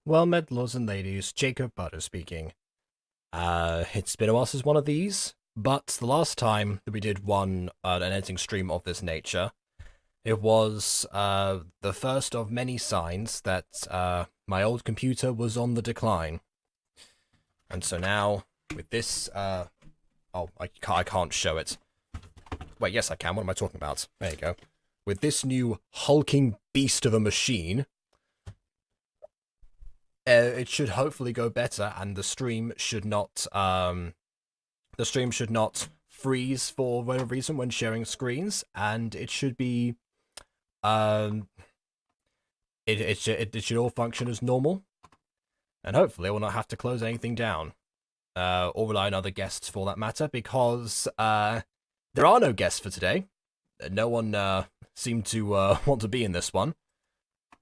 Well met, lords and ladies, Jacob Butter speaking. It's been a while since one of these, but the last time that we did an editing stream of this nature, it was the first of many signs that my old computer was on the decline. And so now, with this, oh, I can't show it. Wait, yes I can, what am I talking about? There you go. With this new hulking beast of a machine, it should hopefully go better, and the stream should not freeze for whatever reason when sharing screens, and it should be it should all function as normal, and hopefully I will not have to close anything down, or rely on other guests for that matter, because there are no guests for today. No one seemed to want to be in this one,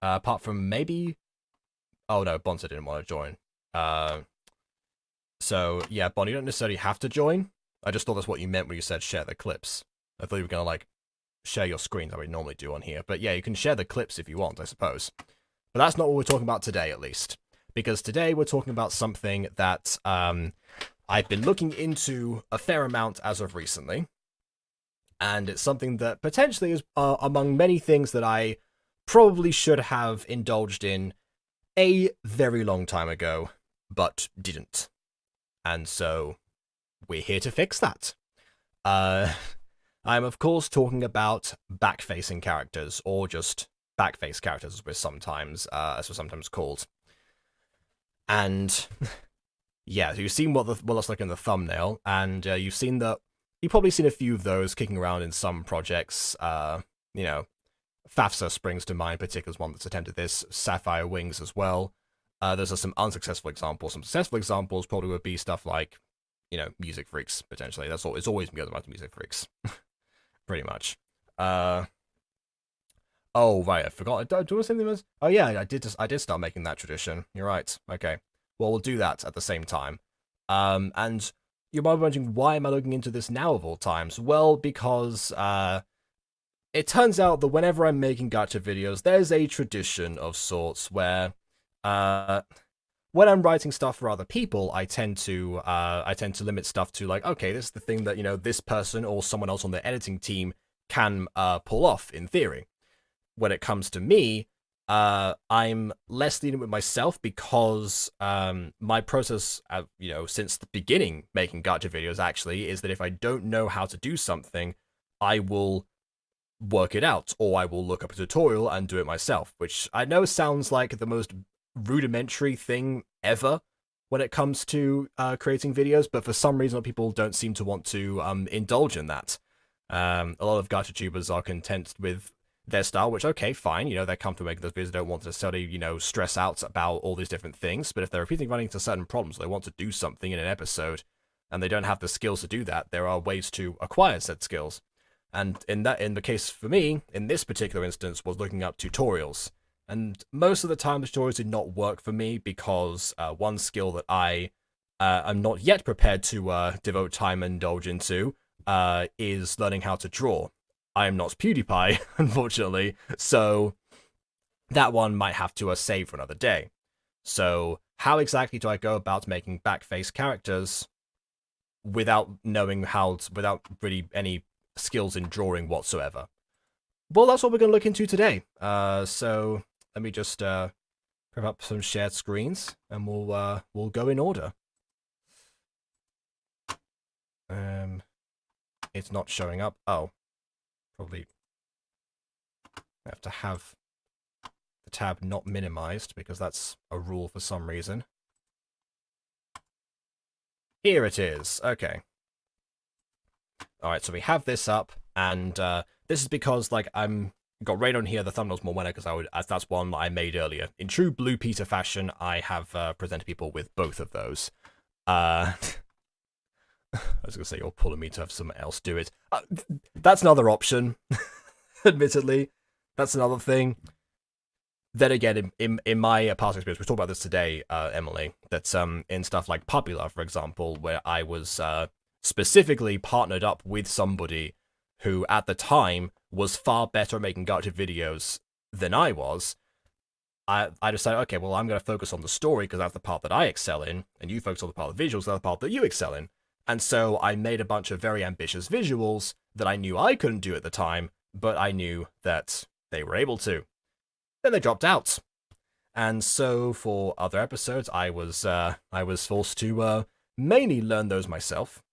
apart from maybe. Oh no, Bonza didn't want to join. So yeah, Bon, you don't necessarily have to join. I just thought that's what you meant when you said share the clips. I thought you were gonna like share your screen like we normally do on here. But yeah, you can share the clips if you want, I suppose. But that's not what we're talking about today, at least. Because today we're talking about something that I've been looking into a fair amount as of recently. And it's something that potentially is among many things that I probably should have indulged in a very long time ago, but didn't. And so, we're here to fix that. I'm of course talking about back-facing characters, or just backface characters as we're sometimes called. And yeah, so you've seen what that's like in the thumbnail, and you've probably seen a few of those kicking around in some projects. You know, FAFSA springs to mind, particularly as one that's attempted this, Sapphire Wings as well. There's some unsuccessful examples. Some successful examples probably would be stuff like, you know, Music Freaks, potentially. That's all. It's always been about Music Freaks. Pretty much. Oh, right, I forgot. Do you want to say anything? Oh, yeah, I did start making that tradition. You're right. Okay. Well, we'll do that at the same time. And you might be wondering, why am I looking into this now of all times? Well, because, it turns out that whenever I'm making gacha videos, there's a tradition of sorts where, when I'm writing stuff for other people, I tend to limit stuff to like, okay, this is the thing that, you know, this person or someone else on the editing team can pull off in theory. When it comes to me, I'm less lenient with myself because my process, you know, since the beginning making gacha videos actually is that if I don't know how to do something, I will work it out, or I will look up a tutorial and do it myself, which I know sounds like the most rudimentary thing ever when it comes to creating videos, but for some reason people don't seem to want to indulge in that. A lot of gacha tubers are content with their style, which, okay, fine, you know, they're comfortable making those videos, they don't want to necessarily, you know, stress out about all these different things, but if they're repeatedly running into certain problems, they want to do something in an episode, and they don't have the skills to do that, there are ways to acquire said skills. And in the case for me, in this particular instance, was looking up tutorials. And most of the time, the tutorials did not work for me because one skill that I am not yet prepared to devote time and indulge into is learning how to draw. I am not PewDiePie, unfortunately, so that one might have to save for another day. So how exactly do I go about making backface characters without knowing without really any skills in drawing whatsoever? Well, that's what we're going to look into today. So let me just bring up some shared screens, and we'll go in order. It's not showing up. Oh, probably I have to have tab not minimized, because that's a rule for some reason. Here it is. Okay. Alright, so we have this up, and this is because, like, got right on here, the thumbnail's more winner, because that's one that I made earlier. In true Blue Peter fashion, I have presented people with both of those. I was going to say, you're pulling me to have someone else do it. That's another option, admittedly. That's another thing. Then again, in my past experience, we talked about this today, Emily, that in stuff like Puppy Love, for example, where I was specifically partnered up with somebody who, at the time, was far better at making gacha videos than I was, I decided, okay, well, I'm going to focus on the story, because that's the part that I excel in, and you focus on the part of the visuals, that's the part that you excel in. And so I made a bunch of very ambitious visuals that I knew I couldn't do at the time, but I knew that they were able to. Then they dropped out. And so for other episodes, I was forced to mainly learn those myself.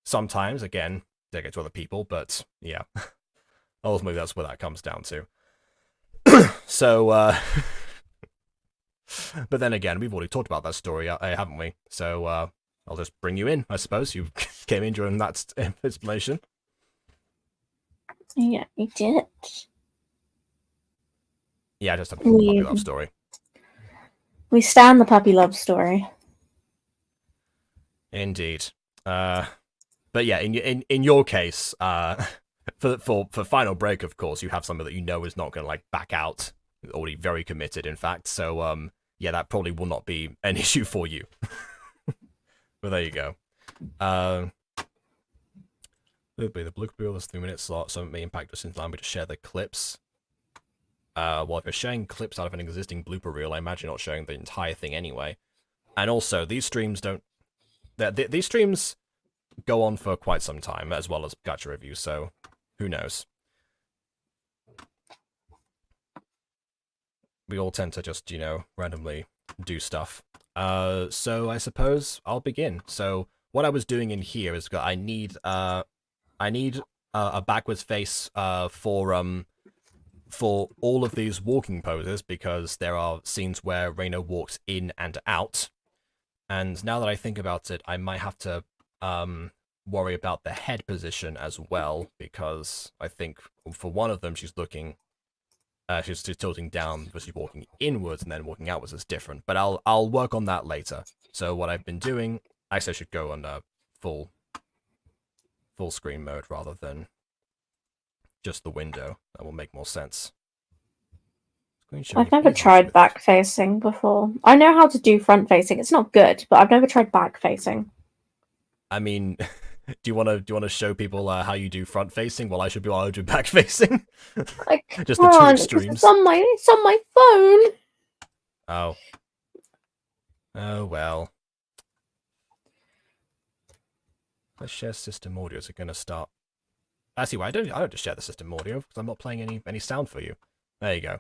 Sometimes, again, delegate to other people, but yeah, ultimately that's what that comes down to. So, but then again, we've already talked about that story, haven't we? So, I'll just bring you in, I suppose. You came in during that explanation. Yeah, you did. Yeah, just a puppy love story. We stand the puppy love story. Indeed. But yeah, in your case, for Final Break, of course, you have somebody that you know is not going to like back out. Already very committed, in fact. So yeah, that probably will not be an issue for you. But there you go. The blue reel is 3 minute slot, so it may impact us since allow me to share the clips. Well, if you're sharing clips out of an existing blooper reel, I imagine you're not showing the entire thing anyway. And also, these streams don't... These streams go on for quite some time, as well as gacha reviews, so who knows. We all tend to just, you know, randomly do stuff. So I suppose I'll begin. So what I was doing in here is I need a backwards face for all of these walking poses, because there are scenes where Reina walks in and out. And now that I think about it, I might have to worry about the head position as well, because I think for one of them she's looking, she's tilting down, but she's walking inwards, and then walking outwards is different. But I'll work on that later. So what I've been doing, actually I should go on full screen mode rather than just the window. That will make more sense. I've never tried back facing before. I know how to do front facing. It's not good, but I've never tried back facing. I mean, do you want to show people how you do front facing? Well, I should be able to do back facing. Just the two extremes. It's on my phone. Oh. Oh well. Let's share system audio. Is it going to start? Actually, well, I don't just share the system audio because I'm not playing any sound for you. There you go.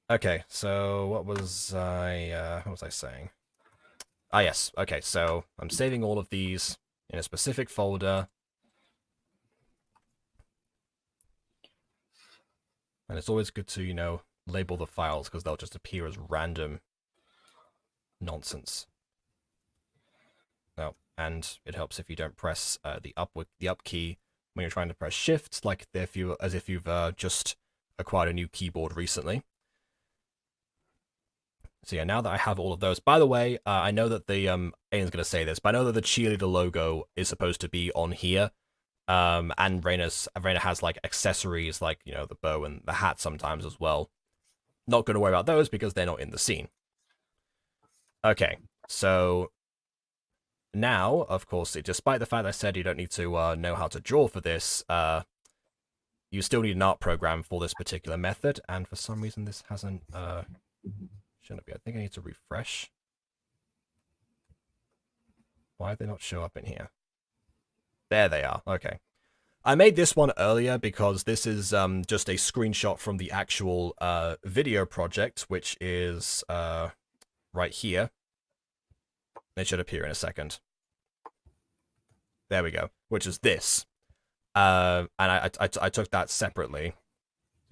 Okay, so what was I saying? Ah, yes. Okay, so I'm saving all of these in a specific folder. And it's always good to, you know, label the files, because they'll just appear as random nonsense. Oh, and it helps if you don't press the up key when you're trying to press shift, like as if you've just acquired a new keyboard recently. So yeah, now that I have all of those, by the way, I know that the Aiden's going to say this, but I know that the cheerleader logo is supposed to be on here, and Reina has like accessories, like, you know, the bow and the hat sometimes as well. Not going to worry about those because they're not in the scene. Okay, so now, of course, despite the fact I said you don't need to know how to draw for this, you still need an art program for this particular method, and for some reason this hasn't, shouldn't be. I think I need to refresh. Why did they not show up in here? There they are. Okay. I made this one earlier because this is just a screenshot from the actual video project, which is right here. It should appear in a second. There we go. Which is this. And I took that separately.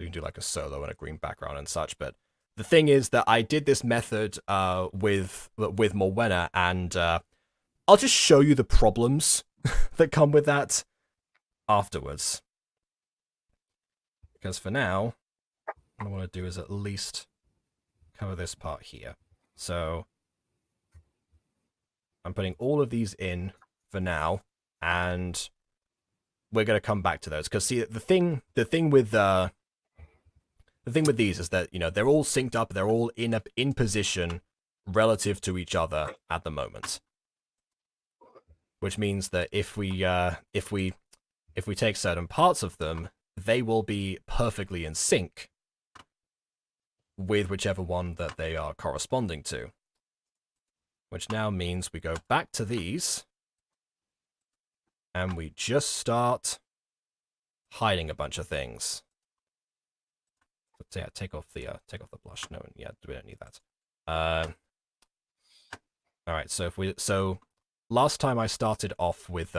you can do like a solo and a green background and such. But the thing is that I did this method with Morwenna, and I'll just show you the problems that come with that afterwards. Because for now, what I want to do is at least cover this part here. So I'm putting all of these in for now, and we're going to come back to those. Because see, the thing with these is that, you know, they're all synced up, they're all in position relative to each other at the moment. Which means that if we take certain parts of them, they will be perfectly in sync with whichever one that they are corresponding to. Which now means we go back to these, and we just start hiding a bunch of things. But yeah, take off the blush. No, yeah, we don't need that. All right, so last time I started off with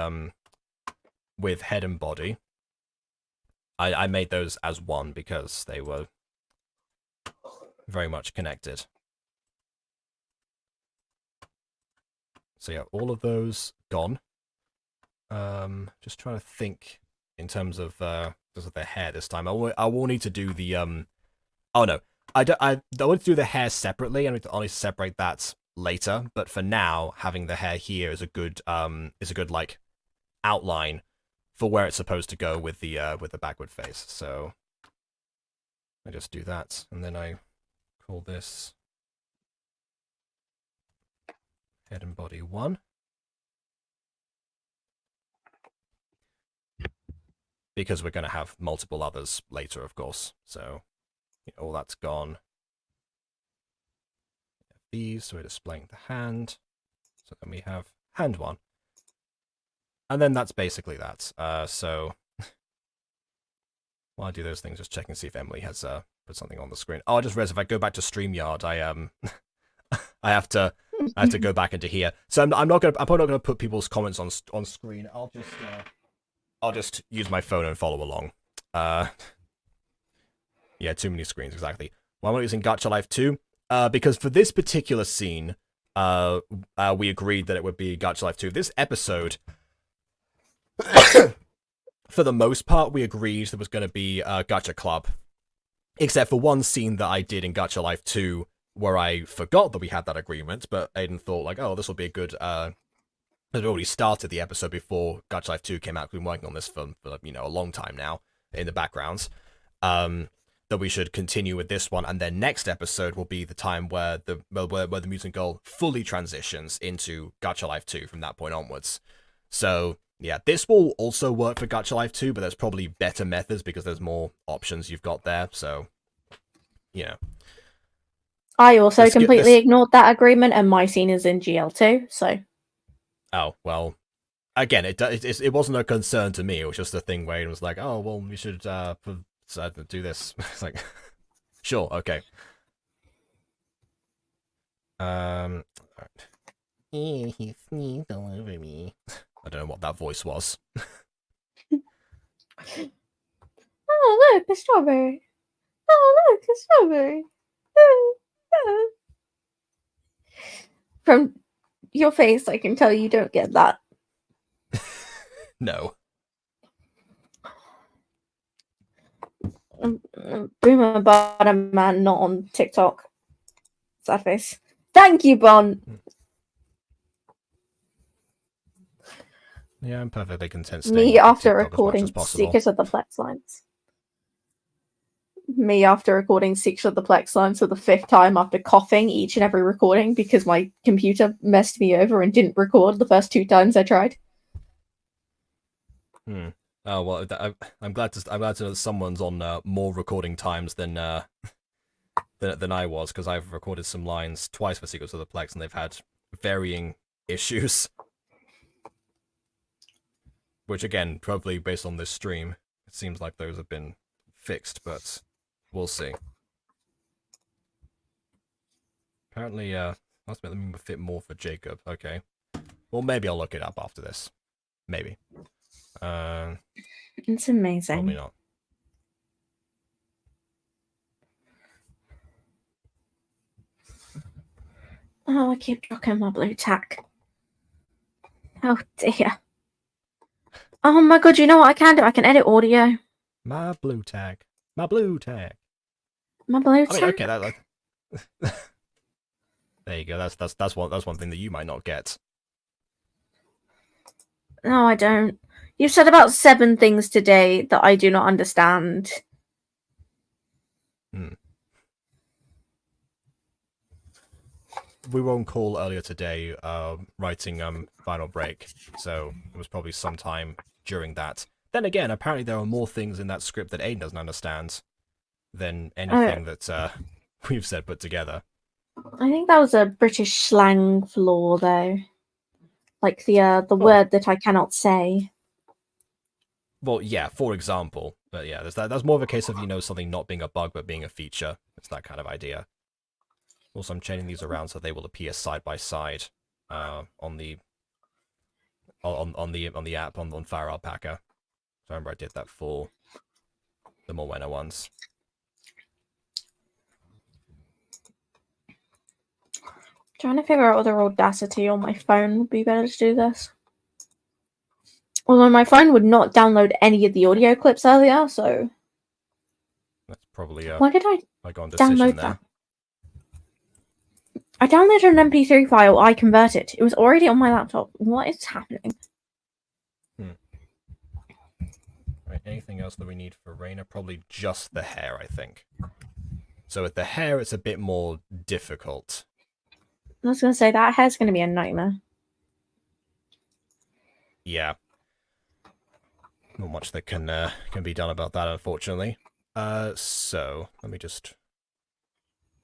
head and body. I made those as one because they were very much connected. So yeah, all of those gone. Just trying to think in terms of their hair this time. I will need to do the oh no, I want to do the hair separately. I need to only separate that later. But for now, having the hair here is a good like outline for where it's supposed to go with the backward face. So I just do that, and then I call this head and body 1. Because we're going to have multiple others later, of course. So all that's gone. These, so we're displaying the hand. So then we have hand 1. And then that's basically that. So while I do those things, just check and see if Emily has put something on the screen. Oh, I just realized if I go back to StreamYard, I have to go back into here. So I'm probably not gonna put people's comments on screen. I'll just use my phone and follow along. Yeah, too many screens, exactly. Why am I using Gacha Life 2? Because for this particular scene, we agreed that it would be Gacha Life 2. This episode, for the most part, we agreed there was going to be Gacha Club. Except for one scene that I did in Gacha Life 2, where I forgot that we had that agreement, but Aiden thought, like, oh, this will be a good... I'd already started the episode before Gacha Life 2 came out. We've been working on this for a long time now in the backgrounds. That we should continue with this one, and then next episode will be the time where the mutant girl fully transitions into Gacha Life 2 from that point onwards. So yeah, this will also work for Gacha Life 2, but there's probably better methods because there's more options you've got there. So yeah. I also completely ignored that agreement, and my scene is in GL2, so... Oh, well, again, it wasn't a concern to me. It was just a thing where it was like, oh, well, we should do this. It's like, sure, okay. Alright. He sneezed all over me. I don't know what that voice was. Oh, look, a strawberry. Oh, look, a strawberry. From your face, I can tell you don't get that. No. Boomer Butter Man, not on TikTok. Sad face. Thank you, Bon. Yeah, I'm perfectly content. Me after recording Secrets of the Plex Lines. Me after recording Secrets of the Plex Lines for the 5th time after coughing each and every recording because my computer messed me over and didn't record the first 2 times I tried. Oh well, I'm glad to know that someone's on more recording times than I was, because I've recorded some lines twice for Secrets of the Plex and they've had varying issues. Which again, probably based on this stream, it seems like those have been fixed, but we'll see. Apparently, must make them fit more for Jacob. Okay. Well, maybe I'll look it up after this. Maybe. It's amazing. Probably not. Oh, I keep dropping my blue tack. Oh dear. Oh my god, you know what I can do? I can edit audio. My blue tag. My blue tag. My blue I tack. mean, okay, there you go. That's one thing that you might not get. No, I don't. You've said about 7 things today that I do not understand. We were on call earlier today, writing Final Break, so it was probably sometime during that. Then again, apparently there are more things in that script that Aiden doesn't understand than anything that we've said put together. I think that was a British slang flaw, though. Like the word that I cannot say. Well, yeah, for example. But yeah, that's more of a case of, you know, something not being a bug but being a feature. It's that kind of idea. Also, I'm chaining these around so they will appear side by side on the app on Fire Alpaca. So I remember I did that for the Morwenna ones. Trying to figure out whether Audacity on my phone would be better to do this. Although my phone would not download any of the audio clips earlier, so That's probably why did I like decision download there. that? I downloaded an MP3 file, I converted it. It was already on my laptop. What is happening? Right, anything else that we need for Raina? Probably just the hair, I think. So with the hair, it's a bit more difficult. I was going to say, that hair's going to be a nightmare. Yeah. Not much that can be done about that, unfortunately. So, let me just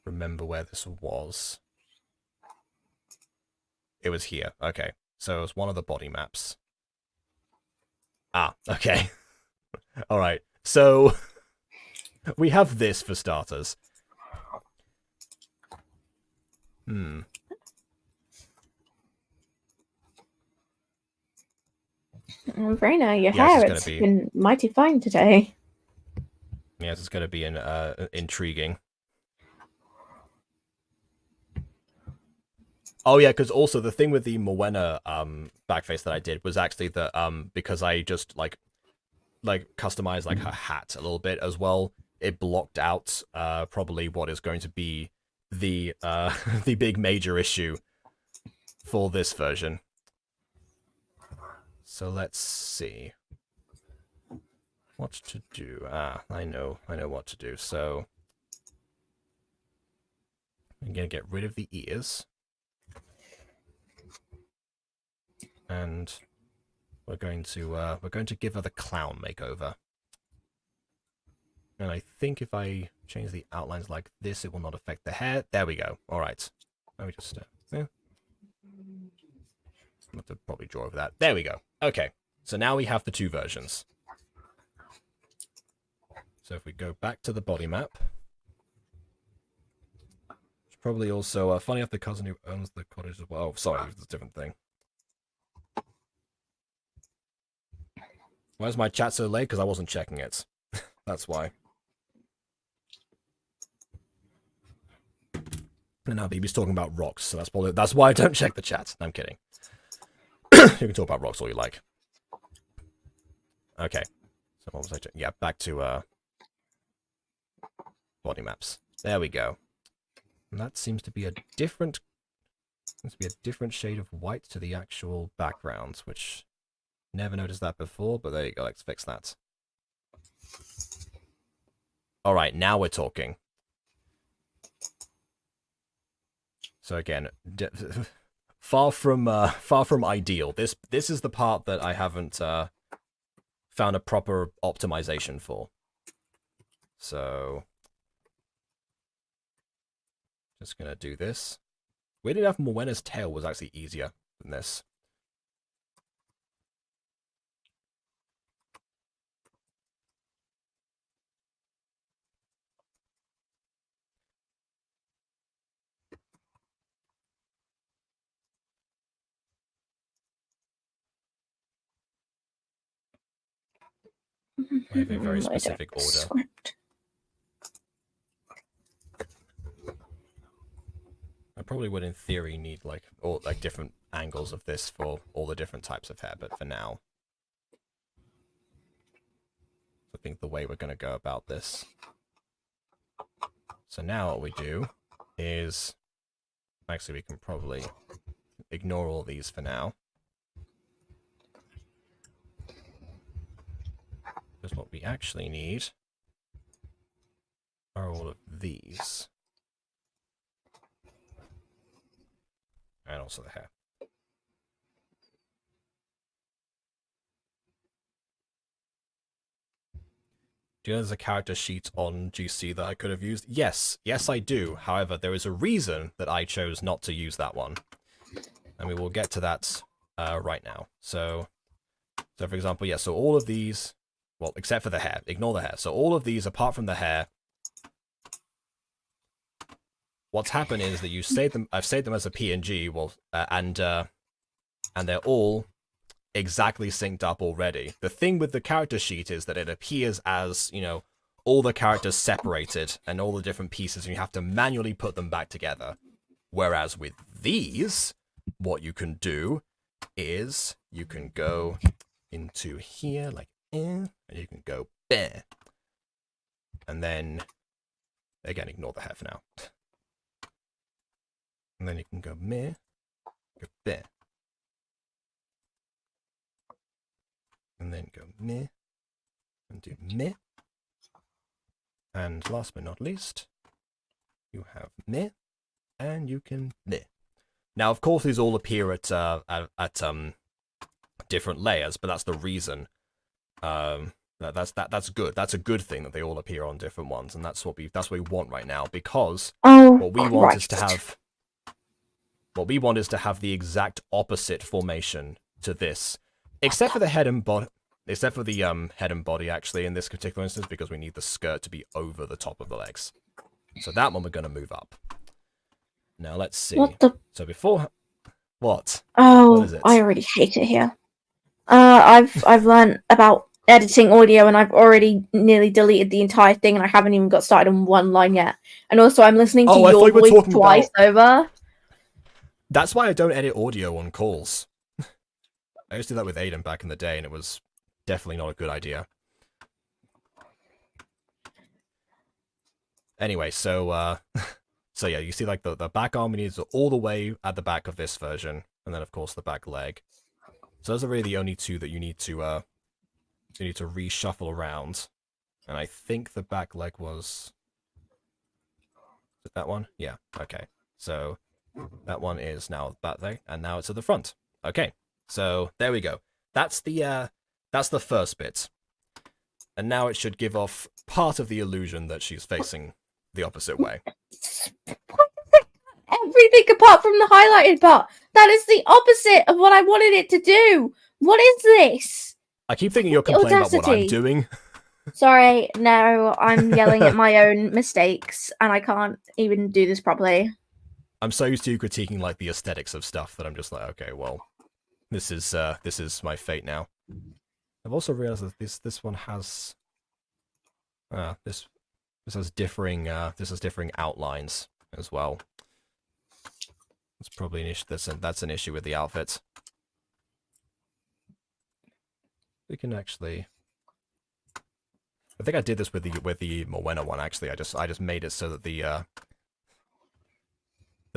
remember where this was. It was here. Okay. So it was one of the body maps. Ah, okay. Alright. So, we have this for starters. Raina, your hair, it's been mighty fine today. Yes, it's going to be intriguing. Oh yeah, because also the thing with the Morwenna backface that I did was actually that because I just like customized like her hat a little bit as well, it blocked out probably what is going to be the the big major issue for this version. So let's see what to do. I know what to do. So I'm gonna get rid of the ears. And we're going to give her the clown makeover. And I think if I change the outlines like this, it will not affect the hair. There we go. All right. Let me just yeah. I'll have to probably draw over that. There we go. Okay. So now we have the 2 versions. So if we go back to the body map, it's probably also funny enough the cousin who owns the cottage as well. Oh, sorry, it's a different thing. Why is my chat so late? Because I wasn't checking it. That's why. And now BB's talking about rocks, so that's why I don't check the chat. I'm kidding. You can talk about rocks all you like. Okay. So what was I doing? Yeah, back to body maps. There we go. And that seems to be a different shade of white to the actual background, which never noticed that before, but there you go. Let's fix that. All right, now we're talking. So again, far from ideal. This is the part that I haven't found a proper optimization for. So just gonna do this. Weirdly enough, Morwenna's tail was actually easier than this. I have a very specific order. Script. I probably would, in theory, need like all like different angles of this for all the different types of hair. But for now, I think the way we're going to go about this. So now what we do is, actually, we can probably ignore all these for now. Because what we actually need are all of these. And also the hair. Do you know there's a character sheet on GC that I could have used? Yes, I do. However, there is a reason that I chose not to use that one. And we will get to that right now. So for example, yeah, so all of these, well, except for the hair, ignore the hair. So all of these, apart from the hair, what's happened is that you saved them. I've saved them as a PNG, well, and they're all exactly synced up already. The thing with the character sheet is that it appears as, you know, all the characters separated and all the different pieces, and you have to manually put them back together. Whereas with these, what you can do is you can go into here like and you can go there, and then again ignore the hair for now. And then you can go meh, go there. And then go meh, and do meh. And last but not least, you have meh, and you can meh. Now, of course, these all appear at different layers, but that's the reason. That's good. That's a good thing that they all appear on different ones, and that's what we want right now, because what we want is to have. What we want is to have the exact opposite formation to this, except for the head and body. Except for the head and body, actually, in this particular instance, because we need the skirt to be over the top of the legs. So that one we're going to move up. Now let's see. So before, what? Oh, what is it? I already hate it here. I've learned about editing audio, and I've already nearly deleted the entire thing, and I haven't even got started on one line yet. And also, I'm listening to your voice twice over. That's why I don't edit audio on calls. I used to do that with Aiden back in the day, and it was definitely not a good idea. Anyway, so so yeah, you see like the back arm needs all the way at the back of this version, and then of course the back leg. So those are really the only two that you need to reshuffle around. And I think the back leg was that one? Yeah, okay. So that one is now back leg, and now it's at the front. Okay, so there we go. That's the first bit. And now it should give off part of the illusion that she's facing the opposite way. Everything apart from the highlighted part. That is the opposite of what I wanted it to do. What is this? I keep thinking you're complaining about what I'm doing. Sorry, no, I'm yelling at my own mistakes, and I can't even do this properly. I'm so used to you critiquing like the aesthetics of stuff that I'm just like, okay, well, this is my fate now. I've also realized that this one has this has differing outlines as well. That's probably an issue. That's an issue with the outfits. We can actually. I think I did this with the Moena one. Actually, I just made it so that the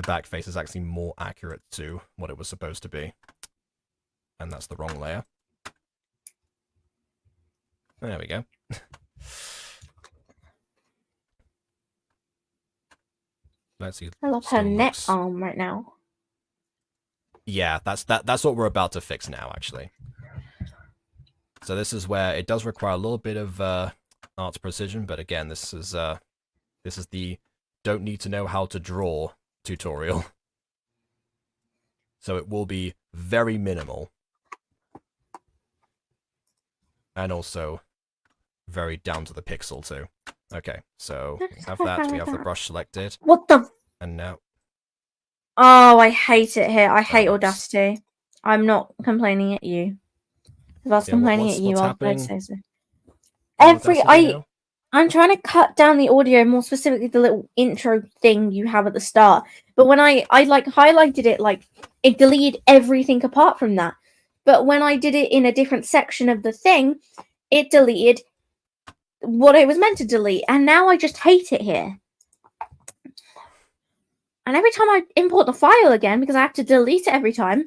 back face is actually more accurate to what it was supposed to be, and that's the wrong layer. There we go. Let's see. I love her neck arm right now. Yeah, that's what we're about to fix now, actually. So this is where it does require a little bit of art precision, but again, this is the don't need to know how to draw tutorial. So it will be very minimal. And also very down to the pixel too. Okay, so we have that, we have the brush selected. What the? And now... Oh, I hate it here. I hate Audacity. I'm not complaining at you. If I was complaining at you, I'd say so. I'm trying to cut down the audio, more specifically the little intro thing you have at the start. But when I like highlighted it, like it deleted everything apart from that. But when I did it in a different section of the thing, it deleted what it was meant to delete, and now I just hate it here. And every time I import the file again, because I have to delete it every time,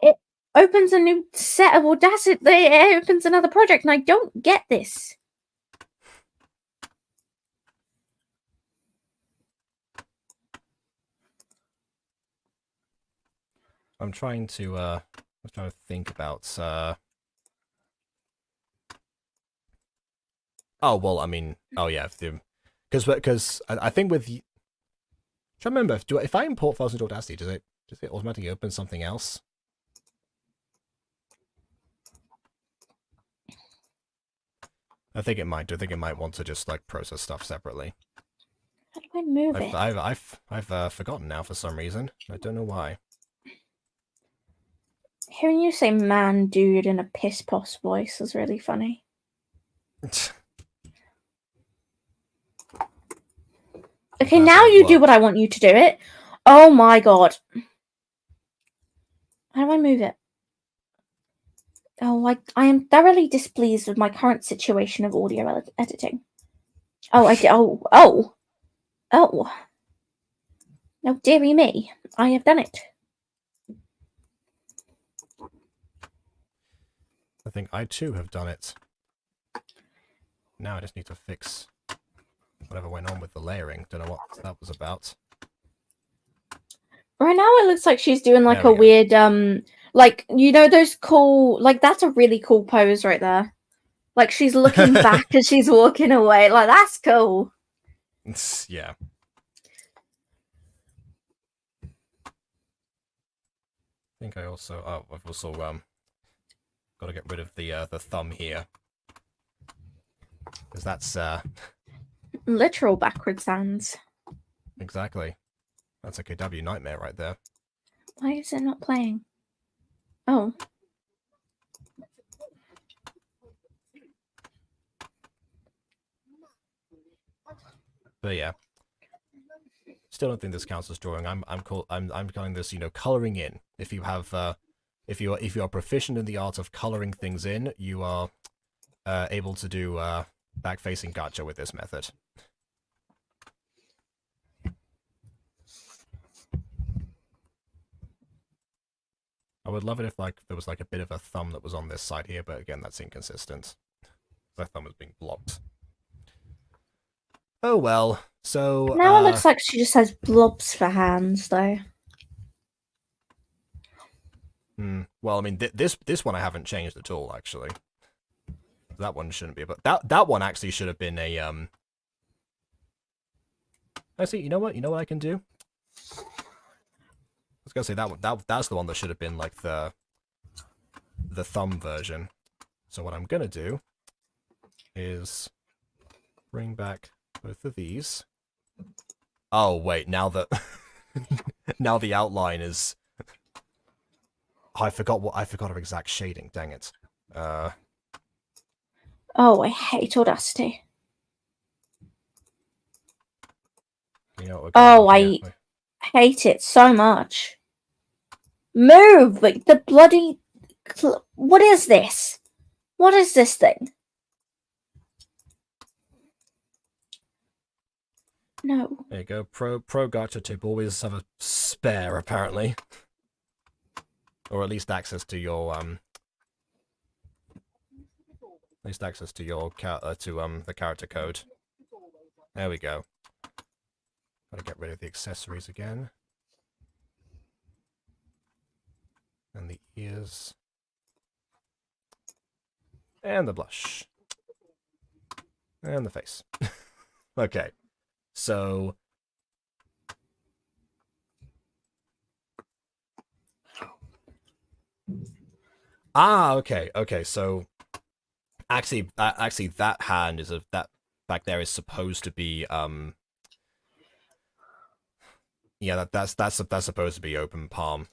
it opens a new set of Audacity. It opens another project, and I don't get this. I'm trying to think about. Oh well, I mean, oh yeah, because I think with. I'm trying to remember if I import files into Audacity, does it automatically open something else? I think it might do. I think it might want to just like process stuff separately. How do I move it? I've forgotten now for some reason. I don't know why. Hearing you say "man, dude" in a piss posh voice is really funny. Okay, now you do what I want you to do it. Oh my god. How do I move it? Oh, I am thoroughly displeased with my current situation of audio editing. Oh, I did. Oh. No, dearie me. I have done it. I think I too have done it. Now I just need to fix whatever went on with the layering. Don't know what that was about. Right now it looks like she's doing like a weird, like, you know those cool, like that's a really cool pose right there. Like she's looking back as she's walking away. Like that's cool. Yeah. I think I also, I've also, got to get rid of the thumb here. Because that's, literal backward sounds. Exactly. That's a KW nightmare right there. Why is it not playing? Oh. But yeah. Still don't think this counts as drawing. I'm calling this, you know, coloring in. If you have, if you are proficient in the art of coloring things in, you are able to do back-facing gacha with this method. I would love it if like there was like a bit of a thumb that was on this side here, but again, that's inconsistent. My thumb is being blocked. Oh well. So now it looks like she just has blobs for hands, though. Well, I mean, this one I haven't changed at all, actually. That one shouldn't be, but that one actually should have been a Actually, you know what? You know what I can do? I was gonna say that one. That's the one that should have been like the thumb version. So what I'm gonna do is bring back both of these. Oh wait, now that now the outline is. I forgot her exact shading. Dang it. Oh, I hate Audacity. You know, I hate it so much. Move! Like the bloody. What is this? What is this thing? No. There you go. Pro gacha tip. Always have a spare, apparently, or at least access to your the character code. There we go. Gotta get rid of the accessories again. And the ears. And the blush. And the face. Okay. So... okay. Okay, so... Actually, that hand is that back there is supposed to be, yeah, that's supposed to be open palm,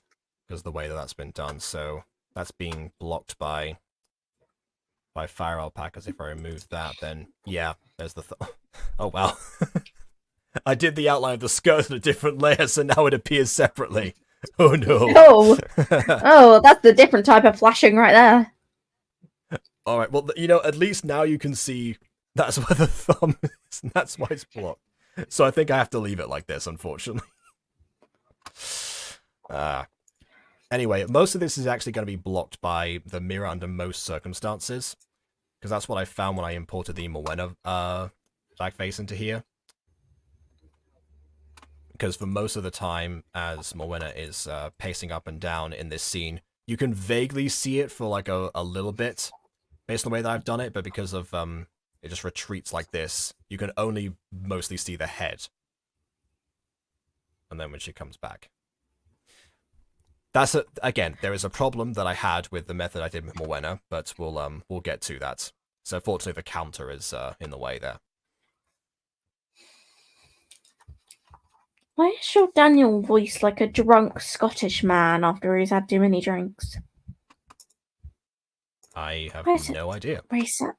because of the way that that's been done, so that's being blocked by by fire alpacas. If I remove that, then yeah, there's the oh wow. I did the outline of the skirt in a different layer, so now it appears separately. Oh no. Oh, oh, that's the different type of flashing right there. All right, well, you know, at least now you can see that's where the thumb is, and that's why it's blocked. So I think I have to leave it like this, unfortunately. Anyway, most of this is actually going to be blocked by the mirror under most circumstances, because that's what I found when I imported the Morwenna back face into here. Because for most of the time, as Morwenna is pacing up and down in this scene, you can vaguely see it for like a little bit, based on the way that I've done it, but because of it just retreats like this, you can only mostly see the head. And then when she comes back. Again, there is a problem that I had with the method I did with Morwenna, but we'll get to that. So fortunately the counter is in the way there. Why is your Daniel voice like a drunk Scottish man after he's had too many drinks? I have no idea. Reset.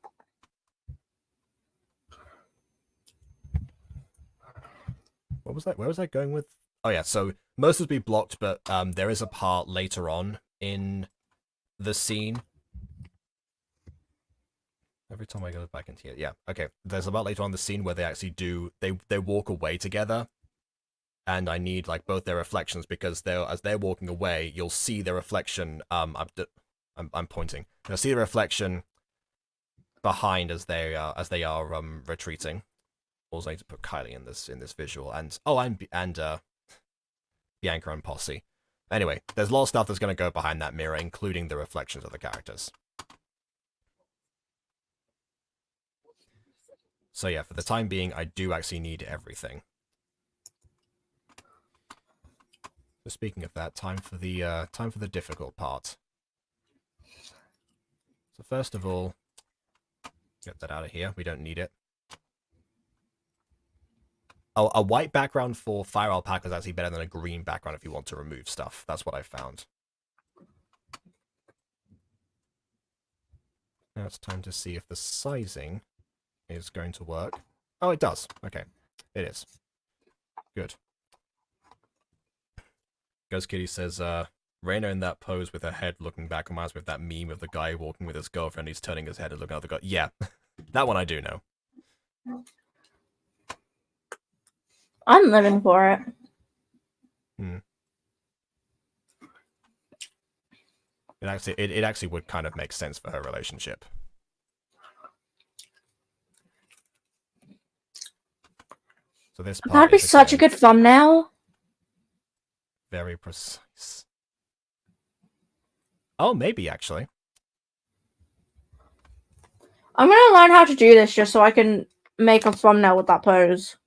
What was that? Where was I going with? Oh yeah, so most will be blocked, but there is a part later on in the scene. Every time I go back into here, yeah, okay. There's a part later on in the scene where they actually they walk away together, and I need like both their reflections because as they're walking away, you'll see their reflection. I'm pointing. You'll see the reflection behind as they are retreating. Also need to put Kylie in this visual, and Bianca and Posse. Anyway, there's a lot of stuff that's going to go behind that mirror, including the reflections of the characters. So yeah, for the time being, I do actually need everything. So speaking of that, time for the difficult part. So first of all, get that out of here. We don't need it. Oh, a white background for fire alpaca is actually better than a green background if you want to remove stuff. That's what I found. Now it's time to see if the sizing is going to work. Oh, it does. Okay, it is. Good. Ghost Kitty says, Reina in that pose with her head looking back reminds me of that meme of the guy walking with his girlfriend. He's turning his head and looking at the guy. Yeah, that one I do know. I'm living for it. It actually would kind of make sense for her relationship. So this part that'd be such a good thumbnail. Very precise. Oh, maybe actually. I'm gonna learn how to do this just so I can make a thumbnail with that pose.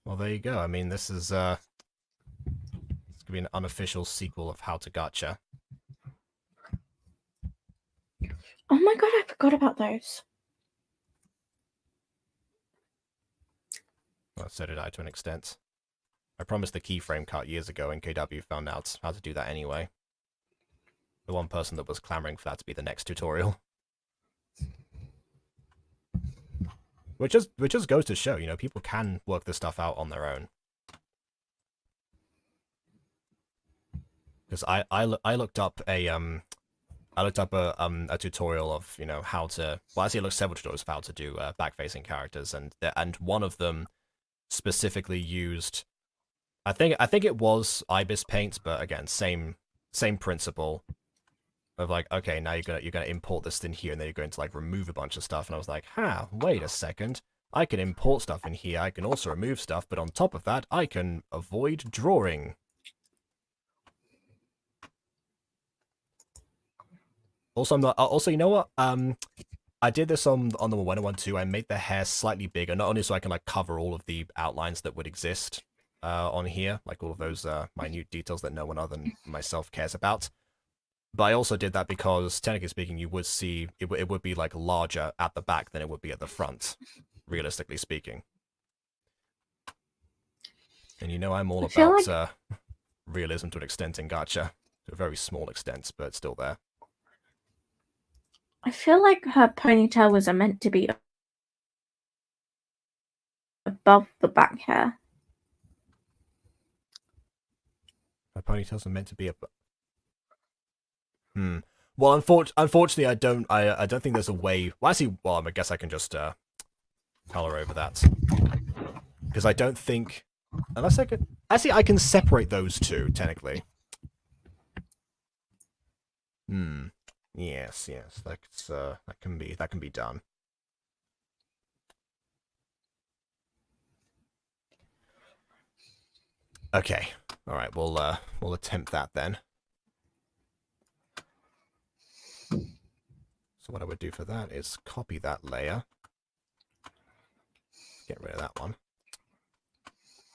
Well, there you go. I mean, this is it's gonna be an unofficial sequel of How to Gacha. Oh my god, I forgot about those. Well, so did I to an extent. I promised the keyframe cut years ago, and KW found out how to do that anyway. The one person that was clamoring for that to be the next tutorial. Which just goes to show, you know, people can work this stuff out on their own. Because I looked up a tutorial of, you know, how to, well, actually I looked several tutorials of how to do back-facing characters, and one of them specifically used, I think it was Ibis Paint, but again, same principle of like, okay, now you're gonna import this in here, and then you're going to like remove a bunch of stuff, and I was like, wait a second, I can import stuff in here, I can also remove stuff, but on top of that, I can avoid drawing. Also, you know what? I did this on the Morwenna one too. I made the hair slightly bigger, not only so I can like cover all of the outlines that would exist on here, like all of those minute details that no one other than myself cares about. But I also did that because, technically speaking, you would see it would be like larger at the back than it would be at the front, realistically speaking. And you know I'm all about realism to an extent in Gacha. To a very small extent, but still there. I feel like her ponytail was meant to be above the back hair. Her ponytails are meant to be above. Well, unfortunately, I don't think there's a way. Well, actually, well, I guess I can just color over that, because I don't think, unless I could. Actually, I can separate those two technically. Yes, that's that can be done. Okay, all right, we'll attempt that then. So what I would do for that is copy that layer, get rid of that one,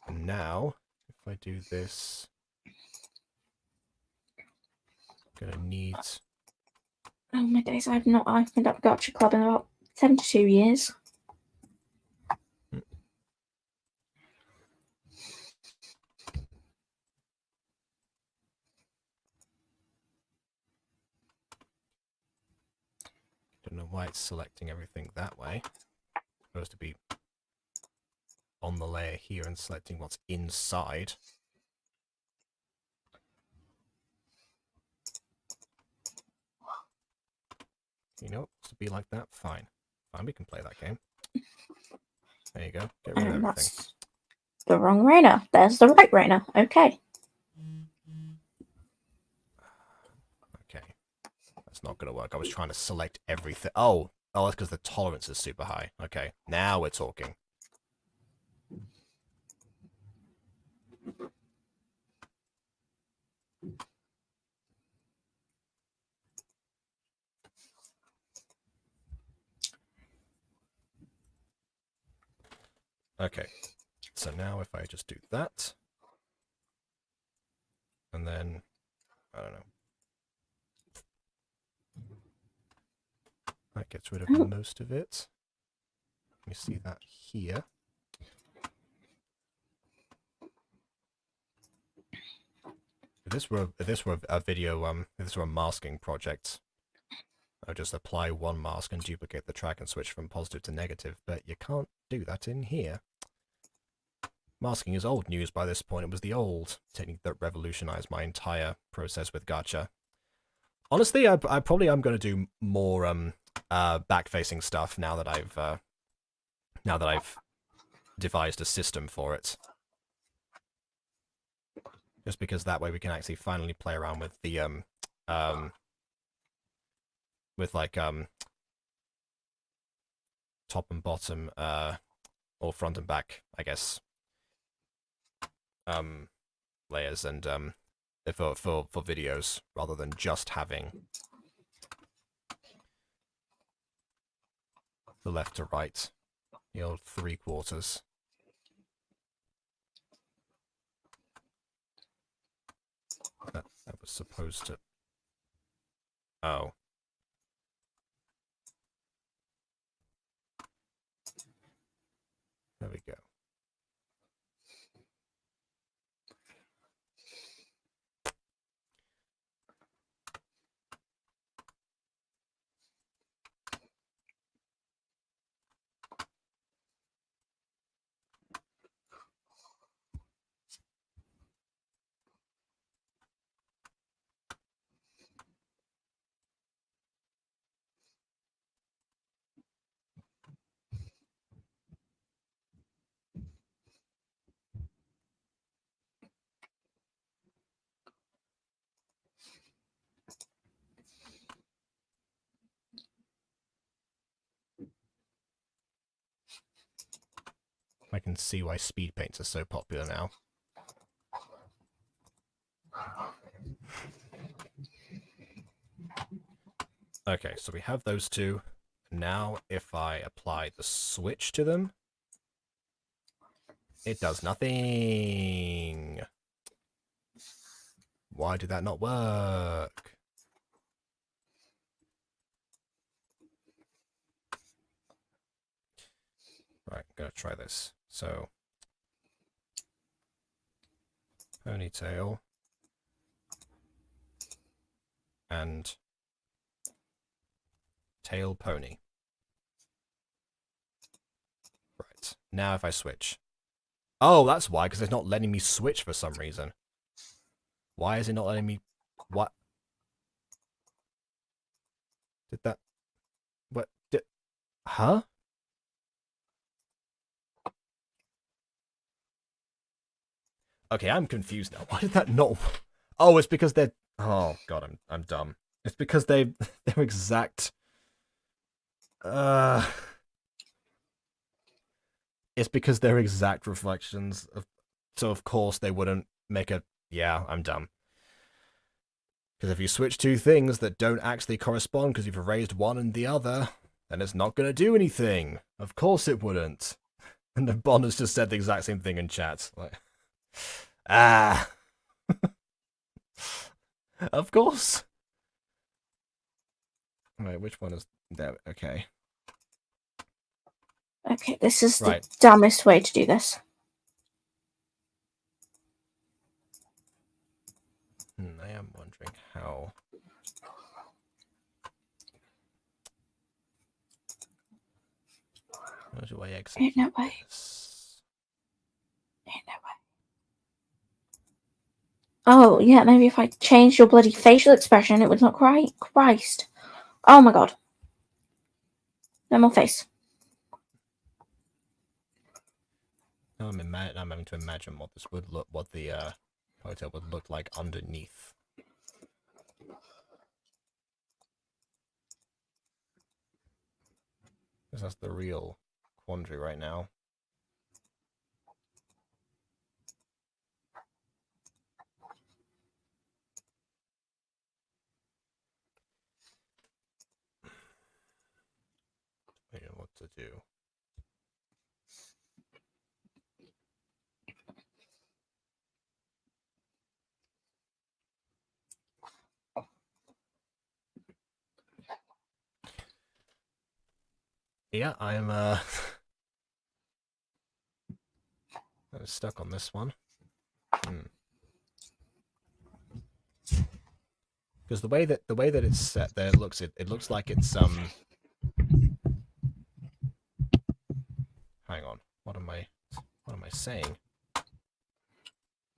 and now if I do this, I'm gonna need. Oh my days! I've been at Gacha Club in about 72 years. Don't know why it's selecting everything that way. It's supposed to be on the layer here and selecting what's inside. You know, it's to be like that. Fine, we can play that game. There you go. Get rid of everything. That's the wrong Rainer. There's the right Rainer. Okay. Okay. That's not going to work. I was trying to select everything. Oh, that's because the tolerance is super high. Okay, now we're talking. Okay, so now if I just do that, and then, I don't know. That gets rid of most of it. Let me see that here. If this were a video, if this were a masking project, I would just apply one mask and duplicate the track and switch from positive to negative, but you can't do that in here. Masking is old news by this point. It was the old technique that revolutionized my entire process with gacha. Honestly, I probably am going to do more back-facing stuff now that I've devised a system for it. Just because that way we can actually finally play around with the top and bottom or front and back, I guess, layers, and for videos, rather than just having the left to right, the old 3/4. That was supposed to. Oh. There we go. I can see why speed paints are so popular now. Okay, so we have those two. Now, if I apply the switch to them, it does nothing. Why did that not work? Right, I'm gonna try this. So, ponytail. and tail pony. Right. Now if I switch. Oh, that's why, because it's not letting me switch for some reason. Why is it not letting me... What? Did that... What? Did... Huh? Okay, I'm confused now. Why did that not... Oh, it's because they're... Oh, God, I'm dumb. It's because they're exact... It's because they're exact reflections of... So, of course, they wouldn't make a... Yeah, I'm dumb. Because if you switch two things that don't actually correspond because you've erased one and the other, then it's not going to do anything. Of course it wouldn't. And the Bond has just said the exact same thing in chat. Like, of course. Right, which one is there? Okay. Okay, this is the dumbest way to do this. I am wondering how... How do I exit Ain't no way. this? Ain't no way. Oh, yeah, maybe if I changed your bloody facial expression, it would look right. Christ. Oh my god. No more face. Now I'm having to imagine what this would look, what the ponytail would look like underneath. Because that's the real quandary right now. I don't know what to do. Yeah, I'm stuck on this one. Because the way that it's set there, it looks like it's hang on. What am I saying?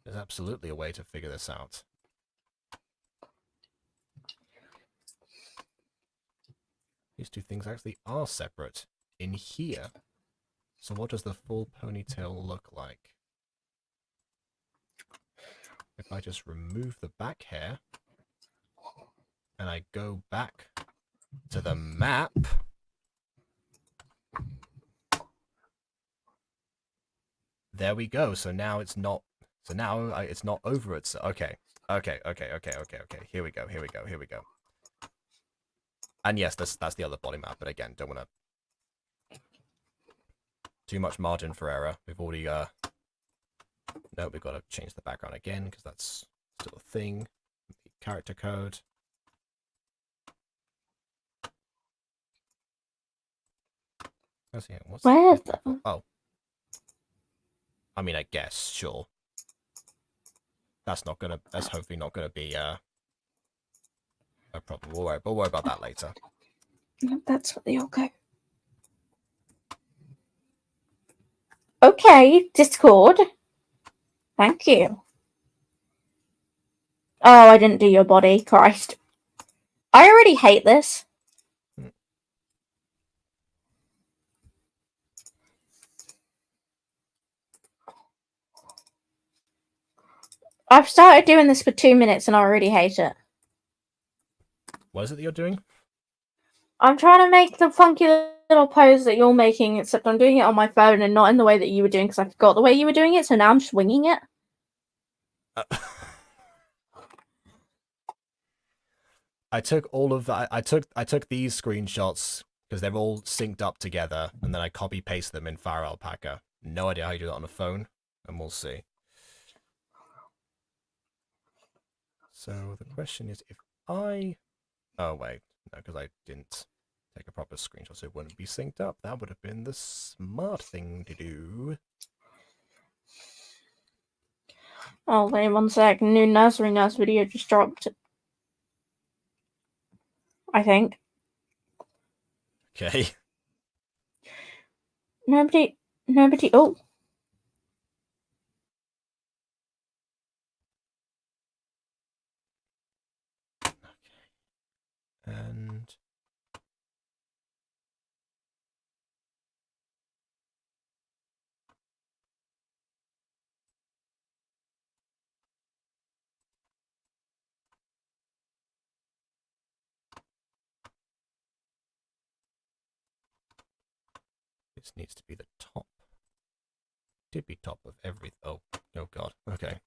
There's absolutely a way to figure this out. These two things actually are separate in here. So what does the full ponytail look like? If I just remove the back hair and I go back to the map, there we go. So now it's not. So now it's not over itself. Okay. Here we go. And yes, that's the other body map. But again, don't want to too much margin for error. We've already no, we've got to change the background again because that's still a thing. The character code. Let's see. What's oh. I mean, I guess sure. That's hopefully not gonna be a problem. We'll worry about that later. That's what they all go. Okay, Discord. Thank you. Oh, I didn't do your body. Christ. I already hate this. I've started doing this for 2 minutes and I already hate it. What is it that you're doing? I'm trying to make the funky little pose that you're making, except I'm doing it on my phone and not in the way that you were doing because I forgot the way you were doing it, so now I'm just winging it. I took all of that. I took these screenshots because they're all synced up together, and then I copy paste them in Fire Alpaca. No idea how you do that on a phone, and we'll see. So the question is, if I... Oh, wait. No, because I didn't take a proper screenshot, so it wouldn't be synced up. That would have been the smart thing to do. Oh, wait 1 sec. New nursery nurse video just dropped. I think. Okay. Nobody. Oh. And this needs to be the top. Did be top of everything. Oh god. Okay.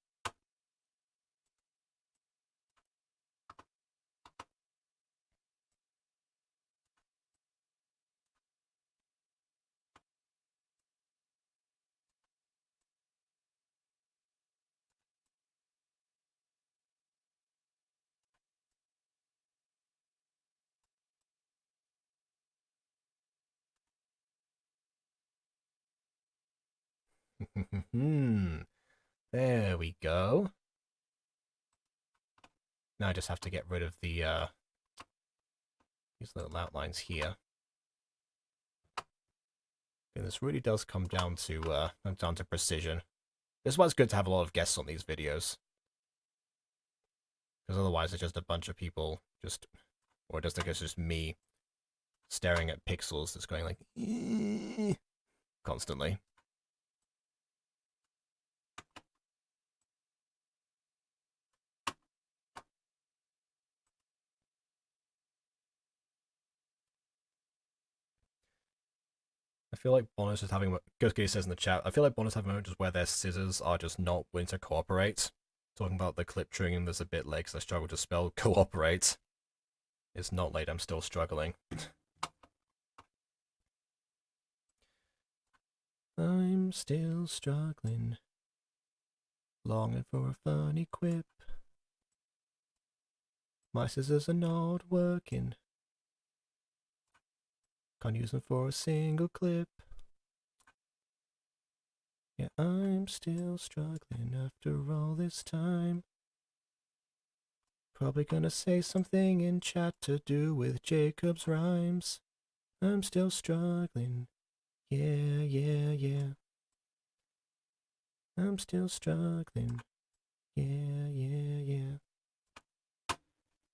There we go. Now I just have to get rid of the these little outlines here. And this really does come down to precision. This is why it's good to have a lot of guests on these videos. Because otherwise it's just a bunch of people just, or just like it's just me staring at pixels that's going like constantly. I feel like Bonus is having, Gosuke says in the chat, I feel like Bonus having moments where their scissors are just not willing to cooperate. Talking about the clip trimming, there's a bit late because I struggle to spell cooperate. It's not late, I'm still struggling. I'm still struggling. Longing for a funny quip. My scissors are not working. Can't use them for a single clip. Yeah, I'm still struggling after all this time. Probably gonna say something in chat to do with Jacob's rhymes. I'm still struggling. Yeah. I'm still struggling. Yeah.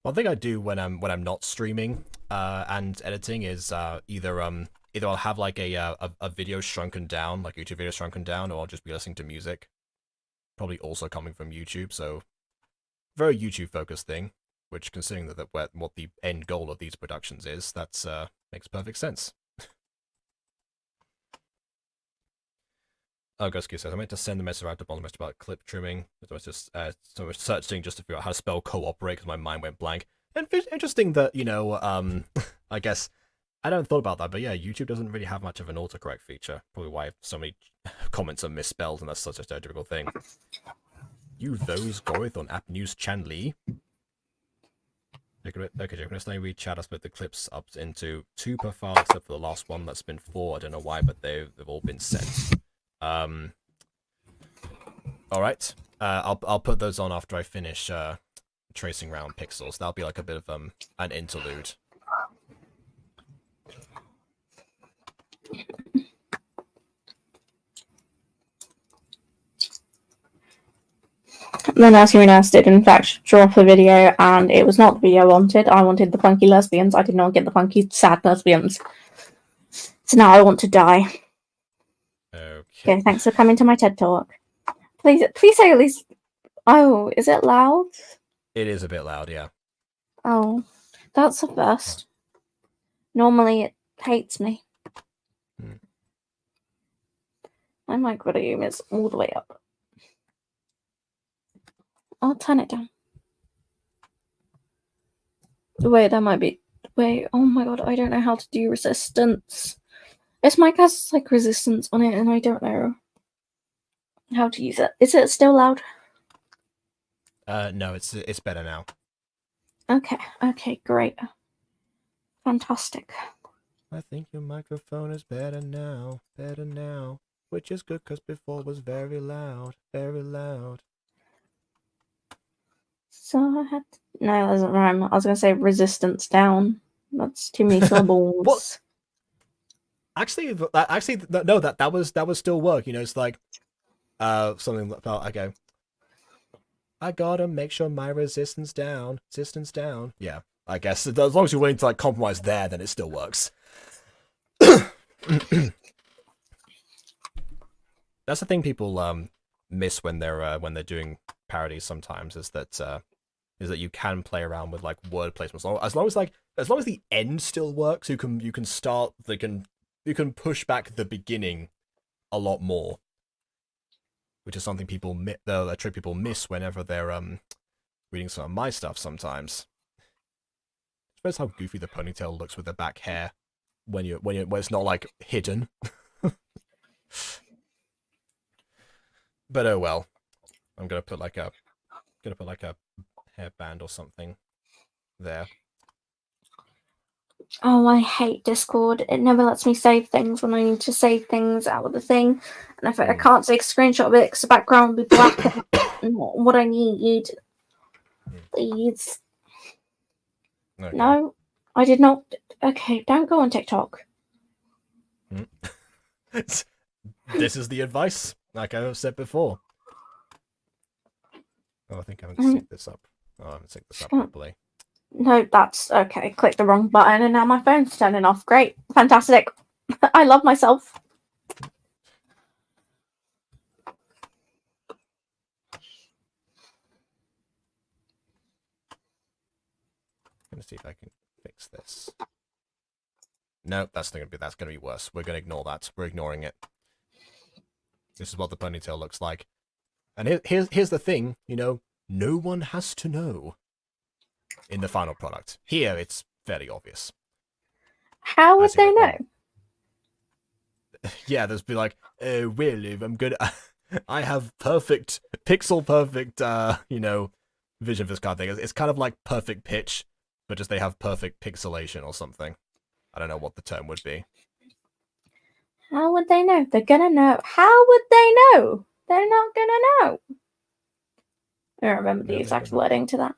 One thing I do when I'm not streaming and editing is either I'll have like a video shrunken down, like YouTube video shrunken down, or I'll just be listening to music. Probably also coming from YouTube, so very YouTube focused thing. Which, considering that what the end goal of these productions is, that's makes perfect sense. Oh, Gusky says, I meant to send the message around to Bond about clip trimming. I was just searching just to figure out how to spell cooperate because my mind went blank. And interesting that, you know, I guess, I don't thought about that, but yeah, YouTube doesn't really have much of an autocorrect feature. Probably why so many comments are misspelled, and that's such a stereotypical thing. You those Gorith on App News Chanli. Okay, Jake, next time we chat, I split the clips up into 2 per file, except for the last one that's been 4. I don't know why, but they've all been sent. All right. I'll put those on after I finish tracing round pixels. That'll be like a bit of an interlude. The nursery nurse did in fact drop a video, and it was not the video I wanted. I wanted the punky lesbians. I did not get the punky sad lesbians. So now I want to die. Okay, thanks for coming to my TED Talk. Please say at least... Oh, is it loud? It is a bit loud, yeah. Oh, that's the first. Normally it hates me. My mic volume is all the way up. I'll turn it down. Wait, that might be... Wait, oh my god, I don't know how to do resistance. This mic has like resistance on it, and I don't know how to use it. Is it still loud? No, it's better now. Okay, great. Fantastic. I think your microphone is better now, which is good because before was very loud. So I had no, that doesn't rhyme. I was gonna say resistance down. That's too many syllables. What? Actually, no. That was still work. You know, it's like something about okay. I gotta make sure my resistance down. Resistance down. Yeah, I guess as long as you're willing to like compromise there, then it still works. That's the thing people miss when they're doing parodies sometimes is that you can play around with like word placements as long as the end still works. You can push back the beginning a lot more, which is something a trick people miss whenever they're reading some of my stuff sometimes. I suppose how goofy the ponytail looks with the back hair when it's not like hidden. But oh well. I'm gonna put like a hairband or something there. Oh, I hate Discord. It never lets me save things when I need to save things out of the thing. And if I can't take a screenshot of it because the background will be black and what I need. Please. Okay. No, I did not. Okay, don't go on TikTok. This is the advice, like I've said before. Oh, I think I haven't synced this up. Oh, I haven't synced this up properly. No, that's okay. Click the wrong button and now my phone's turning off. Great. Fantastic. I love myself. I'm gonna see if I can fix this. No, that's gonna be worse. We're gonna ignore that. We're ignoring it. This is what the ponytail looks like. And here's the thing, you know, no one has to know in the final product. Here, it's fairly obvious. How would they know? Yeah, there's be like, oh, really, I have pixel perfect, you know, vision for this kind of thing. It's kind of like perfect pitch, but just they have perfect pixelation or something. I don't know what the term would be. How would they know? They're gonna know. How would they know? They're not gonna know. I don't remember the exact wording to that.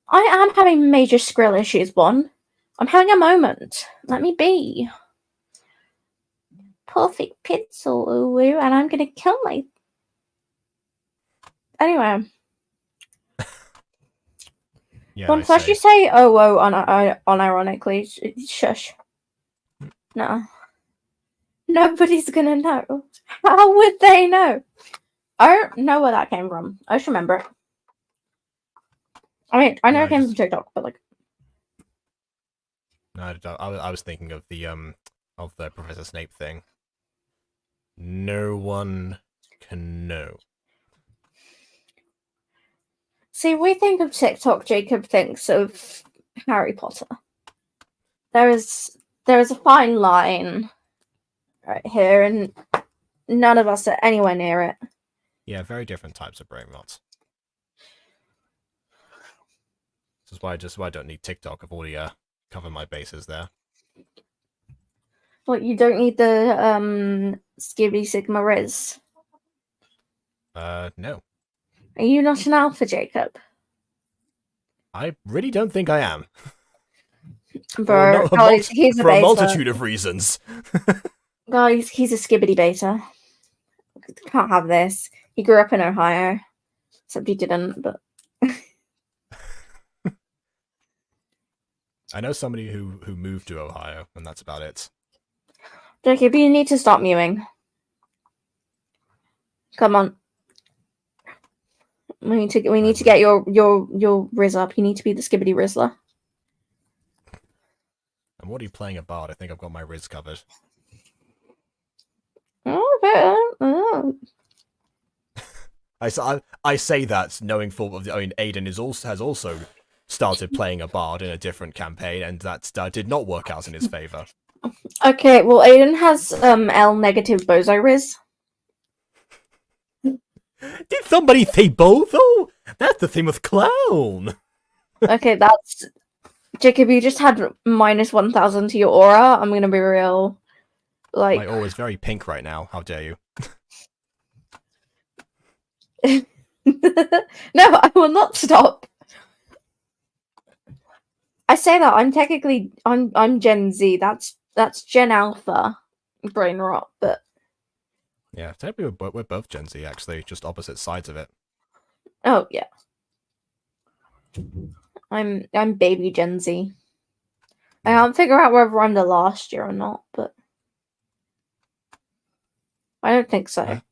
I am having major Skrill issues, Bon. I'm having a moment. Let me be. Perfect pixel, ooh, and I'm gonna kill my... Anyway. Yeah, Bon, first you say oh unironically. Shush. No. Nobody's gonna know. How would they know? I don't know where that came from. I just remember it. I mean, I know it came from TikTok, but like... No, I was thinking of the Professor Snape thing. No one can know. See, we think of TikTok, Jacob thinks of Harry Potter. There is a fine line right here, and none of us are anywhere near it. Yeah, very different types of brain rots. This is why I don't need TikTok. I've already covered my bases there. What, you don't need the Skibby Sigma Riz? No. Are you not an alpha, Jacob? I really don't think I am. Bro, guys, he's a beta. For a multitude of reasons. Guys, he's a skibbity beta. Can't have this. He grew up in Ohio. Except he didn't, but... I know somebody who moved to Ohio, and that's about it. Jacob, you need to stop mewing. Come on. We need to get your Riz up. You need to be the Skibbity Rizzler. I'm already playing a bard. I think I've got my Riz covered. Oh. I say that knowing full of... I mean, Aiden has also started playing a bard in a different campaign, and that did not work out in his favor. Okay, well, Aiden has L negative Bozo Riz. Did somebody say Bozo? That's the thing with clown. Okay, that's... Jacob, you just had minus 1,000 to your aura. I'm gonna be real. Like... My aura is very pink right now. How dare you? No, I will not stop. I say that I'm technically I'm Gen Z. That's Gen Alpha brain rot, but yeah, technically we're both Gen Z actually, just opposite sides of it. oh yeah, I'm baby Gen Z. I can't figure out whether I'm the last year or not, but I don't think so.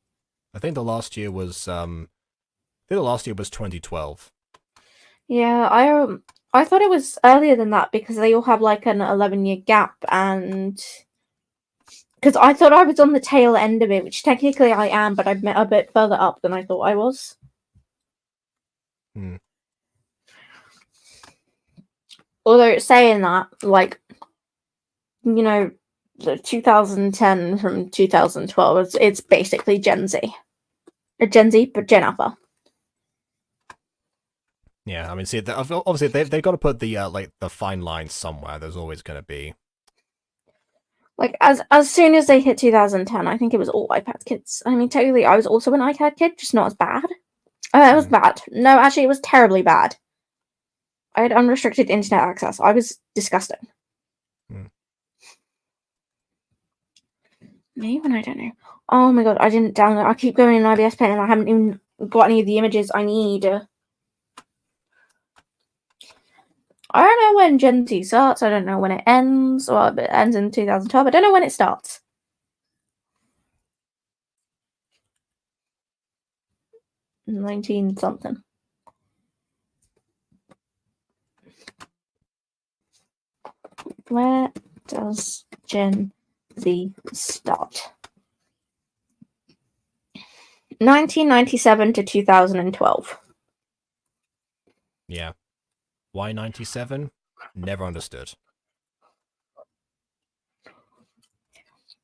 I think the last year was 2012. Yeah, I thought it was earlier than that because they all have like an 11-year gap, and because I thought I was on the tail end of it, which technically I am, but I'm a bit further up than I thought I was. Although saying that, like, you know, the 2010 from 2012, it's basically Gen Z. Gen Z, but Gen Alpha. Yeah, I mean, see, obviously they've got to put the like the fine line somewhere. There's always going to be like as soon as they hit 2010, I think it was all iPad kids. I mean, technically, I was also an iPad kid, just not as bad. It was bad. No, actually, it was terribly bad. I had unrestricted internet access. I was disgusting. Maybe I don't know. Oh my god, I didn't download. I keep going in IBS Paint and I haven't even got any of the images I need. I don't know when Gen Z starts. I don't know when it ends. Well, it ends in 2012. I don't know when it starts. $19-something. Where does Gen Z start? 1997 to 2012. Yeah. Why 97? Never understood.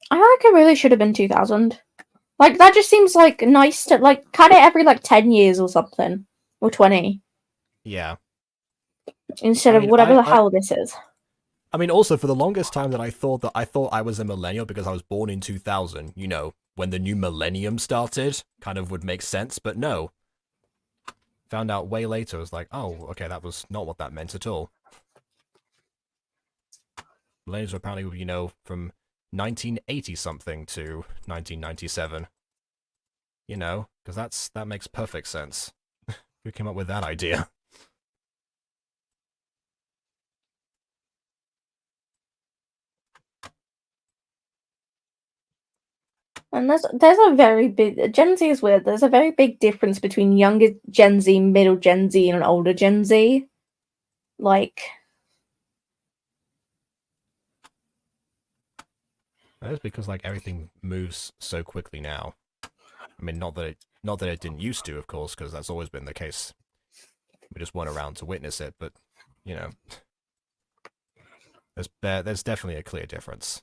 I feel like it really should have been 2000. Like, that just seems like nice to, like, cut it every, like, 10 years or something. Or 20. Yeah. Instead of whatever the hell this is. I mean, also, for the longest time that I thought I was a millennial because I was born in 2000, you know, when the new millennium started, kind of would make sense, but no. Found out way later, I was like, oh, okay, that was not what that meant at all. Millennials are apparently, you know, from 1980-something to 1997. You know, because that makes perfect sense. Who came up with that idea? And there's a very big Gen Z is weird. There's a very big difference between younger Gen Z, middle Gen Z, and older Gen Z. Like, that is because like everything moves so quickly now. I mean, not that it didn't used to, of course, because that's always been the case. We just weren't around to witness it, but you know, there's definitely a clear difference.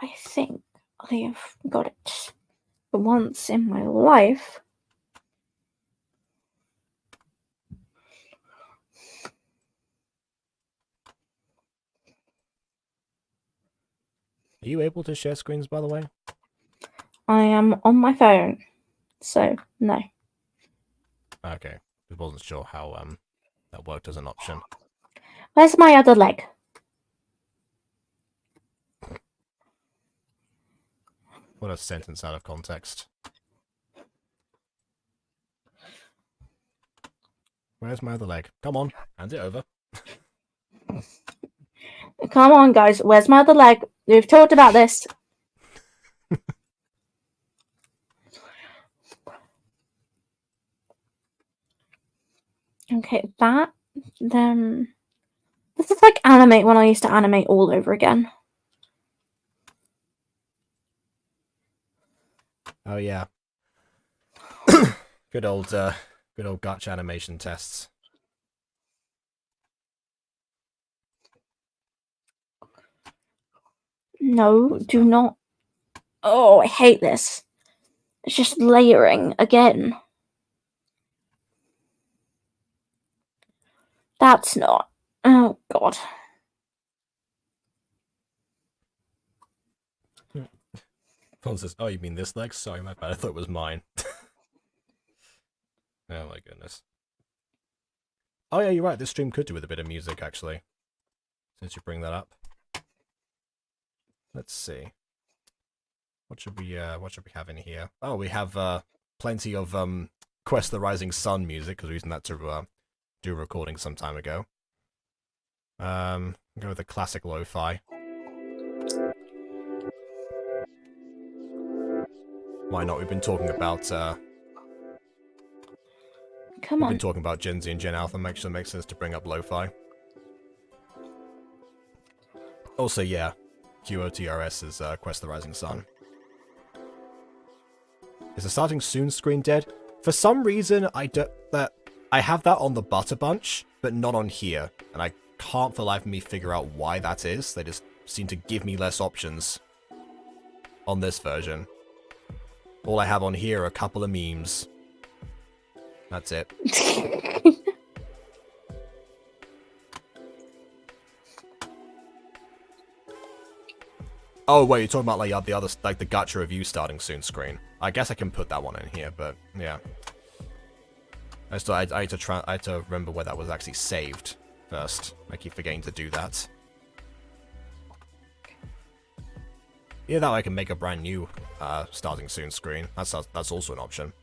I think I have got it. For once in my life. Are you able to share screens, by the way? I am on my phone, so no. Okay, I wasn't sure how that worked as an option. Where's my other leg? What a sentence out of context. Where's my other leg? Come on, hand it over. Come on, guys. Where's my other leg? We've talked about this. Okay, that, then... This is like animate when I used to animate all over again. Oh yeah. Good old gacha animation tests. No, do not. Oh, I hate this. It's just layering again. That's not. Oh, God. Says, oh, you mean this leg? Sorry, my bad. I thought it was mine. Oh my goodness. Oh yeah, you're right. This stream could do with a bit of music, actually. Since you bring that up. Let's see. What should we have in here? Oh, we have plenty of Quest the Rising Sun music, because we're using that to do a recording some time ago. Go with the classic lo-fi. Why not? We've been talking about Come on. We've been talking about Gen Z and Gen Alpha. Makes sense to bring up lo-fi. Also, yeah, QOTRS is Quest the Rising Sun. Is the starting soon screen dead? For some reason, I have that on the Butter Bunch, but not on here, and I can't for the life of me figure out why that is. They just seem to give me less options on this version. All I have on here are a couple of memes. That's it. Oh wait, you're talking about like the other, like the Gacha review starting soon screen. I guess I can put that one in here, but yeah. I had to remember where that was actually saved first. I keep forgetting to do that. Yeah, that way I can make a brand new starting soon screen. That's also an option.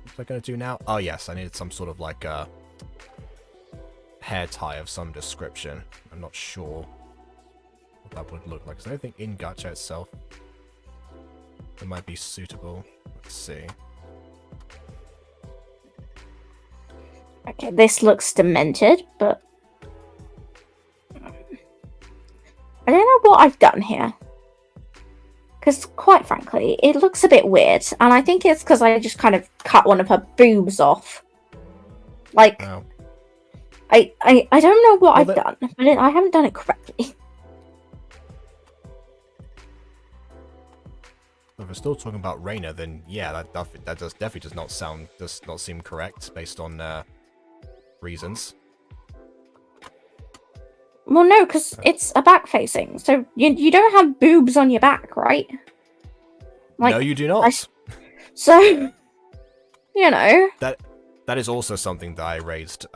What's I gonna do now? Oh yes, I needed some sort of like hair tie of some description. I'm not sure what that would look like. Is there anything in Gacha itself that might be suitable? Let's see. Okay, this looks demented, but I don't know what I've done here. Because, quite frankly, it looks a bit weird, and I think it's because I just kind of cut one of her boobs off. Like, Oh. I don't know what I've done, but I haven't done it correctly. If we're still talking about Reina, then yeah, that definitely does not seem correct based on reasons. Well, no, because it's a back facing, so you don't have boobs on your back, right? Like, no, you do not. So, you know. That is also something that I raised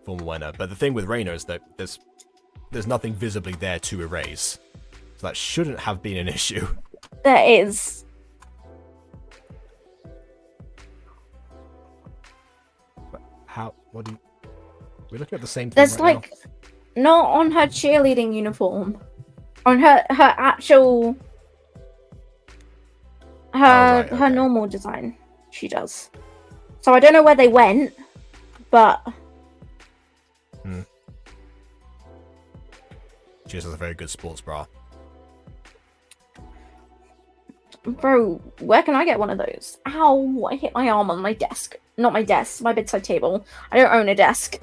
for Moena, but the thing with Reina is that there's nothing visibly there to erase, so that shouldn't have been an issue. There is. But how? What do you? We're looking at the same thing. There's right like now. Not on her cheerleading uniform, on her actual her normal design. She does. So I don't know where they went, but she just has a very good sports bra. Bro, where can I get one of those? Ow, I hit my arm on my desk. Not my desk, my bedside table. I don't own a desk.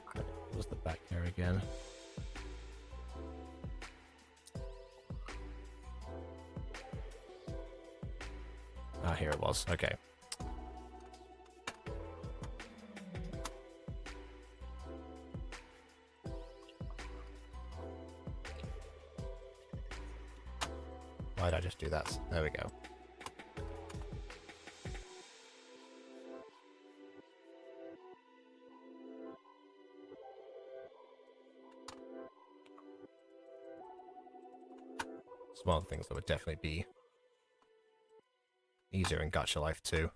Okay. What's the back here again? Ah, here it was. Okay. Why did I just do that? There we go. It's one of the things that would definitely be easier in Gacha Life too.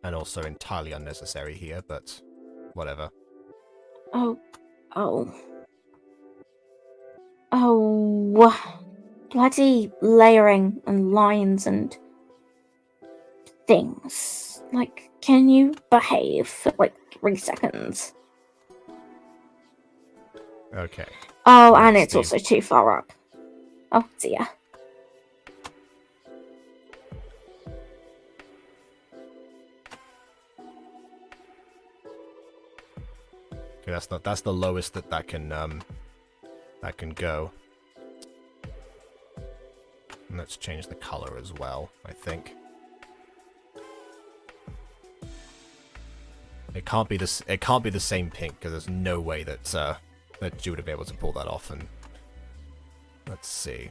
And also entirely unnecessary here, but whatever. Oh. Bloody layering and lines and things. Like, can you behave for like 3 seconds? Okay. Oh, and it's also too far up. Oh dear. Okay, that's the lowest that can go. And let's change the color as well, I think. It can't be the same pink, because there's no way that that you would be able to pull that off. And let's see.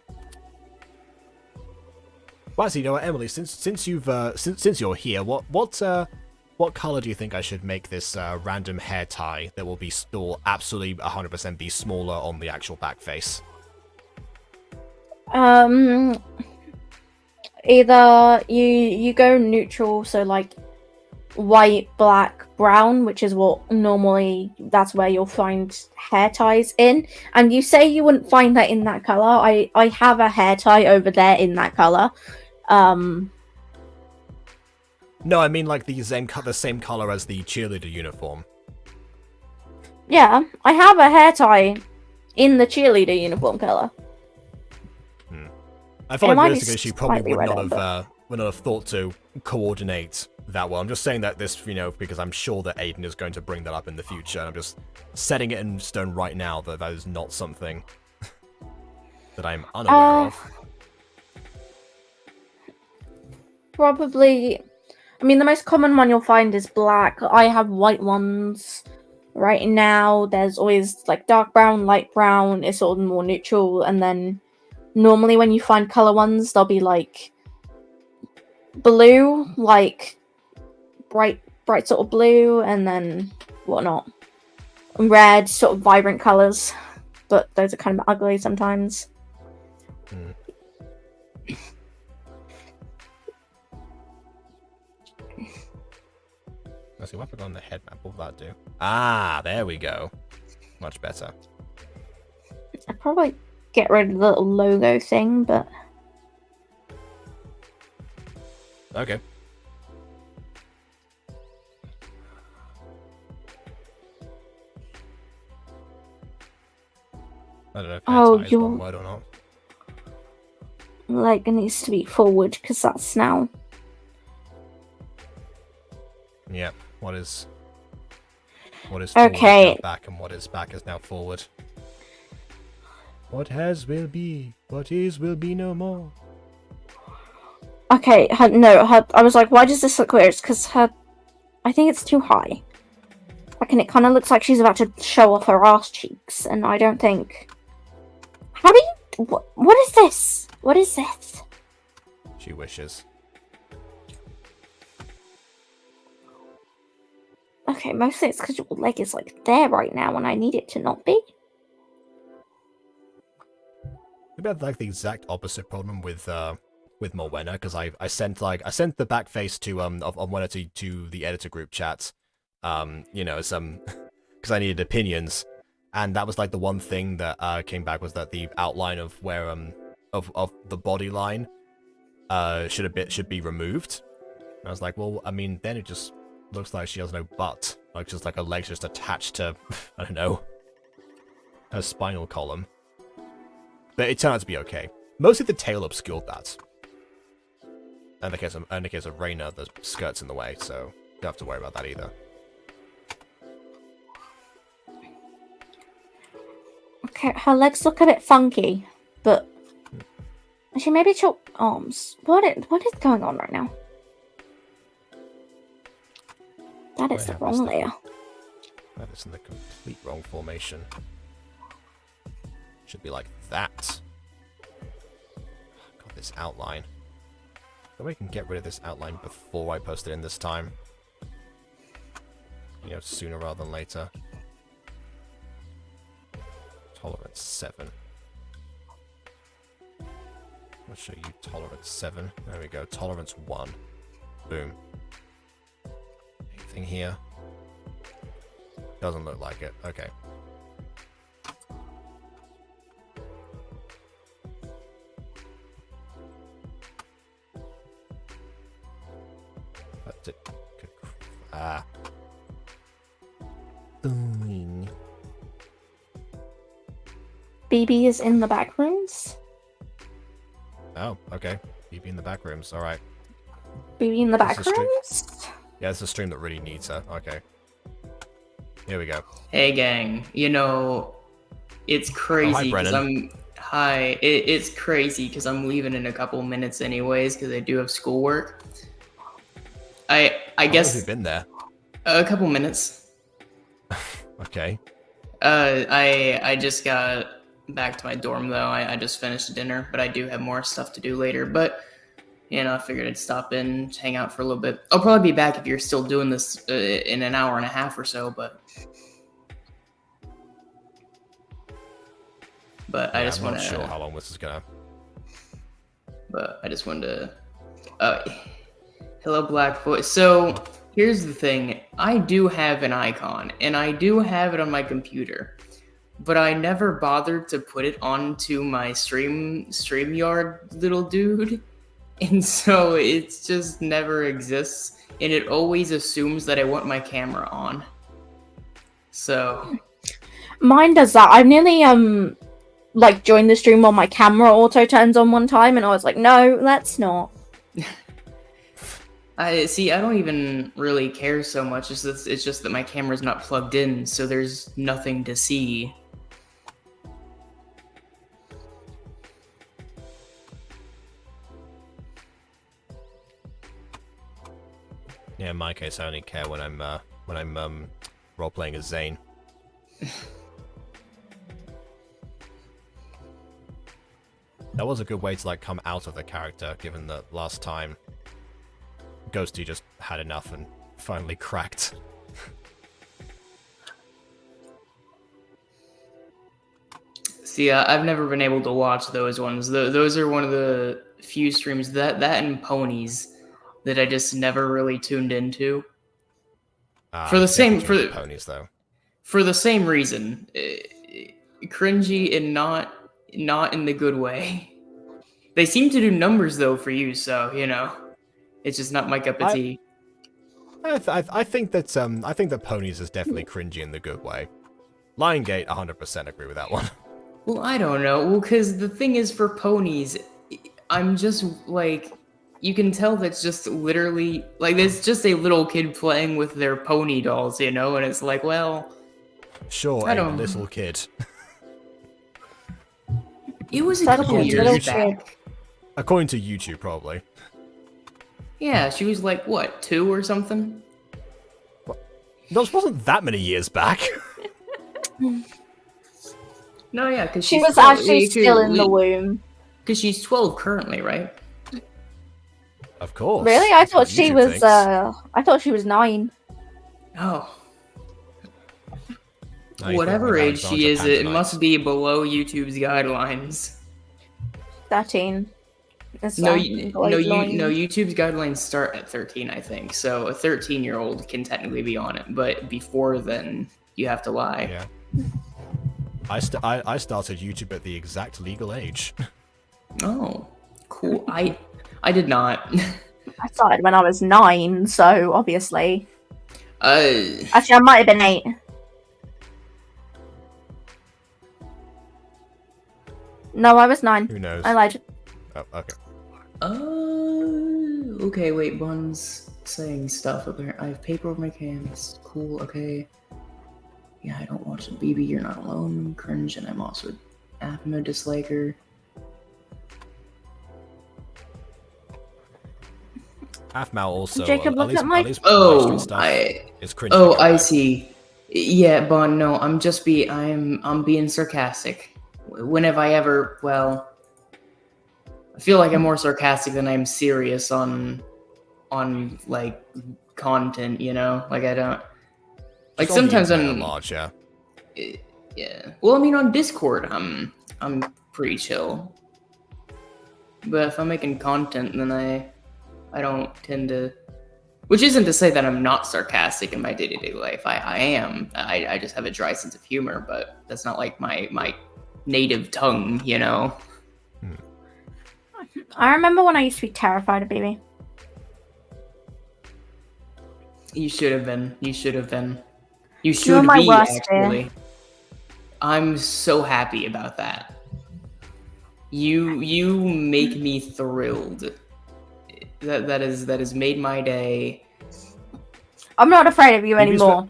Well, actually, you know what, Emily, since you're here, what color do you think I should make this random hair tie that will absolutely 100% be smaller on the actual back face? Either you go neutral, so like white, black, brown, which is what normally that's where you'll find hair ties in. And you say you wouldn't find that in that color. I have a hair tie over there in that color. No, I mean like the same color as the cheerleader uniform. Yeah, I have a hair tie in the cheerleader uniform color. I feel like realistically she probably would not have thought to coordinate that well. I'm just saying that this, because I'm sure that Aiden is going to bring that up in the future. I'm just setting it in stone right now that is not something that I'm unaware of. Probably, I mean, the most common one you'll find is black. I have white ones right now. There's always like dark brown, light brown. It's sort of more neutral, and then normally when you find color ones, they'll be like blue, like bright sort of blue, and then whatnot. Red, sort of vibrant colors, but those are kind of ugly sometimes. Let's see, what have I got on the head map? What will that do? Ah, there we go. Much better. I'd probably get rid of the little logo thing, but... Okay. I don't know if that's one word or not. Like, it needs to be forward, because that's now... Yep. What is forward okay. is now back, and what is back is now forward. What has will be, what is will be no more. Okay, I was like, why does this look weird? It's because I think it's too high. Like, and it kind of looks like she's about to show off her ass cheeks, and I don't think... How do you... What is this? What is this? She wishes. Okay, mostly it's because your leg is, like, there right now, and I need it to not be. Maybe I have, like, the exact opposite problem with Morwenna, because I sent the back face to of Morwenna to the editor group chat, because I needed opinions, and that was like the one thing that came back was that the outline of where of the body line should be removed. And I was like, well, I mean, then it just looks like she has no butt, like just like her legs just attached to I don't know, her spinal column. But it turned out to be okay. Mostly the tail obscured that. In the case of Reyna, the skirt's in the way, so don't have to worry about that either. Okay, her legs look a bit funky, but she maybe short arms. What is going on right now? That is the wrong layer. That is in the complete wrong formation. Should be like that. Got this outline. Maybe I can get rid of this outline before I post it in this time. Sooner rather than later. Tolerance 7. I'll show you tolerance 7. There we go. Tolerance 1. Boom. Anything here? Doesn't look like it. Okay. That's it. Ah. BB is in the back rooms. Oh, okay. BB in the back rooms. All right. BB in the back rooms. Yeah, it's a stream that really needs her. Okay. Here we go. Hey, gang. You know, it's crazy because It's crazy because I'm leaving in a couple minutes anyways because I do have schoolwork. I How guess. long have you been there? A couple minutes. Okay. I just got back to my dorm though. I just finished dinner, but I do have more stuff to do later. But you know, I figured I'd stop in, hang out for a little bit. I'll probably be back if you're still doing this in an hour and a half or so. But I just want to. I'm not sure how long this is gonna. But I just wanted to. Hello, Black Boy. So here's the thing. I do have an icon, and I do have it on my computer, but I never bothered to put it onto my StreamYard little dude, and so it just never exists, and it always assumes that I want my camera on. So mine does that. I've nearly like joined the stream while my camera auto turns on one time, and I was like, no, let's not. I don't even really care so much. It's just that my camera's not plugged in, so there's nothing to see. Yeah, in my case, I only care when I'm role playing as Zane. That was a good way to like come out of the character, given that last time Ghosty just had enough and finally cracked. See, I've never been able to watch those ones. Those are one of the few streams that and ponies that I just never really tuned into. For the same ponies though. For the same reason, cringy and not in the good way. They seem to do numbers though for you, so you know. It's just not my cup of tea. I think that ponies is definitely cringy in the good way. Lion Gate, 100% agree with that one. Well, I don't know. Well, because the thing is, for ponies, I'm just like, you can tell that's just literally like it's just a little kid playing with their pony dolls, you know, and it's like, well, sure, a little kid. It was a couple years back. According to YouTube, probably. Yeah, she was like, what, 2 or something? Those wasn't that many years back. No, yeah, because she was actually still in the womb. Because she's 12 currently, right? Of course. Really? I thought she was. I thought she was 9. Oh. Whatever age she is, it must be below YouTube's guidelines. 13. No, YouTube's guidelines start at 13, I think. So a 13-year-old can technically be on it, but before then, you have to lie. Yeah. I started YouTube at the exact legal age. Oh, cool. I did not. I started when I was 9, so obviously. Actually, I might have been 8. No, I was 9. Who knows? I lied. Oh, okay. Okay, wait, Bun's saying stuff. I have paper over my cans. Cool, okay. Yeah, I don't watch the BB, you're not alone. Cringe, and I'm also a disliker. Afmal also. Jacob, look at my. Is cringe. Oh, I see. Yeah, Bun. No, I'm being sarcastic. When have I ever? Well, I feel like I'm more sarcastic than I'm serious on like content. You know, like I don't. Like sometimes I'm large, yeah. Yeah. Well, I mean, on Discord, I'm pretty chill. But if I'm making content, then I don't tend to. Which isn't to say that I'm not sarcastic in my day-to-day life. I am. I just have a dry sense of humor, but that's not like my native tongue, you know. I remember when I used to be terrified of BB. You should have been. You should have been. You You're should my be, worst actually. I'm so happy about that. You make me thrilled. That has made my day. I'm not afraid of you anymore.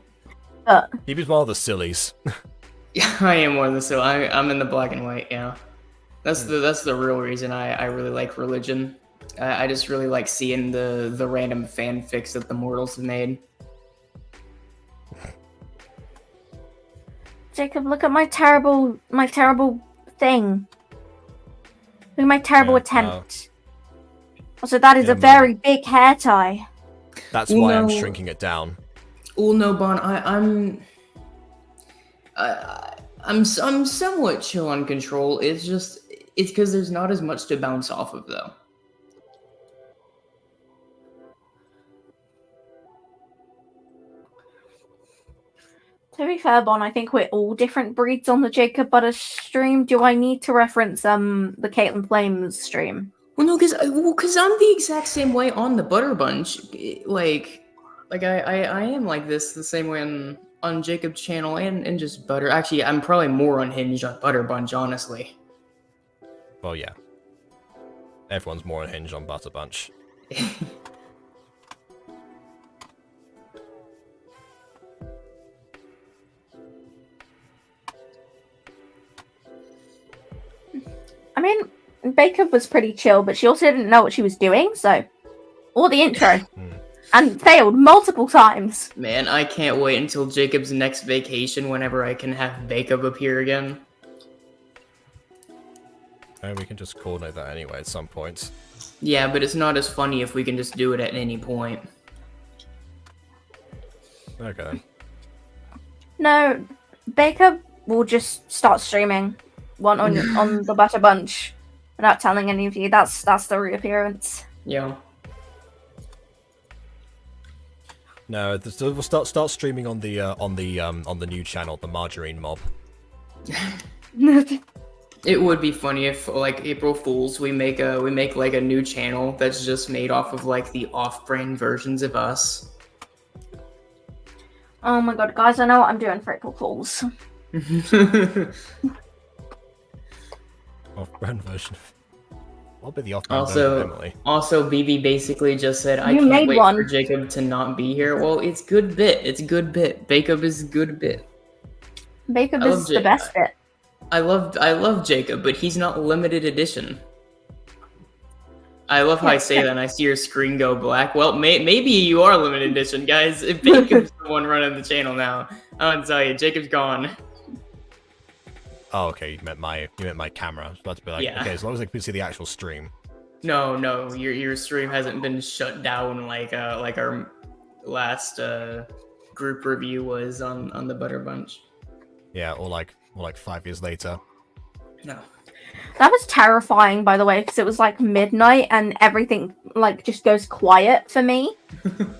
He was one of the sillies. Yeah, I am one of the so I'm in the black and white. Yeah, that's the real reason I really like religion. I just really like seeing the random fanfics that the mortals have made. Jacob, look at my terrible thing. Look at my terrible attempt. Also, that is a very big hair tie. That's why I'm shrinking it down. Well, no, Bon, I'm somewhat chill on control. It's because there's not as much to bounce off of, though. To be fair, Bon, I think we're all different breeds on the Jacob Butter stream. Do I need to reference the Caitlin Flames stream? Well, no, because I'm the exact same way on the Butter Bunch. Like I am like this the same way on Jacob's channel and just Butter. Actually, I'm probably more unhinged on Butter Bunch, honestly. Well, yeah. Everyone's more unhinged on Butter Bunch. I mean, Baker was pretty chill, but she also didn't know what she was doing, so... Or the intro. And failed multiple times. Man, I can't wait until Jacob's next vacation whenever I can have Jacob appear again. We can just coordinate that anyway at some point. Yeah, but it's not as funny if we can just do it at any point. Okay then. No, Baker will just start streaming one on the Butter Bunch without telling any of you. That's the reappearance. Yeah. No, we'll start streaming on the new channel, the Margarine Mob. It would be funny if, like, April Fools, we make like a new channel that's just made off of like the off-brand versions of us. Oh my god, guys! I know what I'm doing for April Fools. Off-brand version. What would be the off-brand version of Emily? Also, BB basically just said, "I can't wait for Jacob to not be here." Well, it's good bit. It's good bit. Jacob is good bit. Jacob is the best bit. I love Jacob, but he's not limited edition. I love how I say that and I see your screen go black. Well, maybe you are limited edition, guys. If Jacob's the one running the channel now, I want to tell you, Jacob's gone. Oh, okay. You meant my camera. I was about to be like, yeah. Okay, as long as I can see the actual stream. No, your stream hasn't been shut down like our last group review was on the Butter Bunch. Yeah, or like 5 years later. No. That was terrifying, by the way, because it was like midnight and everything like just goes quiet for me.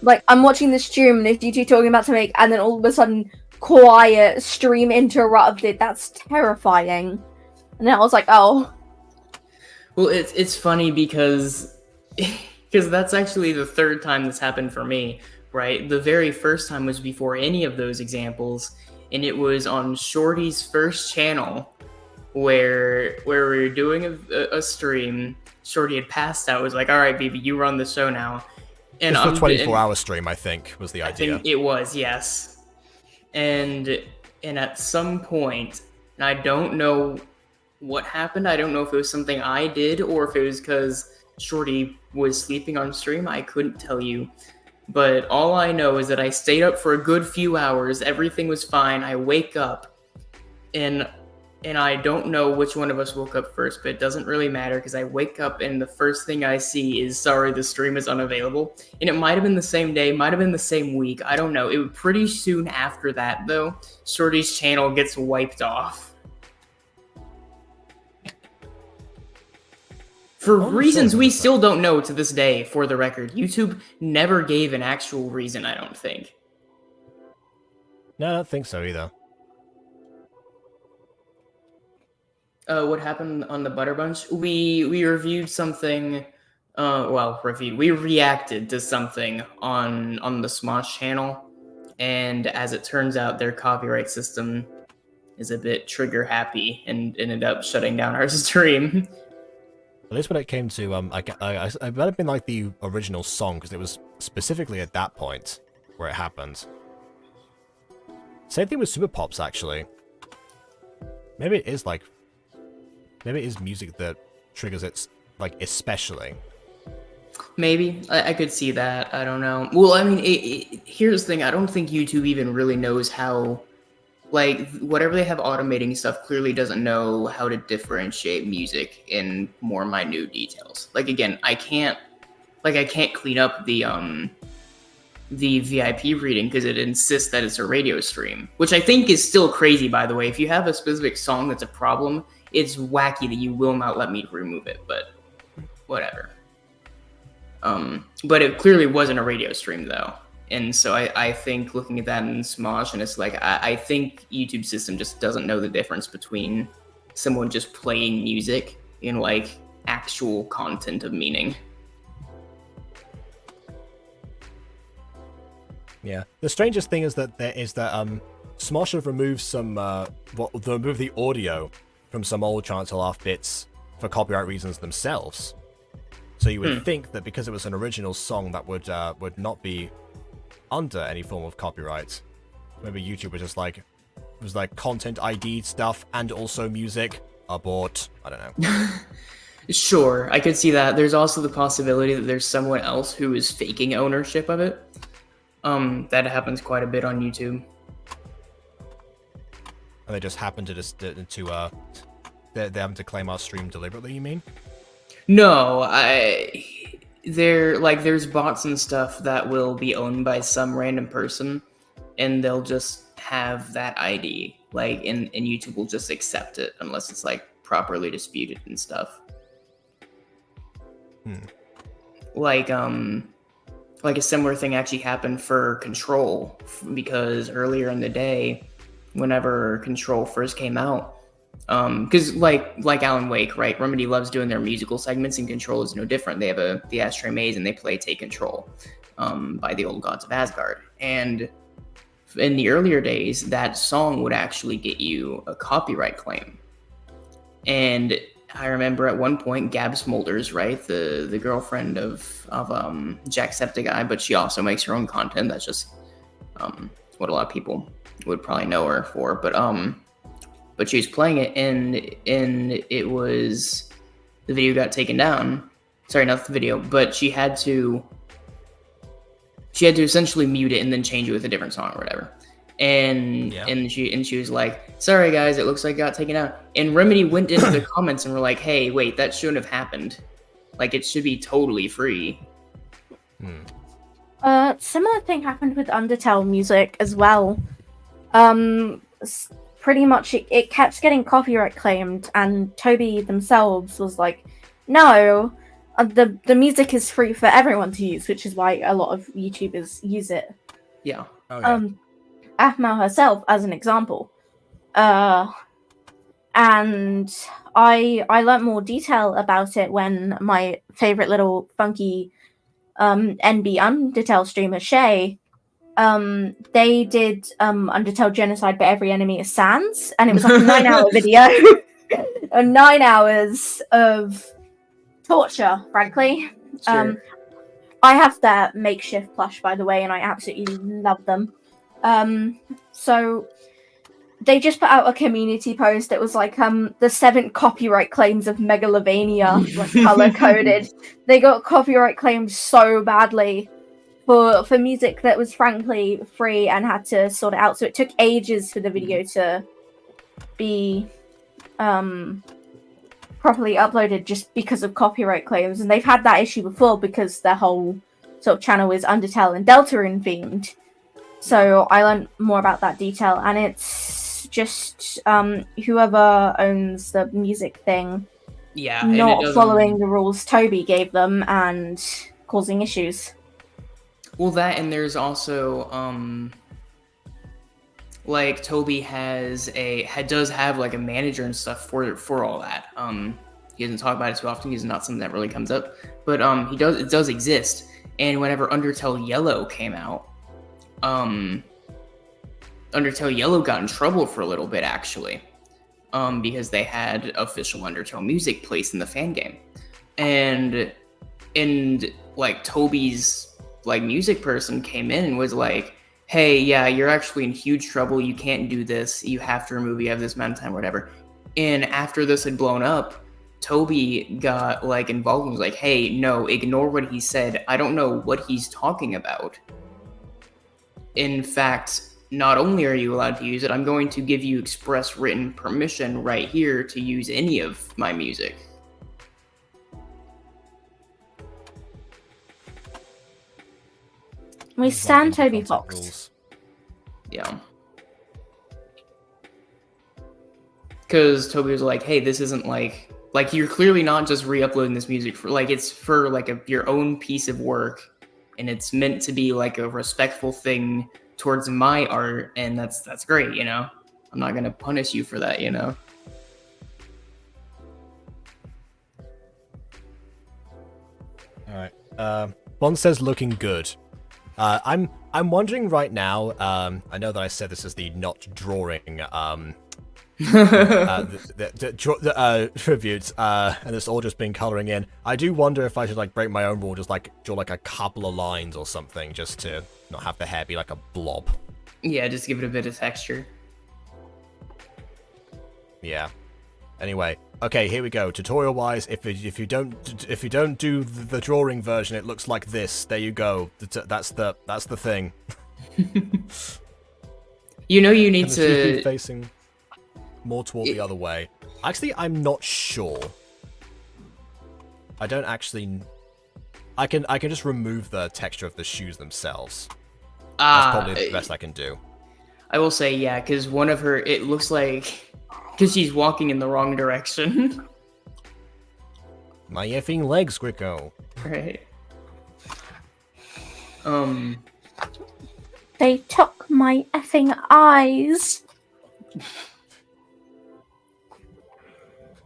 Like I'm watching the stream and there's you two talking about something, and then all of a sudden, quiet, stream interrupted. That's terrifying. And then I was like, oh. Well, it's funny because that's actually the third time this happened for me. Right, the very first time was before any of those examples, and it was on Shorty's first channel. Where we were doing a stream, Shorty had passed out. It was like, all right, BB, you run the show now. And it's a 24-hour stream, I think, was the idea. I think it was, yes. And at some point, and I don't know what happened. I don't know if it was something I did or if it was because Shorty was sleeping on stream. I couldn't tell you. But all I know is that I stayed up for a good few hours. Everything was fine. I wake up and I don't know which one of us woke up first, but it doesn't really matter because I wake up and the first thing I see is, sorry, the stream is unavailable. And it might have been the same day, might have been the same week. I don't know. It was pretty soon after that, though. Shorty's channel gets wiped off. For reasons we still don't know to this day, for the record. YouTube never gave an actual reason, I don't think. No, I don't think so either. What happened on the Butter Bunch? We reviewed something Well, Ravid, we reacted to something on the Smosh channel, and as it turns out, their copyright system is a bit trigger happy and ended up shutting down our stream. At least when it came to I might have been like the original song because it was specifically at that point where it happened. Same thing with Super Pops actually. Maybe it is music that triggers it like especially. Maybe. I could see that. I don't know. Well, I mean, here's the thing. I don't think YouTube even really knows how, like, whatever they have automating stuff clearly doesn't know how to differentiate music in more minute details. Like, again, I can't clean up the VIP reading because it insists that it's a radio stream, which I think is still crazy, by the way. If you have a specific song that's a problem, it's wacky that you will not let me remove it, but whatever. But it clearly wasn't a radio stream, though. And so I think looking at that in Smosh, and it's like, I think YouTube system just doesn't know the difference between someone just playing music and, like, actual content of meaning. Yeah. The strangest thing is that Smosh have removed some, they removed the audio from some old Chant to Laugh bits for copyright reasons themselves. So you would think that because it was an original song that would not be under any form of copyright. Maybe YouTube was just like, it was like content ID stuff and also music. Abort. I don't know. Sure, I could see that. There's also the possibility that there's someone else who is faking ownership of it. That happens quite a bit on YouTube. And they just happen to they're having to claim our stream deliberately, you mean? No, there's bots and stuff that will be owned by some random person, and they'll just have that ID, like, and YouTube will just accept it unless it's, like, properly disputed and stuff. Like a similar thing actually happened for Control, because earlier in the day, whenever Control first came out, because like Alan Wake, right? Remedy loves doing their musical segments, and Control is no different. They have the Ashtray Maze, and they play Take Control by the Old Gods of Asgard. And in the earlier days, that song would actually get you a copyright claim. And I remember at one point, Gab Smolders, right, the girlfriend of Jacksepticeye, but she also makes her own content. That's just what a lot of people would probably know her for. But she was playing it, and it was, the video got taken down. Sorry, not the video, but she had to essentially mute it and then change it with a different song or whatever. And she was like, "Sorry guys, it looks like it got taken out." And Remedy went into the comments and were like, "Hey, wait, that shouldn't have happened. Like, it should be totally free." Similar thing happened with Undertale music as well. Pretty much it kept getting copyright claimed, and Toby themselves was like, "No, the music is free for everyone to use," which is why a lot of YouTubers use it. Yeah. Oh, yeah. Ahmau herself, as an example, and I learnt more detail about it when my favorite little funky NB Undertale streamer Shay, they did Undertale Genocide, but every enemy is Sans, and it was like a 9-hour video, 9 hours of torture, frankly. Sure. I have their makeshift plush, by the way, and I absolutely love them. So they just put out a community post that was like, the 7 copyright claims of Megalovania, like, color-coded. They got copyright claimed so badly for music that was frankly free and had to sort it out. So it took ages for the video to be properly uploaded just because of copyright claims. And they've had that issue before because their whole sort of channel is Undertale and Deltarune themed. So I learned more about that detail, and it's just whoever owns the music thing not following the rules Toby gave them and causing issues. Well, that, and there's also like Toby does have like a manager and stuff for all that. He doesn't talk about it too often. It's not something that really comes up, but it does exist. And whenever Undertale Yellow came out, Undertale Yellow got in trouble for a little bit actually, because they had official Undertale music placed in the fan game, and like Toby's like music person came in and was like, hey, yeah, you're actually in huge trouble. You can't do this. You have to remove. You have this amount of time, whatever. And after this had blown up, Toby got like involved and was like, hey, no, ignore what he said. I don't know what he's talking about. In fact, not only are you allowed to use it, I'm going to give you express written permission right here to use any of my music. We stand Toby Fox. Yeah. Because Toby was like, hey, this isn't like you're clearly not just re-uploading this music for like, it's for like your own piece of work, and it's meant to be like a respectful thing towards my art, and that's great, you know? I'm not gonna punish you for that, you know? Alright. Bond says looking good. I'm wondering right now, I know that I said this is the not drawing tribute, and it's all just been coloring in. I do wonder if I should like break my own rule, just like draw like a couple of lines or something, just to not have the hair be like a blob. Yeah, just give it a bit of texture. Yeah. Anyway, okay, here we go. Tutorial-wise, if you don't do the drawing version, it looks like this. There you go. That's the thing. You know, you need to be facing more toward the other way. Actually, I'm not sure. I don't actually. I can just remove the texture of the shoes themselves. That's probably the best I can do. I will say, yeah, because one of her, it looks like, because she's walking in the wrong direction. My effing legs, Gricko. Right. They took my effing eyes.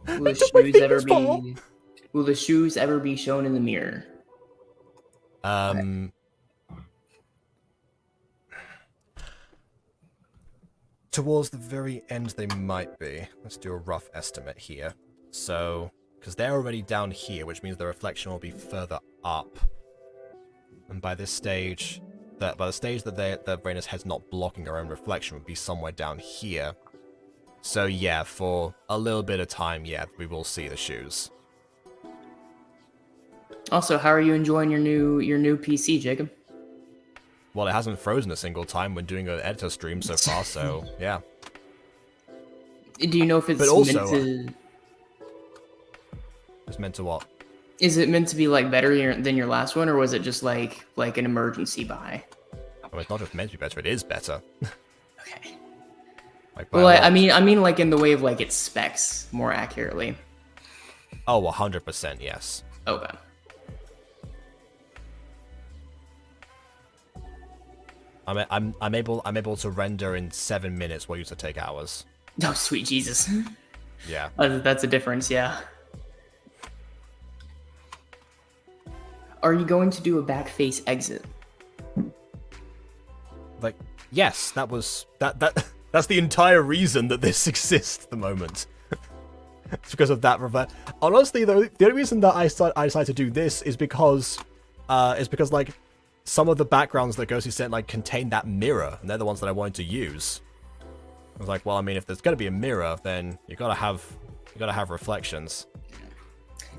Will the shoes ever be shown in the mirror? Towards the very end, they might be. Let's do a rough estimate here. So, because they're already down here, which means the reflection will be further up. And by this stage, by the stage that the Raina's head's not blocking her own reflection, would be somewhere down here. So yeah, for a little bit of time, yeah, we will see the shoes. Also, how are you enjoying your new PC, Jacob? Well, it hasn't frozen a single time when doing an editor stream so far, so yeah. Do you know if it's meant to... It's meant to what? Is it meant to be like better than your last one, or was it just like an emergency buy? Oh, it's not just meant to be better; it is better. Okay. Like, well, I mean, like in the way of like its specs, more accurately. Oh, 100%, yes. Okay. I'm able to render in 7 minutes what used to take hours. Oh, sweet Jesus. Yeah. That's a difference, yeah. Are you going to do a back face exit? Like, yes, that's the entire reason that this exists at the moment. It's because of that reverse. Honestly, though, the only reason that I decided to do this is because like some of the backgrounds that Ghosty sent like contain that mirror, and they're the ones that I wanted to use. I was like, well, I mean, if there's gonna be a mirror, then you gotta have reflections.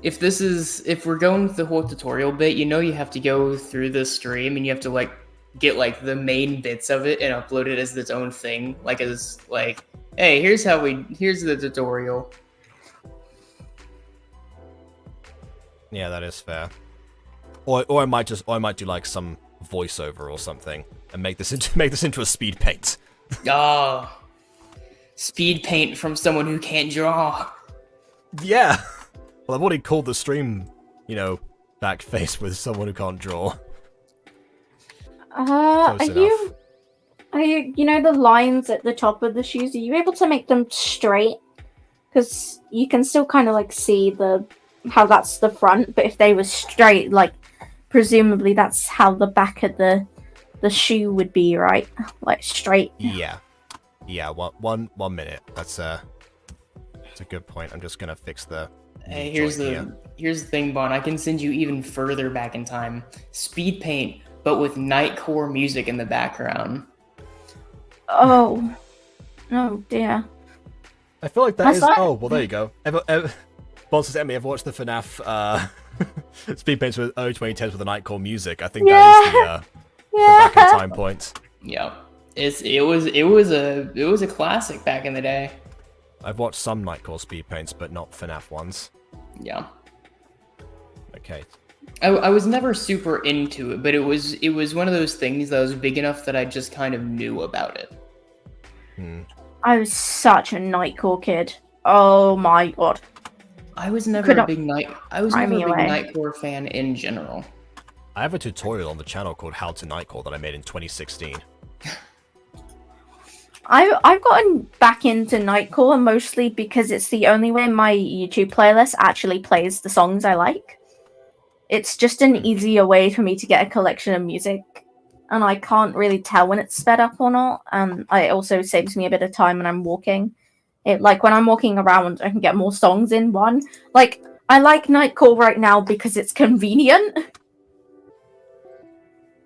If we're going with the whole tutorial bit, you know, you have to go through this stream and you have to like get like the main bits of it and upload it as its own thing, like as like, hey, here's the tutorial. Yeah, that is fair. Or I might do like some voiceover or something and make this into a speed paint. Ah, speed paint from someone who can't draw. Yeah. Well, I've already called the stream, you know, back face with someone who can't draw. Are you, you know, the lines at the top of the shoes? Are you able to make them straight? because you can still kind of like see how that's the front, but if they were straight, like presumably that's how the back of the shoe would be, right? Like straight. Yeah. One minute. That's a good point. I'm just gonna fix the. Hey, here's the thing, Bon. I can send you even further back in time. Speed paint, but with Nightcore music in the background. Oh dear. I feel like that is. Oh well, there you go. Bon says, Emily, ever watched the FNAF speed paints with early 2010s with the Nightcore music? I think that is the back in time point. Yeah, it was a classic back in the day. I've watched some Nightcore speed paints, but not FNAF ones. Yeah. Okay. I was never super into it, but it was one of those things that was big enough that I just kind of knew about it. I was such a Nightcore kid. Oh my god. I was never a big Nightcore fan in general. I have a tutorial on the channel called How to Nightcore that I made in 2016. I've gotten back into Nightcore mostly because it's the only way my YouTube playlist actually plays the songs I like. It's just an easier way for me to get a collection of music, and I can't really tell when it's sped up or not. And it also saves me a bit of time when I'm walking. Like when I'm walking around, I can get more songs in one. Like I like Nightcore right now because it's convenient.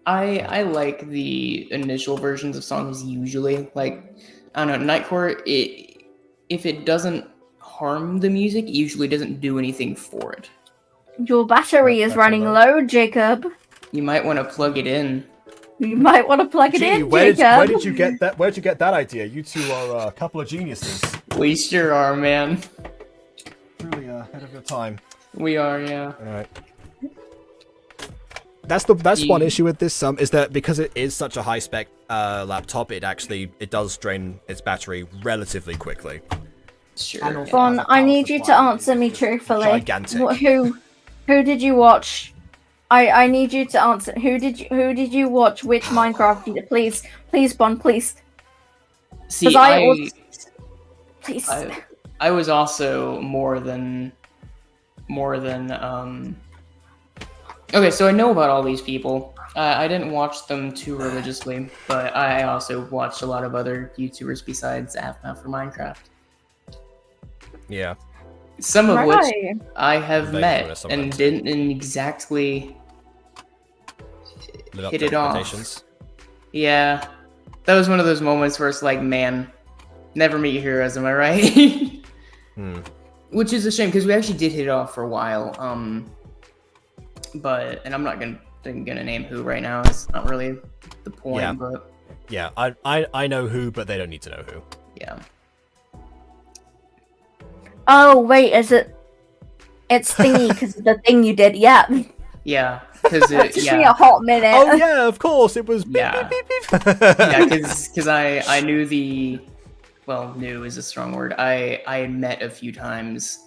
I like the initial versions of songs usually. Like, I don't know, Nightcore, if it doesn't harm the music, it usually doesn't do anything for it. Your battery is running low, Jacob. You might want to plug it in. You might want to plug it in, Jacob. Where did you get that? Where'd you get that idea? You two are a couple of geniuses. We sure are, man. Really ahead of your time. We are, yeah. All right. That's one issue with this is that because it is such a high spec laptop, it does drain its battery relatively quickly. Sure. Bon, I need you to answer me truthfully. Gigantic. Who did you watch? I need you to answer. Who did you watch? Which Minecraft? Please, Bon, please. See, please. I was also more than. Okay, so I know about all these people. I didn't watch them too religiously, but I also watched a lot of other YouTubers besides AFMAF for Minecraft. Yeah. Some of which I have met and didn't exactly hit it off. Yeah. That was one of those moments where it's like, man, never meet your heroes, am I right? Which is a shame, because we actually did hit it off for a while. But, and I'm not gonna name who right now. It's not really the point. Yeah. But yeah, I know who, but they don't need to know who. Yeah. Oh wait, it's thingy because the thing you did. Yeah. Yeah, because it took me a hot minute. Oh yeah, of course it was. Beep, yeah. Beep, beep, beep. Yeah, because I knew knew is a strong word. I had met a few times,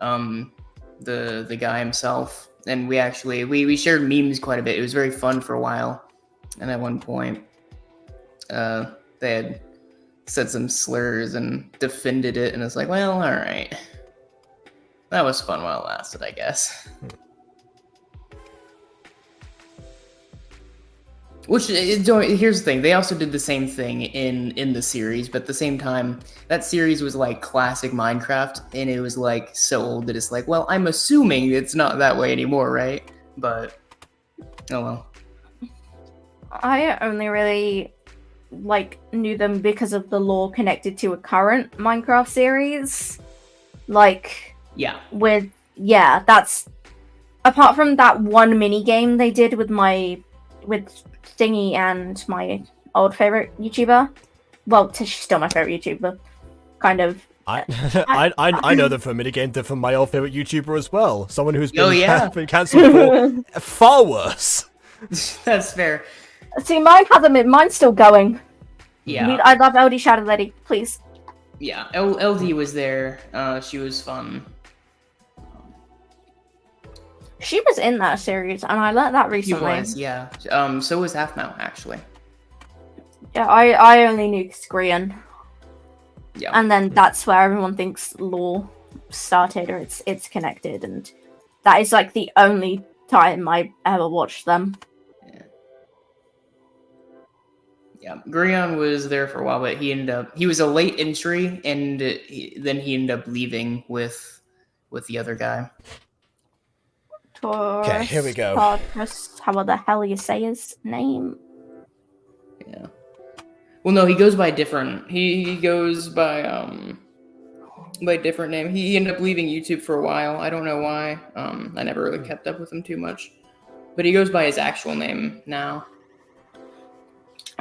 the guy himself. And we actually, we shared memes quite a bit. It was very fun for a while. And at one point, they had said some slurs and defended it. And it's like, well, all right. That was fun while it lasted, I guess. Which, here's the thing. They also did the same thing in the series. But at the same time, that series was like classic Minecraft. And it was like so old that it's like, well, I'm assuming it's not that way anymore, right? But, oh well. I only really knew them because of the lore connected to a current Minecraft series. Yeah. That's... Apart from that one mini game they did with Stingy and my old favorite YouTuber. Well, she's still my favorite YouTuber. Kind of. I know them from a minigame. They're from my old favorite YouTuber as well. Someone who's been cancelled for far worse. That's fair. See, mine's still going. Yeah. I love LD Shadow Lady, please. Yeah, LD was there. She was fun. She was in that series, and I learned that recently. She was, yeah. So was Half Mount, actually. Yeah, I only knew Korean. Yeah. And then that's where everyone thinks lore started, or it's connected, and that is like the only time I ever watched them. Yeah, Grion was there for a while, but he was a late entry, and then he ended up leaving with the other guy. Okay, here we go. Taurus, how the hell you say his name? Yeah. Well, no, he goes by different. He goes by different name. He ended up leaving YouTube for a while. I don't know why. I never really kept up with him too much, but he goes by his actual name now.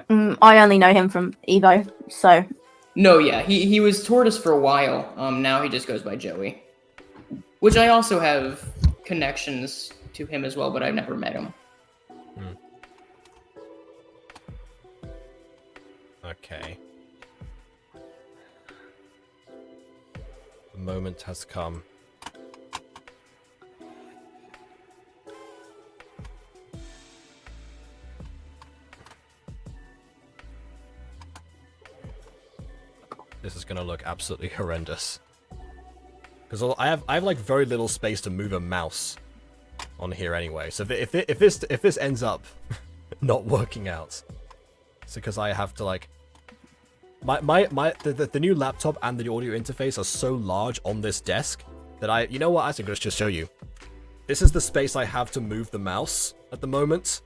I only know him from Evo, so. No, yeah, he was Tortoise for a while. Now he just goes by Joey, which I also have connections to him as well, but I've never met him. Okay. The moment has come. This is gonna look absolutely horrendous. Because I have like very little space to move a mouse on here anyway. So if this ends up not working out, it's because I have to like the new laptop and the audio interface are so large on this desk that you know what, I'm gonna just show you. This is the space I have to move the mouse at the moment.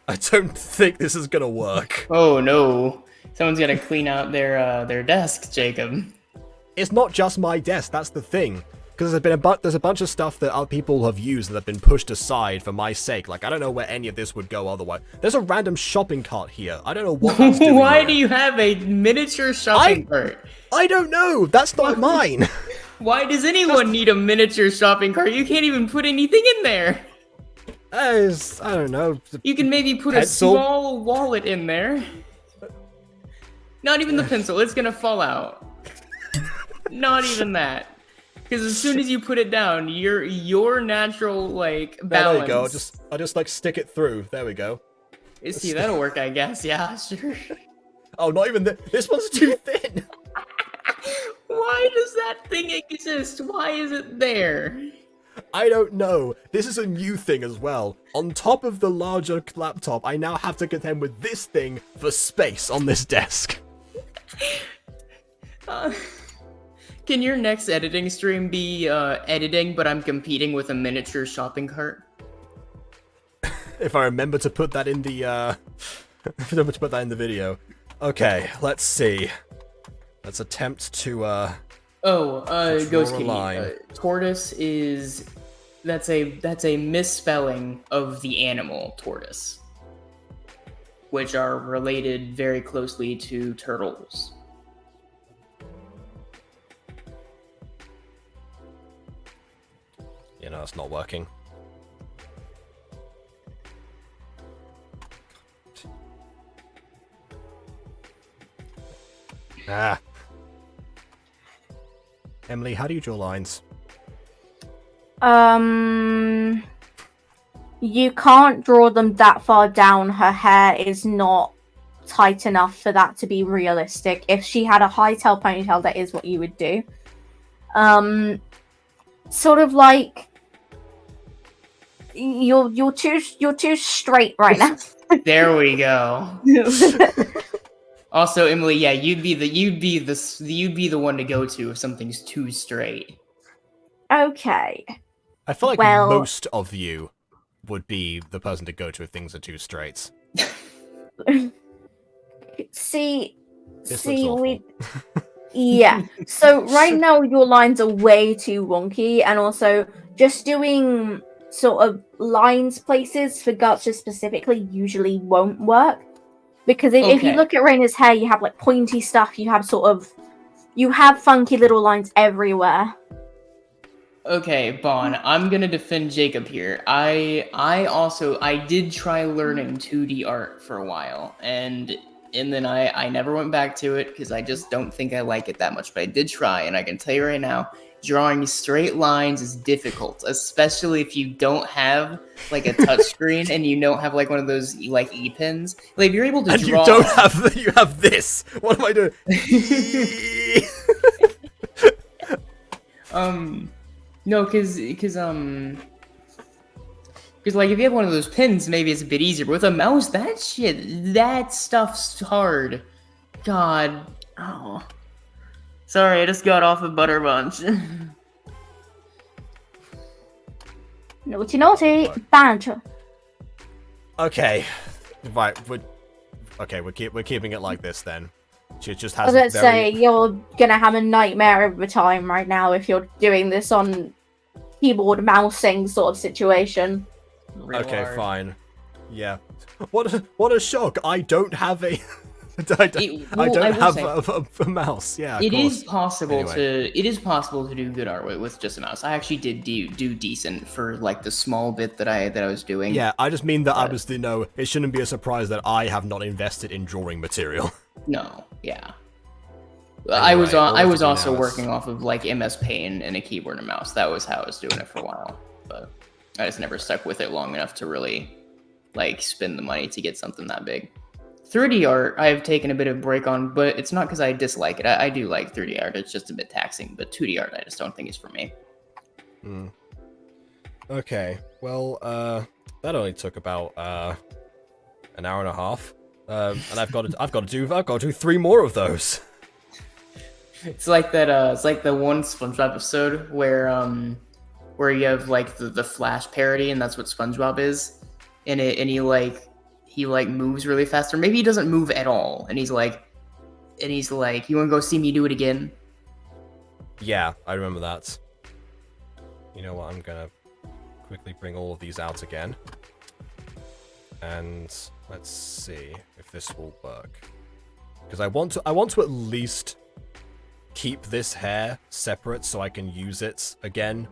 I don't think this is gonna work. Oh no. Someone's got to clean out their desk, Jacob. It's not just my desk, that's the thing. Because there's a bunch of stuff that other people have used that have been pushed aside for my sake. Like, I don't know where any of this would go otherwise. There's a random shopping cart here. I don't know what that's doing. Why do you have a miniature shopping cart? I don't know. That's not mine. Why does anyone need a miniature shopping cart? You can't even put anything in there. I don't know. You can maybe put a small wallet in there. Not even the pencil, it's gonna fall out. Not even that. Because as soon as you put it down, your natural, like, balance... There you go, I'll just like, stick it through. There we go. See, that'll work, I guess. Yeah, sure. Oh, not even this one's too thin! Why does that thing exist? Why is it there? I don't know. This is a new thing as well. On top of the larger laptop, I now have to contend with this thing for space on this desk. Can your next editing stream be editing, but I'm competing with a miniature shopping cart? If I remember to put that in the video. Okay, let's see. Let's attempt to Ghost Kitty. Tortoise is that's a misspelling of the animal tortoise, which are related very closely to turtles. You know, it's not working. Ah. Emily, how do you draw lines? You can't draw them that far down. Her hair is not tight enough for that to be realistic. If she had a high tail ponytail, that is what you would do. Sort of like you're too straight right now. There we go. Also, Emily, yeah, you'd be the one to go to if something's too straight. Okay. I feel like most of you would be the person to go to if things are too straight. See, yeah. So right now your lines are way too wonky, and also just doing sort of lines places for Gacha specifically usually won't work. Because if you look at Raina's hair, you have like pointy stuff, you have funky little lines everywhere. Okay, Bon, I'm gonna defend Jacob here. I did try learning 2D art for a while, and then I never went back to it because I just don't think I like it that much. But I did try, and I can tell you right now, drawing straight lines is difficult, especially if you don't have like a touchscreen and you don't have like one of those like E-pens. Like if you're able to and draw, you don't have you have this. What am I doing? No, because like if you have one of those pins, maybe it's a bit easier. But with a mouse, that stuff's hard. God, oh. Sorry, I just got off a butter bunch. Naughty, naughty, banter. Okay, right. We're keeping it like this then. She just I has. was going to say you're gonna have a nightmare of a time right now if you're doing this on keyboard mousing sort of situation. Okay, fine. Yeah. What a shock! I don't have a. I don't have a mouse. Yeah, it is possible to do good art with just a mouse. I actually did do decent for like the small bit that I was doing. Yeah, I just mean that obviously no, it shouldn't be a surprise that I have not invested in drawing material. No, yeah. Anyway, I was also working off of like MS Paint and a keyboard and mouse. That was how I was doing it for a while, but I just never stuck with it long enough to really like spend the money to get something that big. 3D art, I've taken a bit of a break on, but it's not because I dislike it. I do like 3D art. It's just a bit taxing, but 2D art, I just don't think is for me. Okay, well, that only took about an hour and a half, and I've got to do 3 more of those. It's like that. It's like the one SpongeBob episode where you have like the Flash parody, and that's what SpongeBob is, and he moves really fast, or maybe he doesn't move at all, and he's like, you want to go see me do it again? Yeah, I remember that. You know what? I'm gonna quickly bring all of these out again, and let's see if this will work. Because I want to at least keep this hair separate so I can use it again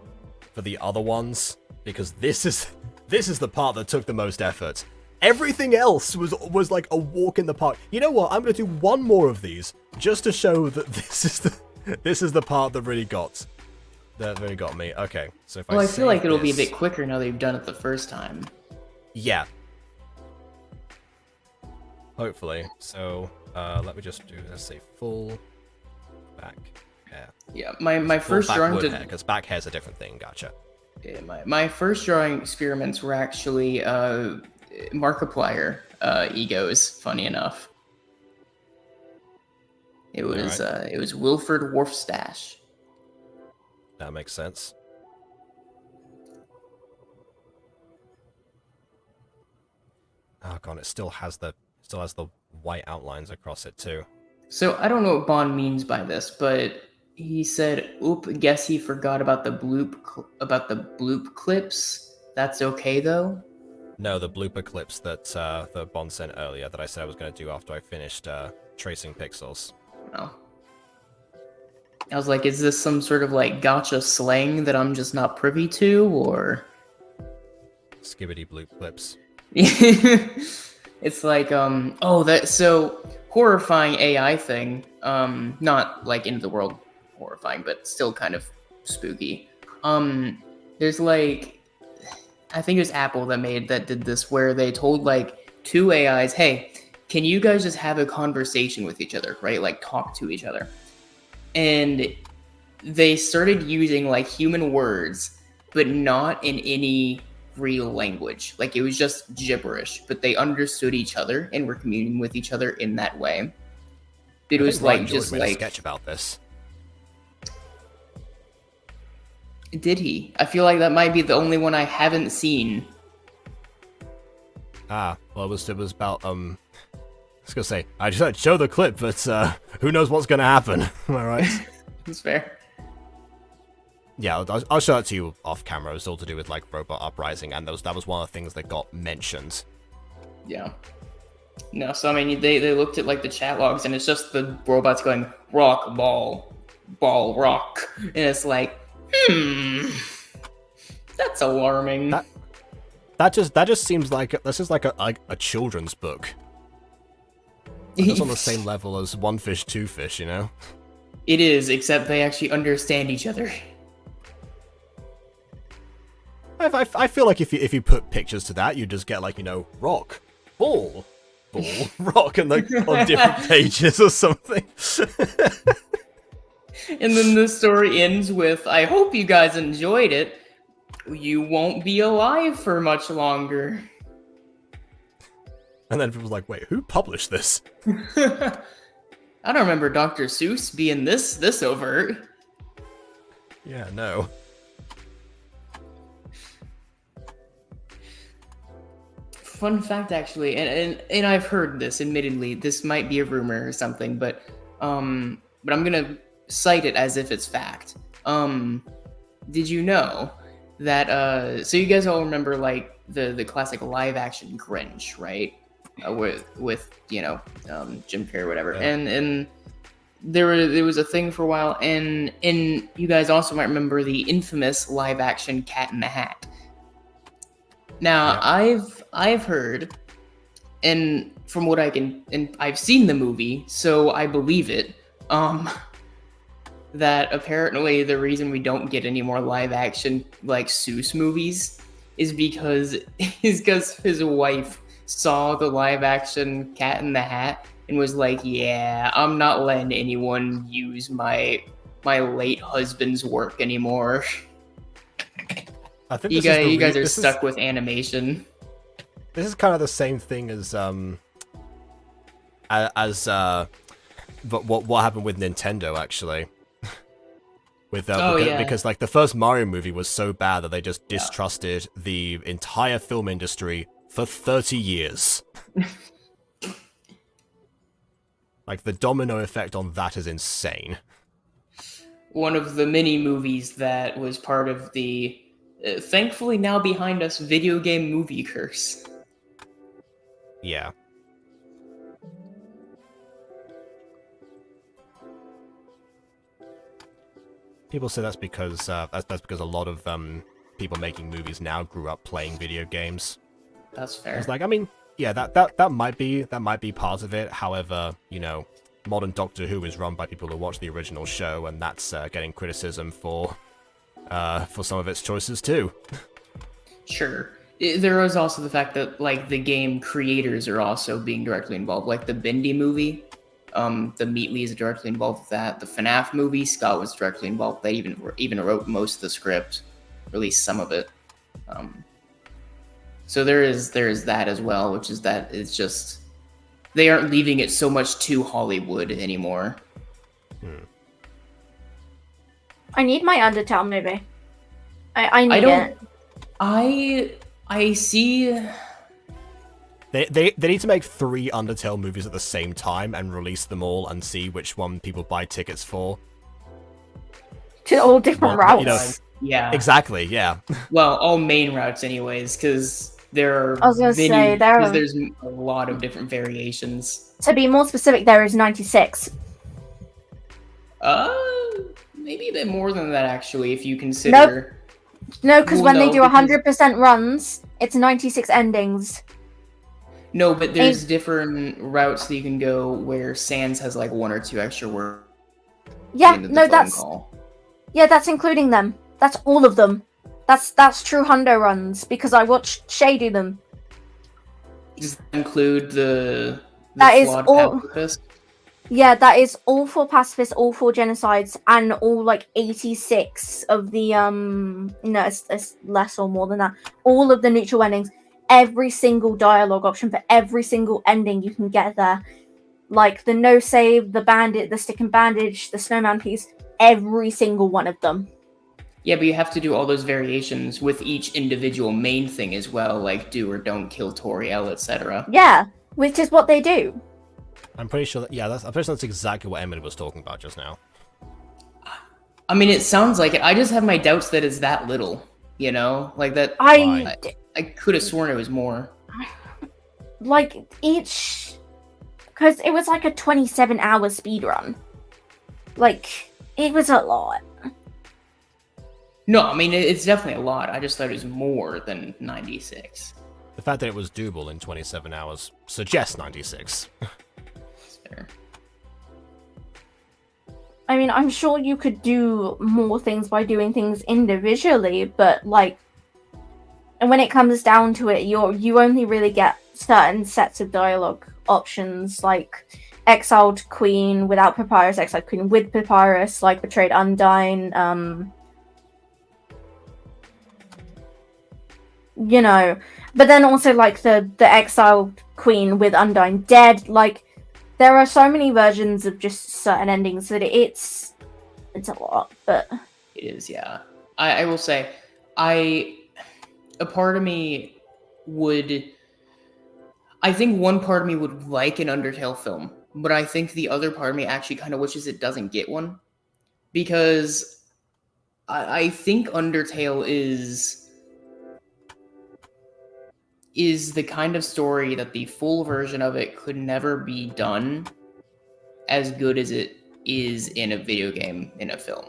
for the other ones. Because this is the part that took the most effort. Everything else was like a walk in the park. You know what? I'm gonna do 1 more of these just to show that this is the part that really got me. Okay, so if I feel like it'll be a bit quicker now that you've done it the first time. Yeah. Hopefully. So let me just do, let's say, full back hair. Yeah, my first drawing because back hair's a different thing. Gotcha. Yeah, my first drawing experiments were actually Markiplier egos. Funny enough, it was Wilford Wolfstache. That makes sense. Oh god, it still has the white outlines across it too. So I don't know what Bond means by this, but he said, "Oop, guess he forgot about the bloop clips. That's okay though." No, the blooper clips that that Bond sent earlier that I said I was going to do after I finished tracing pixels. Oh. I was like, is this some sort of like gotcha slang that I'm just not privy to, or? Skibbity bloop clips. It's like, so horrifying AI thing, not like end of the world horrifying, but still kind of spooky. There's like, I think it was Apple that did this, where they told like 2 AIs, hey, can you guys just have a conversation with each other, right? Like talk to each other. And they started using like human words, but not in any real language. Like it was just gibberish, but they understood each other and were communing with each other in that way. It was like just like a sketch about this. Did he? I feel like that might be the only one I haven't seen. Well, it was about I was gonna say I just show the clip, but who knows what's gonna happen? Am I right? That's fair. Yeah, I'll show it to you off camera. It's all to do with like robot uprising, and that was one of the things that got mentioned. Yeah. No, so I mean, they looked at like the chat logs, and it's just the robots going rock, ball, rock, and it's like, that's alarming. That just seems like this is like a children's book. It's on the same level as One Fish, Two Fish, you know? It is, except they actually understand each other. I feel like if you put pictures to that, you just get like, you know, rock, ball, rock, and like on different pages or something. And then the story ends with, I hope you guys enjoyed it. You won't be alive for much longer. And then people's like, wait, who published this? I don't remember Dr. Seuss being this overt. Yeah, no. Fun fact, actually, and I've heard this. Admittedly, this might be a rumor or something, but I'm gonna cite it as if it's fact. Did you know that? So you guys all remember like the classic live action Grinch, right? With you know Jim Carrey or whatever, Yeah. and there was a thing for a while, and you guys also might remember the infamous live action Cat in the Hat. Now I've heard, and from what I can, and I've seen the movie, so I believe it. That apparently the reason we don't get any more live action like Seuss movies is because his wife saw the live action Cat in the Hat and was like, yeah, I'm not letting anyone use my late husband's work anymore. I think you guys are stuck with animation. This is kind of the same thing as but what happened with Nintendo actually. With because like the first Mario movie was so bad that they just distrusted the entire film industry for 30 years. Like the domino effect on that is insane. One of the many movies that was part of the thankfully now behind us video game movie curse. Yeah. People say that's because that's because a lot of people making movies now grew up playing video games. That's fair. It's like, I mean, yeah, that might be part of it. However, you know, modern Doctor Who is run by people who watch the original show, and that's getting criticism for some of its choices too. Sure. There is also the fact that like the game creators are also being directly involved, like the Bindi movie. The Meatly is directly involved with that. The FNAF movie, Scott was directly involved. They even wrote most of the script, or at least some of it. So there is that as well, which is that it's just they aren't leaving it so much to Hollywood anymore. I need my Undertale movie. I need it. I see. They need to make 3 Undertale movies at the same time and release them all and see which one people buy tickets for. To all different routes. You know, yeah. Exactly, yeah. Well, all main routes anyways, because there are there's a lot of different variations. To be more specific, there is 96. Maybe a bit more than that actually, if you consider. No, because when they do 100% runs, it's 96 endings. No, but there's different routes that you can go where Sans has like 1 or 2 extra words. Yeah, no, that's including them. That's all of them. That's true hundo runs because I watched Shay do them. Does that include the that is all. pacifist? Yeah, that is all 4 pacifists, all 4 genocides, and all like 86 of the no, it's less or more than that. All of the neutral endings. Every single dialogue option for every single ending you can get there. Like the no save, the bandit, the stick and bandage, the snowman piece, every single one of them. Yeah, but you have to do all those variations with each individual main thing as well, like do or don't kill Toriel, etc. Yeah, which is what they do. I'm pretty sure that's exactly what Emily was talking about just now. I mean, it sounds like it. I just have my doubts that it's that little, you know? Like that I could have sworn it was more. Like each, because it was like a 27-hour speed run. Like it was a lot. No, I mean it's definitely a lot. I just thought it was more than 96. The fact that it was doable in 27 hours suggests 96. That's fair. I mean, I'm sure you could do more things by doing things individually, but like when it comes down to it, you only really get certain sets of dialogue options, like exiled queen without papyrus, exiled queen with papyrus, like betrayed undyne, you know. But then also like the exiled queen with undyne dead. Like there are so many versions of just certain endings that it's a lot. But it is, yeah. I will say, a part of me would. I think one part of me would like an Undertale film, but I think the other part of me actually kind of wishes it doesn't get one, because I think Undertale is the kind of story that the full version of it could never be done as good as it is in a video game, in a film.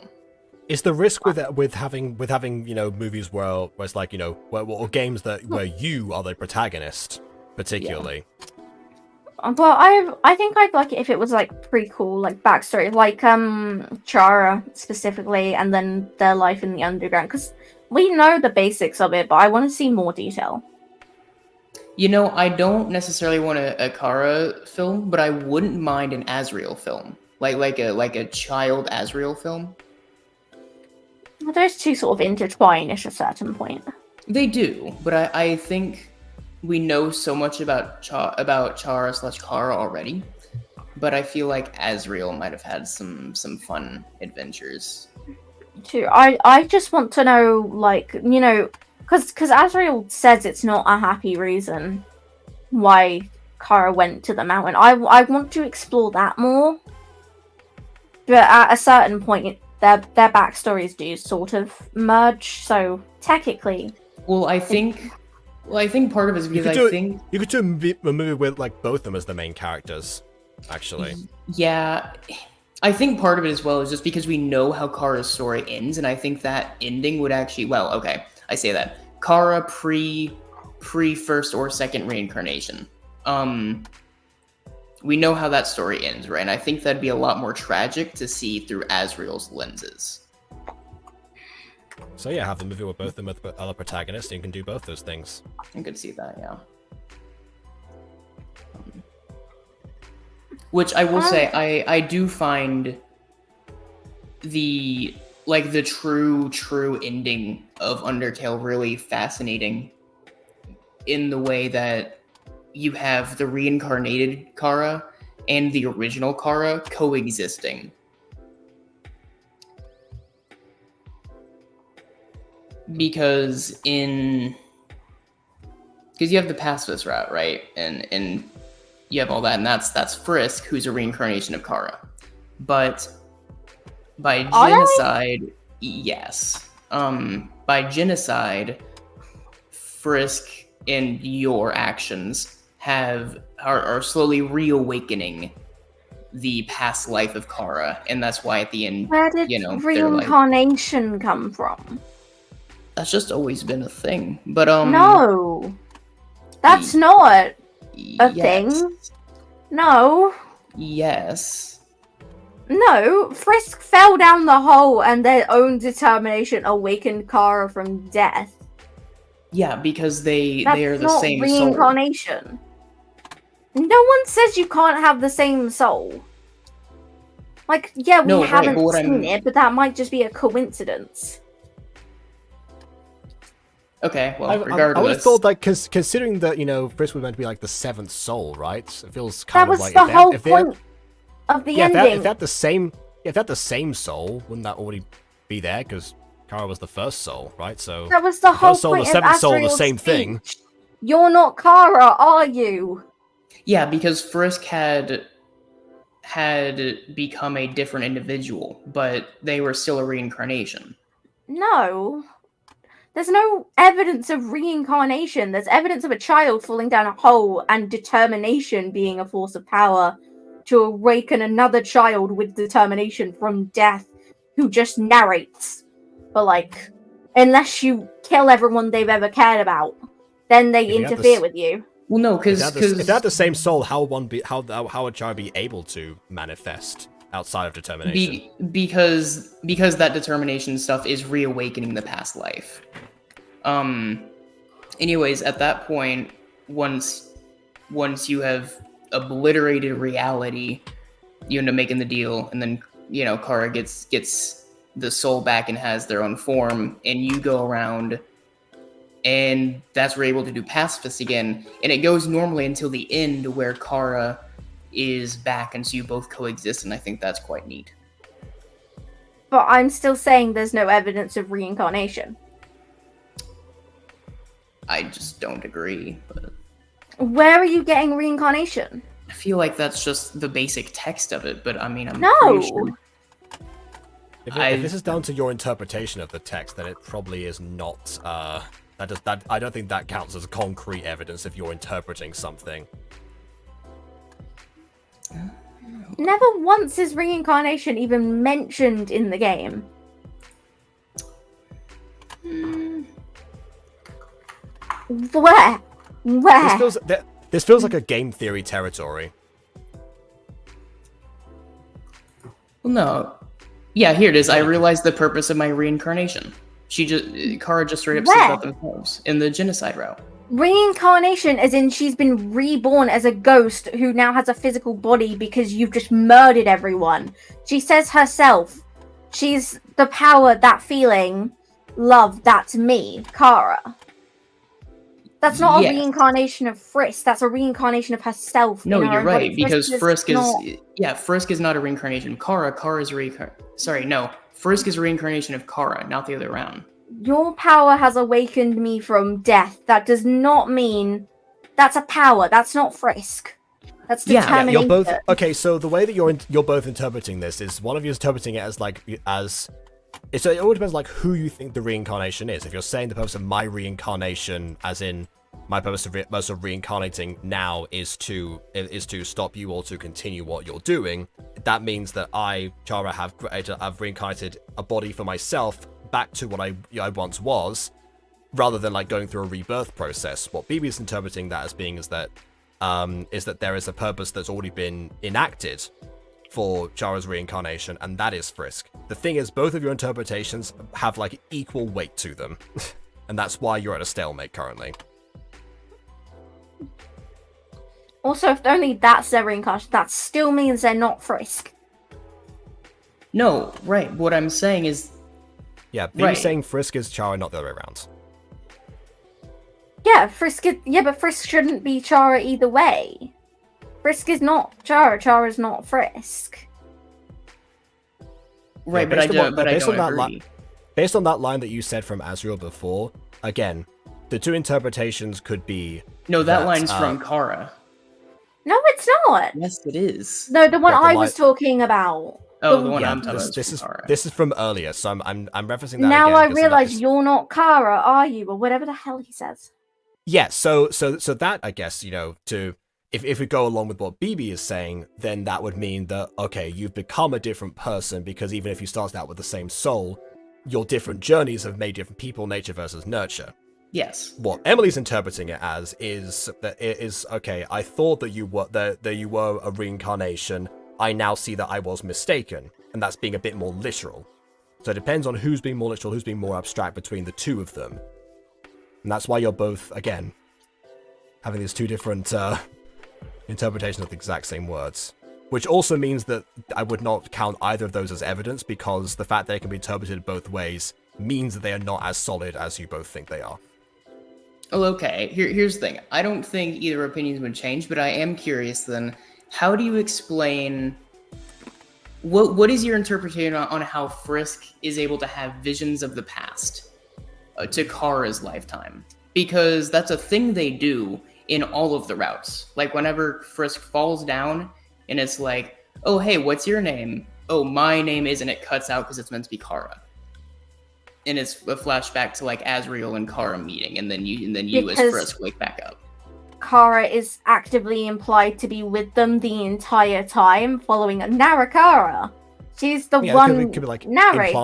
Is the risk with having movies where it's like or games where you are the protagonist particularly? Yeah. Well, I think I'd like it if it was like prequel, like backstory, like Chara specifically, and then their life in the underground, because we know the basics of it, but I want to see more detail. I don't necessarily want a Kara film, but I wouldn't mind an Asriel film, like a child Asriel film. Well, those two sort of intertwine at a certain point. They do, but I think we know so much about Chara/Kara already, but I feel like Asriel might have had some fun adventures. Too. I just want to know, like, because Asriel says it's not a happy reason why Kara went to the mountain. I want to explore that more, but at a certain point, their backstories do sort of merge. So technically, I think part of it is because you could do a movie with like both of them as the main characters, actually. Yeah, I think part of it as well is just because we know how Kara's story ends, and I think that ending would actually, I say that Kara pre first or second reincarnation. We know how that story ends, right? And I think that'd be a lot more tragic to see through Asriel's lenses. So yeah, have the movie with both of them with other protagonists, and you can do both those things. I could see that, yeah. Which I will say, I do find the true ending of Undertale really fascinating, in the way that you have the reincarnated Kara and the original Kara coexisting. Because you have the pacifist route, right? And you have all that, and that's Frisk, who's a reincarnation of Kara. But by genocide, yes. By genocide, Frisk and your actions are slowly reawakening the past life of Kara, and that's why at the end, where did reincarnation come from? That's just always been a thing. But no, that's not a thing. No. Yes. No, Frisk fell down the hole, and their own determination awakened Kara from death. Yeah, because they are the same soul. That's not reincarnation. No one says you can't have the same soul. Like, yeah, we haven't seen it, but that might just be a coincidence. Okay, well, regardless. I would have thought, like, considering that, Frisk was meant to be, like, the seventh soul, right? It feels kind of like... That was the whole point of the ending. If that the same soul, wouldn't that already be there? Because Kara was the first soul, right? So that was the whole soul, point the seventh of soul, the Asriel's same speech. thing. You're not Kara, are you? Yeah, because Frisk had become a different individual, but they were still a reincarnation. No. There's no evidence of reincarnation. There's evidence of a child falling down a hole and determination being a force of power to awaken another child with determination from death who just narrates. But, like, unless you kill everyone they've ever cared about, then they interfere with you. Well, no, because if they had the same soul, how would child be able to manifest outside of determination? Because that determination stuff is reawakening the past life. Anyways, at that point, once you have obliterated reality, you end up making the deal, and then Kara gets the soul back and has their own form, and you go around, and that's where you're able to do pacifist again, and it goes normally until the end where Kara is back, and so you both coexist, and I think that's quite neat. But I'm still saying there's no evidence of reincarnation. I just don't agree. But where are you getting reincarnation? I feel like that's just the basic text of it, but I mean, I'm no. pretty sure. If this is down to your interpretation of the text, then it probably is not. I don't think that counts as concrete evidence if you're interpreting something. Never once is reincarnation even mentioned in the game. Where? This feels like a game theory territory. Well, no. Yeah, here it is. I realized the purpose of my reincarnation. Kara just straight up said that themselves in the genocide route. Reincarnation, as in she's been reborn as a ghost who now has a physical body because you've just murdered everyone. She says herself, she's the power, that feeling, love, that's me, Kara. That's not a reincarnation of Frisk. That's a reincarnation of herself. No, you're right, because Frisk is not a reincarnation of Kara. Frisk is a reincarnation of Kara, not the other way around. Your power has awakened me from death. That does not mean that's a power. That's not Frisk. That's determination. Yeah, you're both okay. So the way that you're both interpreting this is one of you is interpreting it so it all depends who you think the reincarnation is. If you're saying the purpose of my reincarnation, as in my purpose of reincarnating now is to stop you all to continue what you're doing, that means that I, Chara, have reincarnated a body for myself back to what I once was, rather than going through a rebirth process. What BB is interpreting that as being is that there is a purpose that's already been enacted for Chara's reincarnation, and that is Frisk. The thing is, both of your interpretations have equal weight to them, and that's why you're at a stalemate currently. Also, if only that's their reincarnation, that still means they're not Frisk. No, right. What I'm saying is... Yeah, BB's saying Frisk is Chara, not the other way around. Yeah, but Frisk shouldn't be Chara either way. Frisk is not Chara. Chara's not Frisk. Right, but I don't agree. Based on that line that you said from Azrael before, again, the two interpretations could be... No, that line's from Kara. No, it's not. Yes, it is. No, the one I was talking about. Oh, the one I'm talking about. This is from earlier, so I'm referencing that. Now again I realize you're not Kara, are you? Or whatever the hell he says. Yeah, so that, I guess, if we go along with what BB is saying, then that would mean that, okay, you've become a different person, because even if you started out with the same soul, your different journeys have made different people, nature versus nurture. Yes. What Emily's interpreting it as is that it is, okay, I thought that you were a reincarnation. I now see that I was mistaken, and that's being a bit more literal. So it depends on who's being more literal, who's being more abstract between the two of them. And that's why you're both, again, having these two different interpretations of the exact same words. Which also means that I would not count either of those as evidence, because the fact they can be interpreted both ways means that they are not as solid as you both think they are. Well, okay, here's the thing. I don't think either opinions would change, but I am curious then, how do you explain... What is your interpretation on how Frisk is able to have visions of the past to Kara's lifetime? Because that's a thing they do in all of the routes. Whenever Frisk falls down, and it's oh, hey, what's your name? Oh, my name is, and it cuts out because it's meant to be Kara. And it's a flashback to Azrael and Kara meeting, and then you as Frisk wake back up. Kara is actively implied to be with them the entire time, following Narakara. She's the one could be narrating.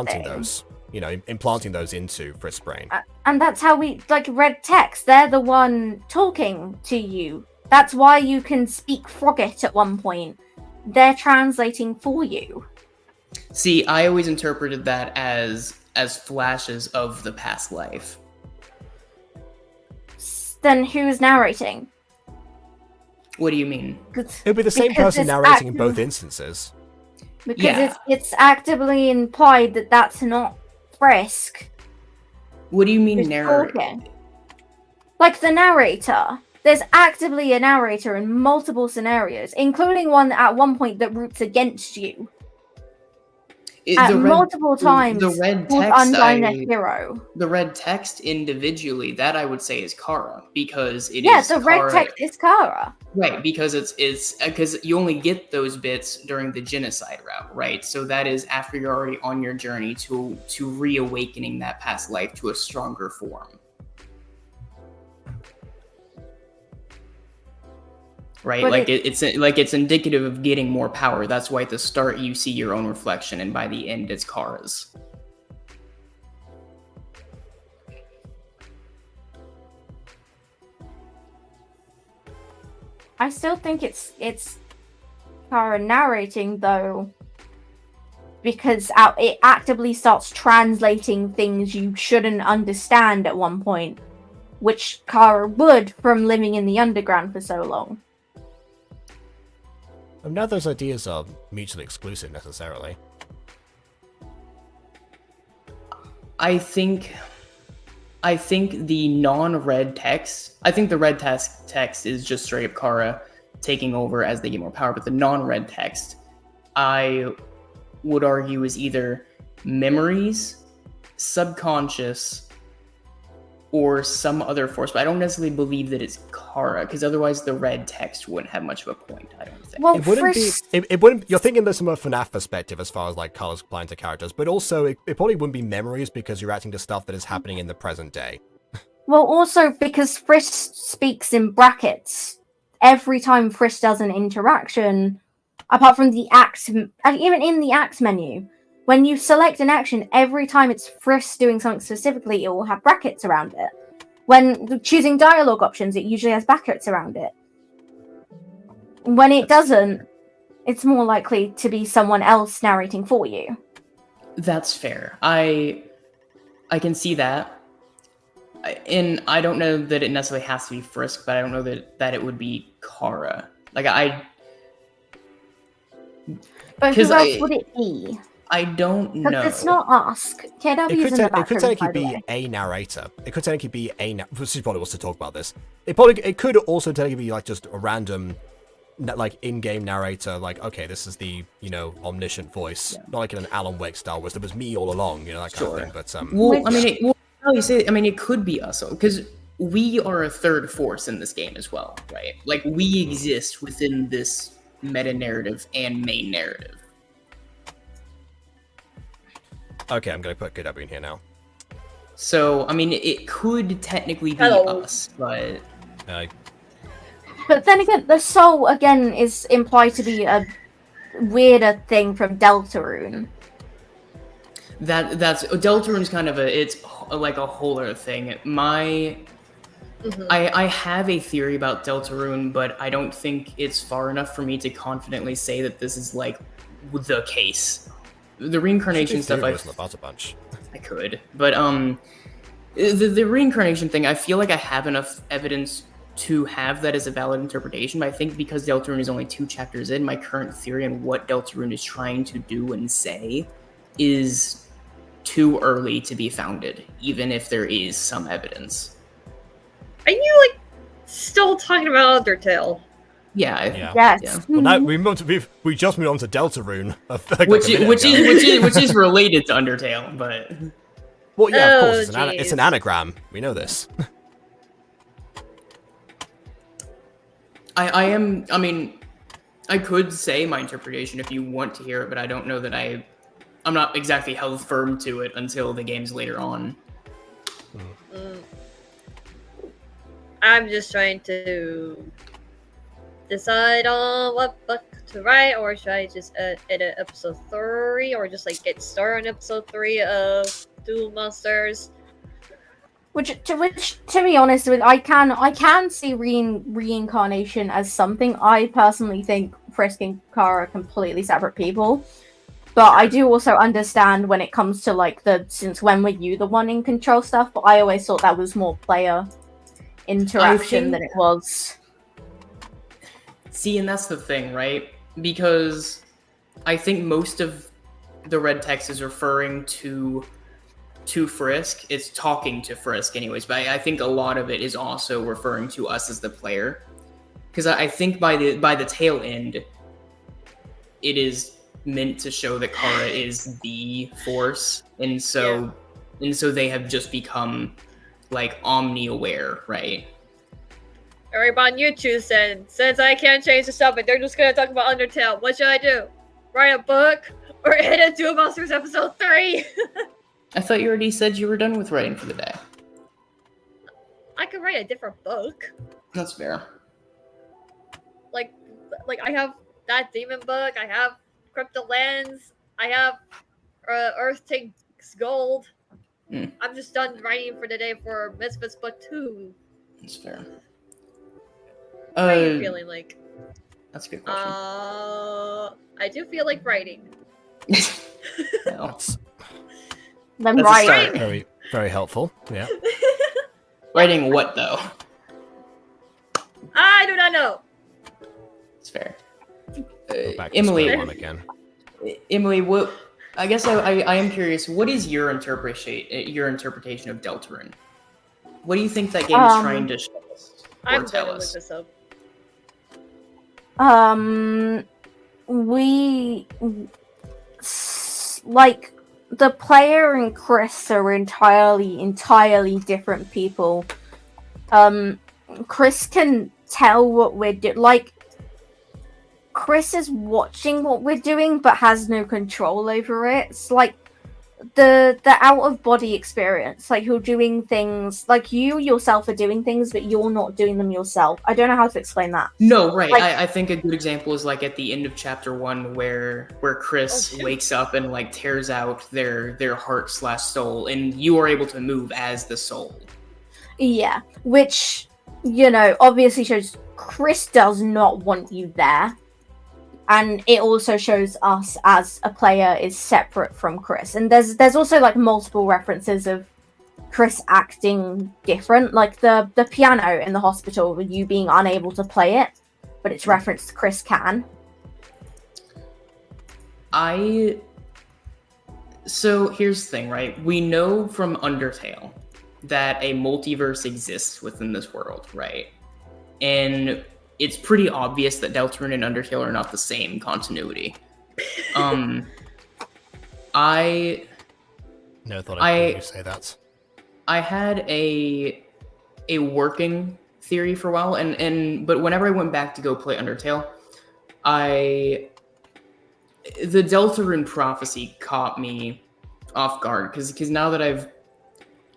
Implanting those into Frisk's brain. And that's how we read text. They're the one talking to you. That's why you can speak Frogget at one point. They're translating for you. See, I always interpreted that as flashes of the past life. then who's narrating? What do you mean? It would be the same person narrating in both instances. Because it's actively implied that that's not Frisk. What do you mean narrating? Like the narrator. There's actively a narrator in multiple scenarios, including one at one point that roots against you. Multiple times, the red text, hero. The red text individually, that I would say is Kara, because it is. Yeah, the red text is Kara. Right, because it's because you only get those bits during the genocide route, right? So that is after you're already on your journey to reawakening that past life to a stronger form. Right, but it's indicative of getting more power. That's why at the start you see your own reflection, and by the end it's Kara's. I still think it's Kara narrating though, because it actively starts translating things you shouldn't understand at one point, which Kara would from living in the underground for so long. None of those ideas are mutually exclusive necessarily. I think the non-red text. I think the red text is just straight up Kara taking over as they get more power, but the non-red text, I would argue, is either memories, subconscious, or some other force, but I don't necessarily believe that it's Kara, because otherwise the red text wouldn't have much of a point, I don't think. Well, it wouldn't be. It wouldn't. You're thinking this from a FNAF perspective, as far as like colors applying to characters, but also it probably wouldn't be memories because you're reacting to stuff that is happening in the present day. Well, also because Frisk speaks in brackets every time Frisk does an interaction, apart from the act, even in the act menu. When you select an action, every time it's Frisk doing something specifically, it will have brackets around it. When choosing dialogue options, it usually has brackets around it. When it doesn't, it's more likely to be someone else narrating for you. That's fair. I can see that. And I don't know that it necessarily has to be Frisk, but I don't know that it would be Kara. Like, But who else would it be? I don't know. It's not Ask. KW is in the background. It could technically be a narrator. It could technically be She probably wants to talk about this. It could also technically be like just a random, like in-game narrator. Like, okay, this is the omniscient voice, not like in an Alan Wake style, where it was me all along, that kind of thing. But it could be us, because we are a third force in this game as well, right? Like, we exist within this meta narrative and main narrative. Okay, I'm going to put KW in here now. So, it could technically be us, but... But then again, the soul, again, is implied to be a weirder thing from Deltarune. Deltarune's kind of it's like a whole other thing. I have a theory about Deltarune, but I don't think it's far enough for me to confidently say that this is, like, the case. The reincarnation stuff, about a bunch. I could, but the reincarnation thing, I feel like I have enough evidence to have that as a valid interpretation. But I think because Deltarune is only 2 chapters in, my current theory on what Deltarune is trying to do and say is too early to be founded, even if there is some evidence. Are you still talking about Undertale? Yeah. Yes. Yeah. Well, now we just moved on to Deltarune, which is related to Undertale, but. Well, yeah, of course, it's an anagram. We know this. I could say my interpretation if you want to hear it, but I don't know that I'm not exactly held firm to it until the games later on. I'm just trying to decide on what book to write, or should I just edit episode 3, or just get started on episode 3 of Duel Monsters? Which, to be honest with, I can see reincarnation as something. I personally think Frisk and Kara are completely separate people, but I do also understand when it comes to the since when were you the one in control stuff. But I always thought that was more player interaction than it was. See, and that's the thing, right? Because I think most of the red text is referring to Frisk. It's talking to Frisk anyways, but I think a lot of it is also referring to us as the player. Because I think by the tail end, it is meant to show that Kara is the Force, and so they have just become like omni-aware, right? Everybody on YouTube said, since I can't change the subject, they're just gonna talk about Undertale. What should I do? Write a book or hit a Duel Monsters episode 3? I thought you already said you were done with writing for the day. I could write a different book. That's fair. Like I have that demon book. I have Crypto Lands. I have Earth Takes Gold. I'm just done writing for the day for Misfits Book 2. That's fair. How are you feeling like? That's a good question. I do feel like writing. No. I'm That's writing. Very, very helpful. Yeah. Writing what though? I do not know. It's fair. Go back to Emily, square one again. Emily, what? I guess I am curious. What is your interpretation of Deltarune? What do you think that game is trying to show us or I'm tell gonna look us? this up. Like the player and Chris are entirely different people. Chris can tell what we're doing. Like, Chris is watching what we're doing, but has no control over it. It's like the out of body experience. Like, you're doing things, like you yourself are doing things, but you're not doing them yourself. I don't know how to explain that. No, right. Like, I think a good example is like at the end of chapter 1 where Chris wakes up and like tears out their heart/soul, and you are able to move as the soul. Yeah, which, you know, obviously shows Chris does not want you there. And it also shows us as a player is separate from Chris. And there's also like multiple references of Chris acting different, like the piano in the hospital with you being unable to play it, but it's referenced Chris can. So here's the thing, right? We know from Undertale that a multiverse exists within this world, right? And it's pretty obvious that Deltarune and Undertale are not the same continuity. I Never thought I'd hear you say that. I had a working theory for a while, but whenever I went back to go play Undertale, the Deltarune prophecy caught me off guard because now that I've,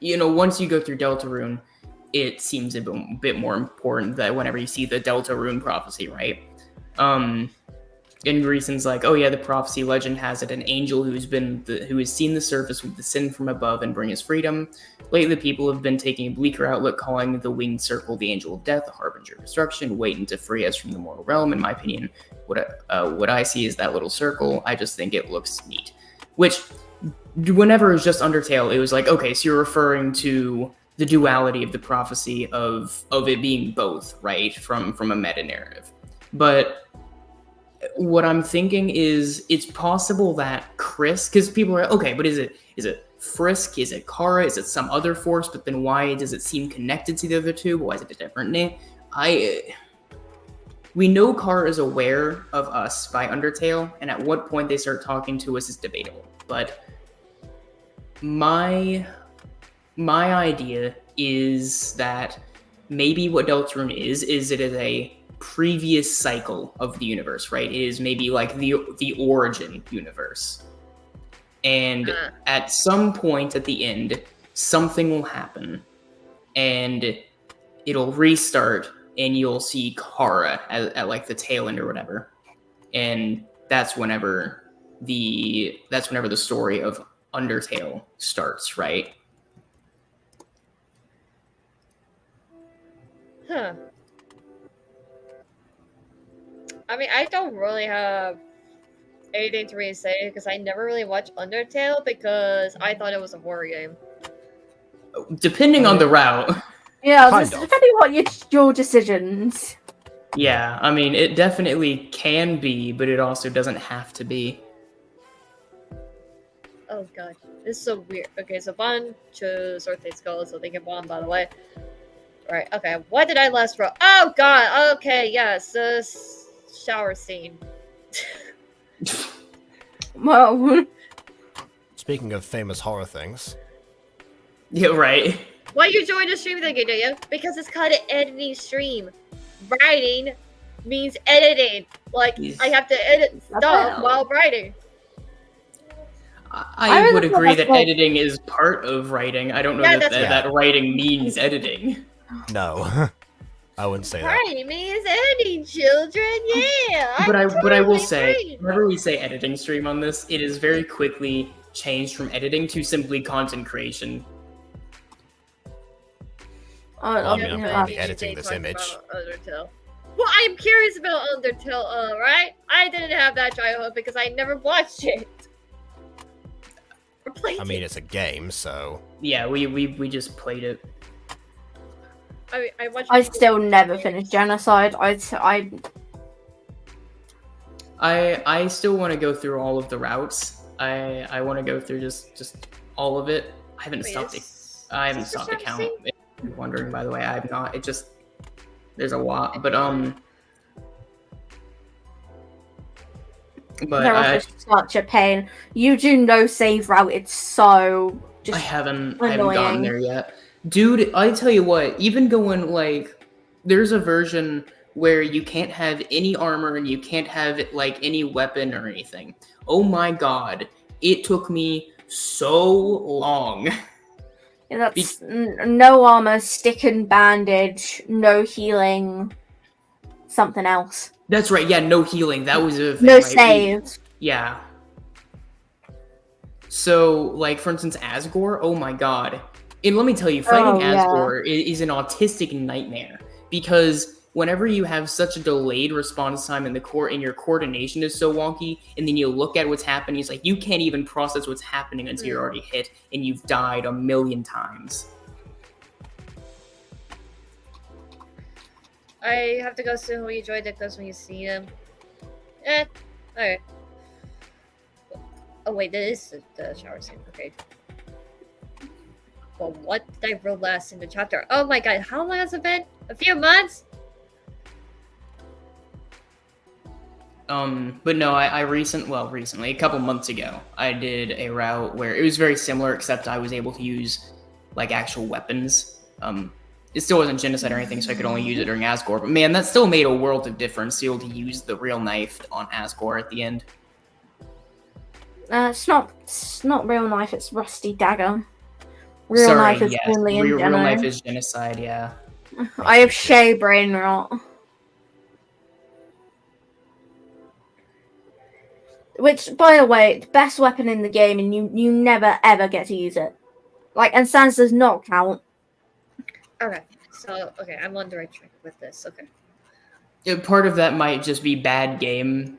once you go through Deltarune, it seems a bit more important that whenever you see the Deltarune prophecy, right? And reasons like, oh yeah, the prophecy legend has it, an angel who has seen the surface would descend from above and bring us freedom. Lately, people have been taking a bleaker outlook, calling the winged circle the angel of death, a harbinger of destruction, waiting to free us from the mortal realm. In my opinion, what I see is that little circle. I just think it looks neat. Which, whenever it was just Undertale, it was like, okay, so you're referring to the duality of the prophecy of it being both, right? From a meta narrative. But what I'm thinking is it's possible that Chris, because people are okay, but is it Frisk? Is it Kara? Is it some other force? But then why does it seem connected to the other two? Why is it a different name? We know Kara is aware of us by Undertale, and at what point they start talking to us is debatable. But my idea is that maybe what Deltarune is it is a previous cycle of the universe, right? It is maybe like the origin universe. And at some point at the end, something will happen and it'll restart and you'll see Kara at like the tail end or whatever. And that's whenever the story of Undertale starts, right? Huh. I mean, I don't really have anything to really say because I never really watched Undertale because I thought it was a horror game. Depending on the route. Yeah, Kind just of. depending on your decisions. Yeah, I mean, it definitely can be, but it also doesn't have to be. Oh god, this is so weird. Okay, so Bond chose Earth's Skull, so they can bond, by the way. Right, okay, what did I last roll? Oh god, okay, yes, this shower scene. Well, Speaking of famous horror things, Yeah, right. Why you joined the stream thinking, do you? Because it's called an editing stream. Writing means editing. Like, I have to edit stuff while writing. I would really agree thought that that's editing is part of writing. I don't know Yeah, that that's that writing means editing. no. I wouldn't say that. Writing means editing, children. Yeah. But I will totally say, agree. whenever we say editing stream on this, it is very quickly changed from editing to simply content creation. I mean, I'm Yeah, currently you editing should this talk image. about Undertale. Well, I'm curious about Undertale, right? I didn't have that childhood because I never watched it. Or played I mean, it. it's a game, so Yeah, we just played it. I watched I people- still never finished Genocide. I I still want to go through all of the routes. I want to go through just all of it. I haven't Wait, stopped it. is- I haven't is this stopped the the count. same? If you're wondering, by the way, I've not. It just there's a lot, but they're I, also such a pain. You do no save route. It's so just. I haven't gotten annoying. there yet. Dude, I tell you what, even going like there's a version where you can't have any armor and you can't have like any weapon or anything. Oh my god, it took me so long. Yeah, that's no armor, stick and bandage, no healing, something else. That's right, yeah, no healing. That was a thing, No right? save. Yeah. So, like, for instance, Asgore, oh my god. And let me tell you, fighting yeah. Asgore is an autistic nightmare. Because whenever you have such a delayed response time in the court and your coordination is so wonky, and then you look at what's happening, it's like you can't even process what's happening until you're already hit and you've died a million times. I have to go see who you joined because when you see them. Alright. Oh wait, this is the shower scene. Okay. Well, what did I roll last in the chapter? Oh my god, how long has it been? A few months? But no, I recently, a couple months ago, I did a route where it was very similar, except I was able to use, like, actual weapons. It still wasn't genocide or anything, so I could only use it during Asgore. But man, that still made a world of difference, to be able to use the real knife on Asgore at the end. It's not real knife. It's rusty dagger. Real Sorry, knife is yes, only in real Geno. knife is genocide, yeah. I have Shay brain rot. Which, by the way, the best weapon in the game, and you never ever get to use it. Like, and Sans does not count. Okay, so, okay, I'm on the right track with this. Okay. Yeah, part of that might just be bad game,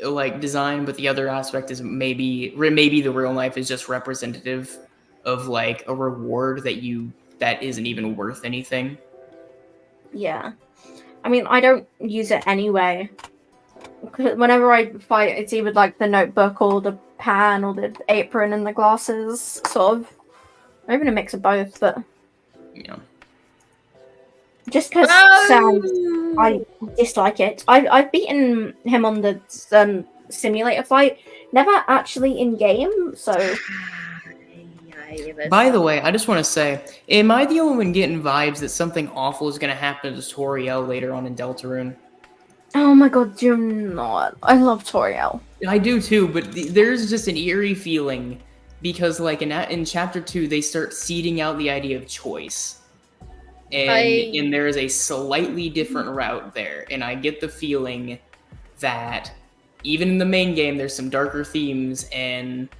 like, design, but the other aspect is maybe the real knife is just representative of, like, a reward that isn't even worth anything. Yeah. I mean, I don't use it anyway. Whenever I fight, it's either like the notebook or the pan or the apron and the glasses, sort of. Or even a mix of both, but Yeah. just because I dislike it. I've beaten him on the simulator fight, never actually in game, so. By the way, I just want to say, am I the only one getting vibes that something awful is going to happen to Toriel later on in Deltarune? Oh my god, do not. I love Toriel. I do too, but there's just an eerie feeling because, like, in Chapter 2, they start seeding out the idea of choice. And there is a slightly different route there, and I get the feeling that even in the main game, there's some darker themes, and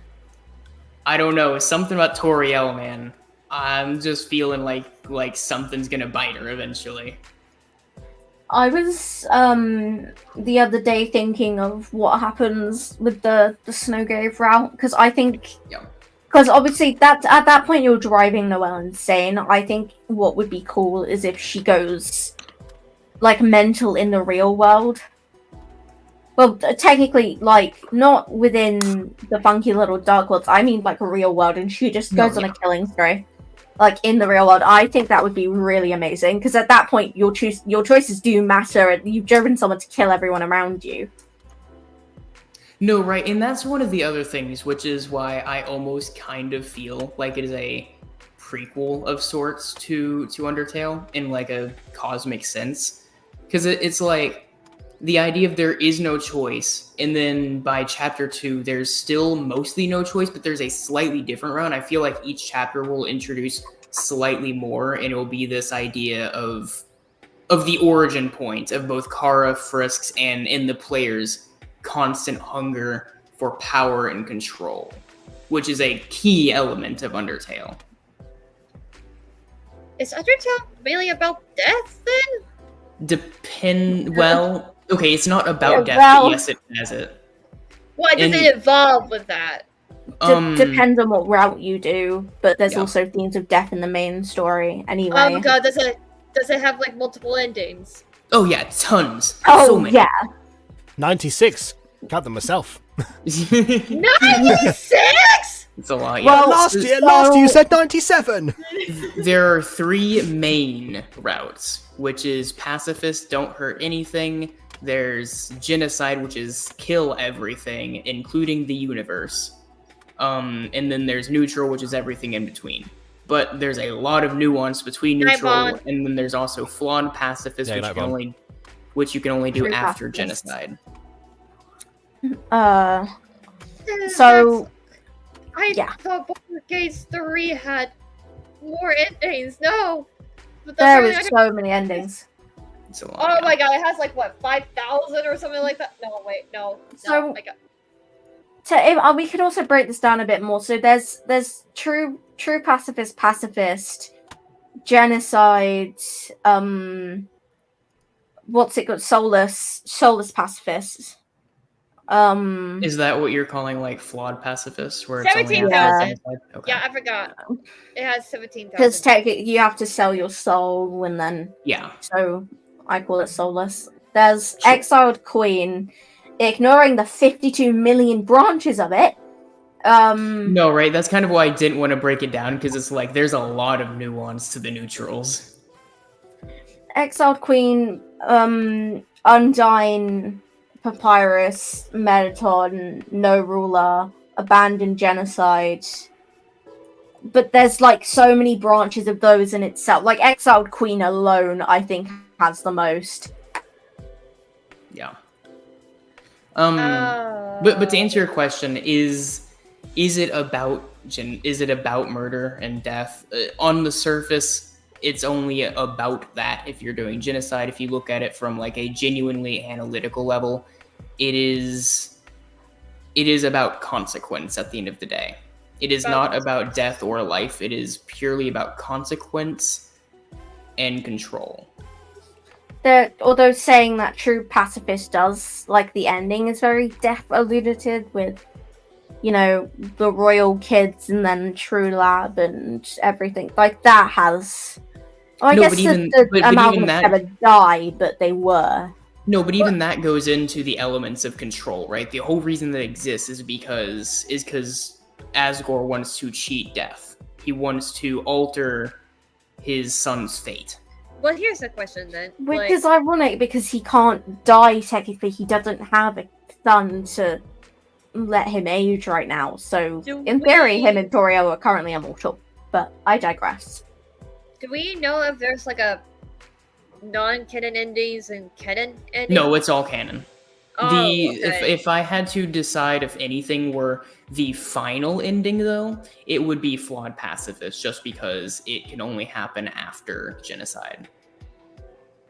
I don't know, something about Toriel, man. I'm just feeling like something's gonna bite her eventually. I was the other day thinking of what happens with the Snowgrave route, because I think Because obviously, at that point, you're driving Noelle insane. I think what would be cool is if she goes, like, mental in the real world. Well, technically, like, not within the funky little dark worlds. I mean, like, a real world, and she just goes on a killing spree. Like, in the real world. I think that would be really amazing, because at that point, your choices do matter, and you've driven someone to kill everyone around you. No, right, and that's one of the other things, which is why I almost kind of feel like it is a prequel of sorts to Undertale, in, like, a cosmic sense. Because it's like, the idea of there is no choice, and then by chapter 2, there's still mostly no choice, but there's a slightly different route. I feel like each chapter will introduce slightly more, and it will be this idea of the origin point of both Kara, Frisk's, and in the player's constant hunger for power and control, which is a key element of Undertale. Is Undertale really about death, then? Well... Okay, it's not about death, well, but yes, it has it. Why does it evolve with that? Depends on what route you do, but there's also themes of death in the main story anyway. Oh my god, does it have like multiple endings? Oh yeah, tons. Oh so many. yeah. 96. Count them myself. 96? It's a lot. Well, last year you said 97. There are 3 main routes, which is pacifist, don't hurt anything. There's genocide, which is kill everything, including the universe. And then there's neutral, which is everything in between. But there's a lot of nuance between neutral, and then there's also flawed pacifist, which you can only do after genocide. So I thought Baldur's Gate 3 had more endings. No, but there was so many endings. Oh my god, it has like what 5,000 or something like that. No, wait, no. So oh my god. We could also break this down a bit more. So there's true pacifist, genocide. What's it called? Soulless pacifist. Is that what you're calling like flawed pacifists? Where 17,000. Okay. Yeah, I forgot. It has 17,000. Because technically, you have to sell your soul, and then So I call it soulless. There's exiled queen, ignoring the 52 million branches of it. No, right? That's kind of why I didn't want to break it down, because it's like there's a lot of nuance to the neutrals. Exiled queen, Undyne, Papyrus, Metaton, No Ruler, Abandoned Genocide. But there's like so many branches of those in itself. Like Exiled Queen alone, I think, has the most. Yeah. But to answer your question, is it about murder and death? On the surface, it's only about that. If you're doing genocide, if you look at it from like a genuinely analytical level, it is about consequence at the end of the day. It is not about death or life. It is purely about consequence and control. Although saying that true pacifist does, like the ending is very death alluded with, you know, the royal kids and then True Lab and everything. Like that has... Well, I guess the amalgamates never die, but they were. No, but even that goes into the elements of control, right? The whole reason that exists is because Asgore wants to cheat death. He wants to alter his son's fate. Well, here's the question then. Which is ironic because he can't die technically. He doesn't have a son to let him age right now. So, in theory, him and Toriel are currently immortal. But I digress. Do we know if there's like a non-canon endings and canon endings? No, it's all canon. Oh, okay. If I had to decide if anything were the final ending, though, it would be flawed pacifist, just because it can only happen after genocide.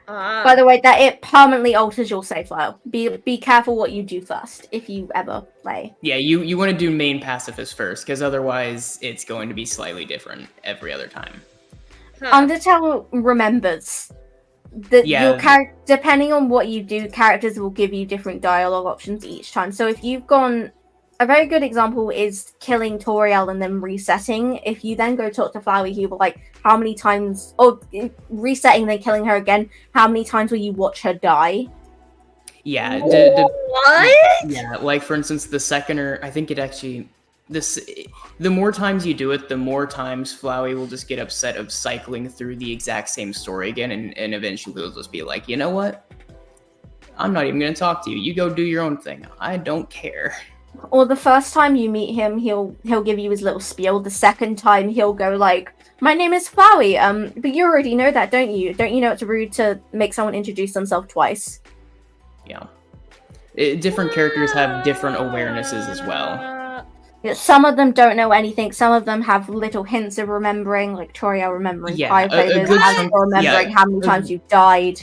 By the way, that it permanently alters your save file. Be careful what you do first if you ever play. Yeah, you want to do main pacifist first, because otherwise it's going to be slightly different every other time. Undertale remembers that your character, depending on what you do, characters will give you different dialogue options each time. So if you've gone a very good example is killing Toriel and then resetting. If you then go talk to Flowey, he will like, how many times, or resetting then killing her again, how many times will you watch her die? Yeah. What? Yeah, like for instance, the second, or I think it actually, the more times you do it, the more times Flowey will just get upset of cycling through the exact same story again, and eventually he'll just be like, you know what? I'm not even gonna talk to you. You go do your own thing. I don't care. Or the first time you meet him, he'll give you his little spiel. The second time he'll go like, "My name is Flowey. But you already know that, don't you? Don't you know it's rude to make someone introduce themselves twice?" Yeah. Different characters have different awarenesses as well. Yeah, some of them don't know anything. Some of them have little hints of remembering, like Toriel remembering Yeah, flavors, chunk, remembering how many times you died.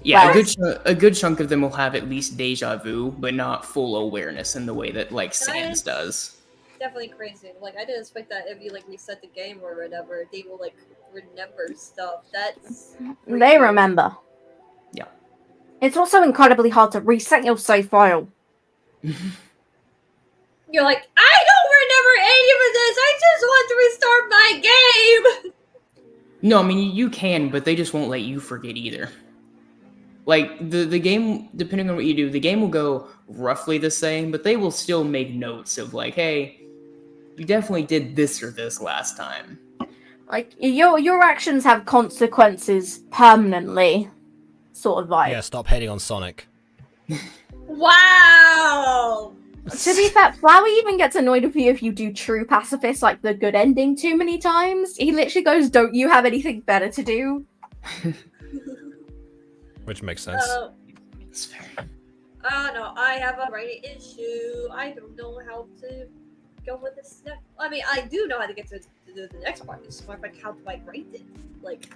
Yeah, Well, a good chunk of them will have at least deja vu, but not full awareness in the way that like Sans does. Definitely crazy. Like I didn't expect that if you like reset the game or whatever, they will like remember stuff. That's they remember. Yeah. It's also incredibly hard to reset your save file. You're like, I don't remember any of this. I just want to restart my game. No, I mean you can, but they just won't let you forget either. Like the game, depending on what you do, the game will go roughly the same, but they will still make notes of like, hey, you definitely did this or this last time. Like your actions have consequences permanently, sort of vibe. Yeah, stop hating on Sonic. Wow. To be fair, Flower even gets annoyed with you if you do true pacifist, like the good ending, too many times. He literally goes, "Don't you have anything better to do?" Which makes sense. It's fair. No, I have a writing issue. I don't know how to go with this next. I mean, I do know how to get to the next part. It's more like how do I write it? Like,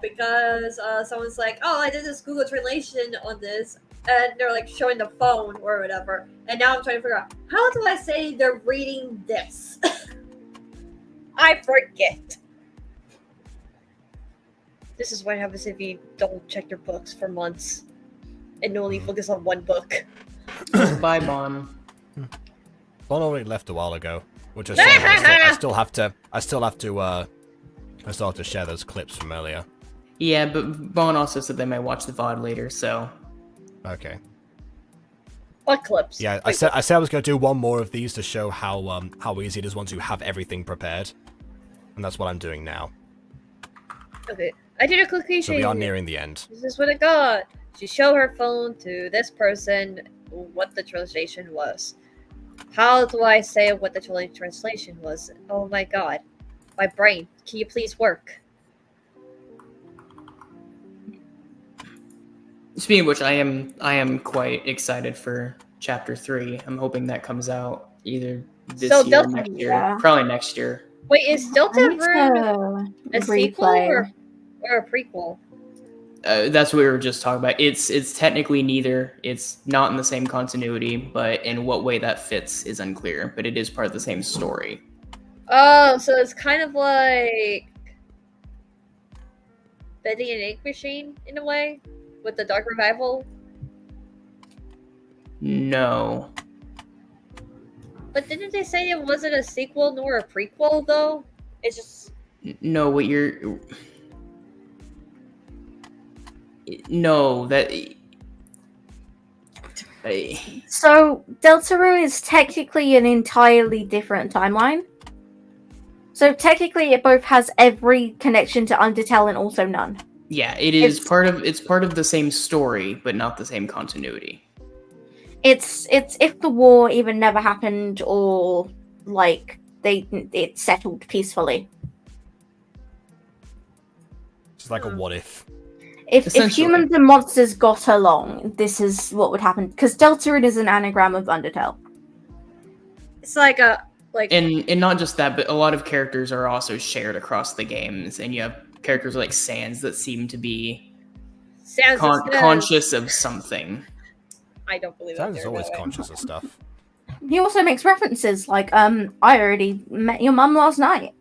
because someone's like, "Oh, I did this Google translation on this," and they're like showing the phone or whatever. And now I'm trying to figure out how do I say they're reading this. I forget. This is what happens if you don't check your books for months and only focus on one book. Bye, Bon. Bon already left a while ago, which is I still have to share those clips from earlier. Yeah, but Bon also said they might watch the VOD later, so. Okay. What clips? Yeah, I said I was going to do one more of these to show how easy it is once you have everything prepared, and that's what I'm doing now. Okay, I did a quick So we are nearing the end. This is what it got. She showed her phone to this person what the translation was. How do I say what the translation was? Oh my god. My brain. Can you please work? Speaking of which, I am quite excited for Chapter 3. I'm hoping that comes out either this year or next year. Yeah. Probably next year. Wait, is Deltarune a sequel or a prequel? That's what we were just talking about. It's technically neither. It's not in the same continuity, but in what way that fits is unclear. But it is part of the same story. Oh, so it's kind of like Betty and Ink Machine in a way, with the Dark Revival. No. But didn't they say it wasn't a sequel nor a prequel though? It's just no. What you're no that. So Deltarune is technically an entirely different timeline. So technically, it both has every connection to Undertale and also none. Yeah, it's part of the same story, but not the same continuity. It's if the war even never happened or like it settled peacefully. It's like a what if. If humans and monsters got along, this is what would happen. Because Deltarune is an anagram of Undertale. it's like a And not just that, but a lot of characters are also shared across the games, and you have characters like Sans that seem to be conscious of something. I don't believe Sans is always conscious of stuff. He also makes references like, I already met your mum last night.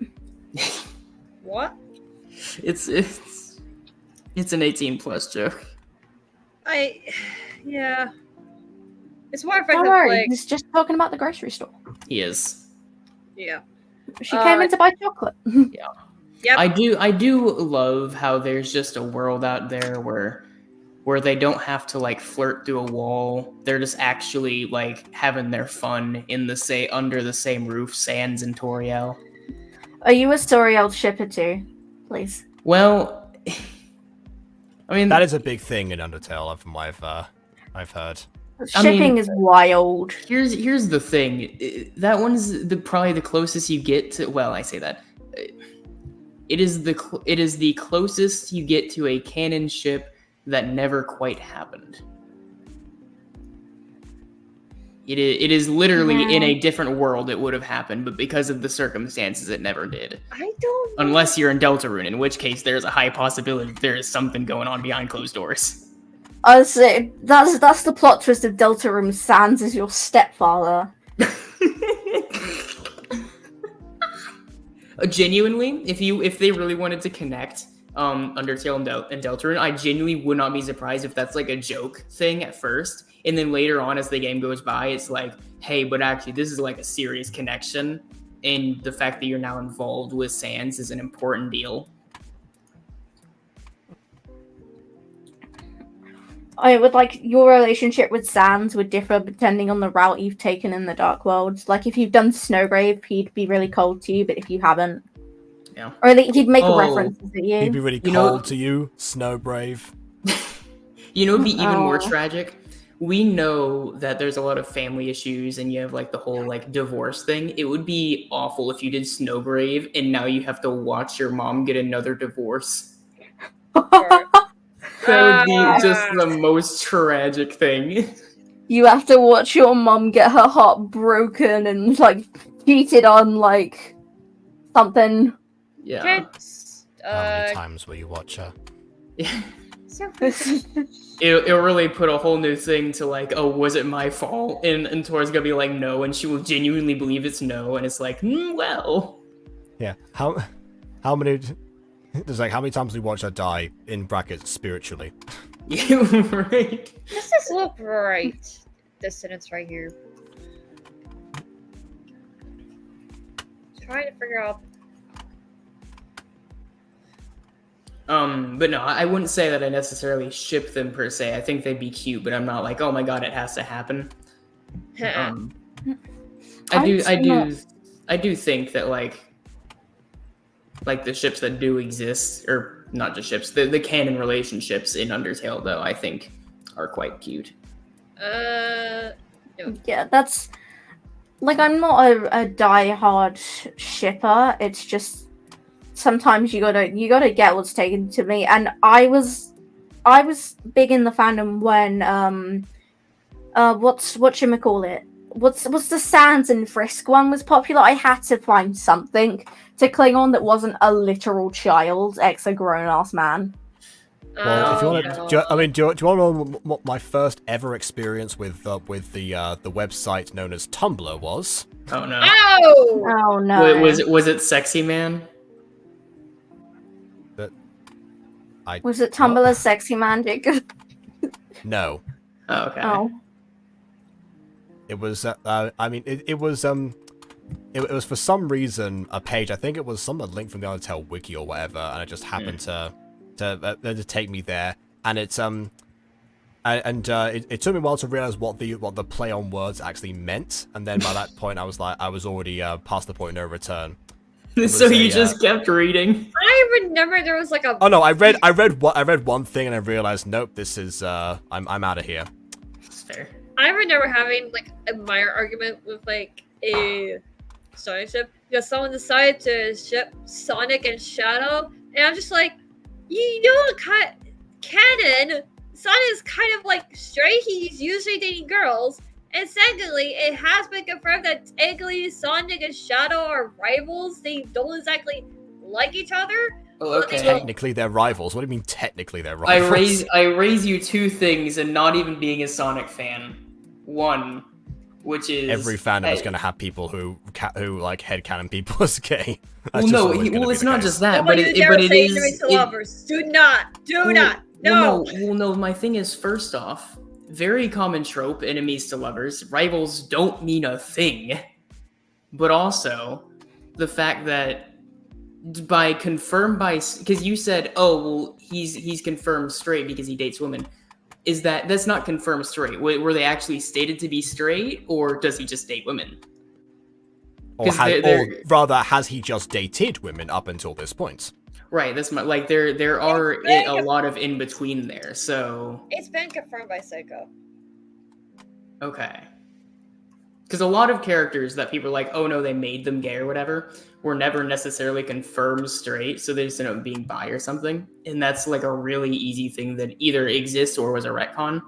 What? It's an 18+ joke. Yeah. It's more effective. Don't worry, Like, he's just talking about the grocery store. He is. yeah. She came in to buy chocolate. Yep. I do love how there's just a world out there where they don't have to like flirt through a wall. They're just actually like having their fun in the under the same roof, Sans and Toriel. Are you a Storiel shipper too? Please. Well, I mean That is a big thing in Undertale, from what I've heard. Shipping is wild. Here's the thing. That one's probably the closest you get to. Well, I say that. It is the closest you get to a canon ship that never quite happened. It is literally in a different world it would have happened, but because of the circumstances, it never did. I don't know. Unless you're in Deltarune, in which case there's a high possibility there is something going on behind closed doors. I say that's the plot twist of Deltarune. Sans is your stepfather. Genuinely, if they really wanted to connect Undertale and Deltarune, I genuinely would not be surprised if that's like a joke thing at first, and then later on as the game goes by, it's like, hey, but actually this is like a serious connection, and the fact that you're now involved with Sans is an important deal. I would like your relationship with Sans would differ depending on the route you've taken in the Dark Worlds. Like if you've done Snowgrave, he'd be really cold to you, but if you haven't, yeah, or he'd make references at you. He'd be really cold to you, Snowbrave. You know, it'd be even more tragic. We know that there's a lot of family issues, and you have like the whole like divorce thing. It would be awful if you did Snowgrave, and now you have to watch your mom get another divorce. That would be just the most tragic thing. You have to watch your mom get her heart broken and like cheated on, like something. Yeah. How many times will you watch her? Yeah. It'll really put a whole new thing to like, oh, was it my fault? And Tori's gonna be like, no, and she will genuinely believe it's no, and it's like, well. Yeah. How many? There's like, how many times do we watch her die, in brackets, spiritually? Yeah, right. Does this look right? This sentence right here. Trying to figure out. But no, I wouldn't say that I necessarily ship them per se. I think they'd be cute, but I'm not like, oh my god, it has to happen. I do think that like the ships that do exist, or not just ships, the canon relationships in Undertale, though, I think are quite cute. No. Yeah, that's like, I'm not a die-hard shipper. It's just sometimes you gotta get what's taken to me. And I was big in the fandom when whatchamacallit? What's the Sans and Frisk one was popular. I had to find something to cling on that wasn't a literal child, a grown-ass man. Well, if you want to, do you want to know what my first ever experience with the website known as Tumblr was? Oh no! Oh no! Was it Sexy Man? Was it Tumblr's Sexy Man, Jacob? No. Oh, okay. Oh. It was. It was for some reason a page. I think it was some link from the Undertale wiki or whatever, and it just happened to take me there. And it took me a while to realize what the play on words actually meant. And then by that point, I was already past the point of no return. So you just kept reading. I remember there was like a. Oh no! I read one thing and I realized, nope, this is I'm out of here. That's fair. I remember having like a minor argument with like a Sonic ship because someone decided to ship Sonic and Shadow, and I'm just like, you know, canon, Sonic is kind of like straight. He's usually dating girls. And secondly, it has been confirmed that technically Sonic and Shadow are rivals. They don't exactly like each other. Oh, okay. Technically, they're rivals. What do you mean, technically, they're rivals? I raise you two things, and not even being a Sonic fan. One, which is every fandom is going to have people who like headcanon people as gay. Well, no, it's not just that, but it is. Lovers. Do not. No. Well, no. My thing is, first off, very common trope, enemies to lovers. Rivals don't mean a thing. But also, the fact that because you said, oh, well, he's confirmed straight because he dates women. That's not confirmed straight? Were they actually stated to be straight, or does he just date women? Or rather, has he just dated women up until this point? Right, that's like there are a lot of in between there. So it's been confirmed by Seiko. Okay. Because a lot of characters that people are like, oh no, they made them gay or whatever, were never necessarily confirmed straight, so they just end up being bi or something. And that's like a really easy thing that either exists or was a retcon.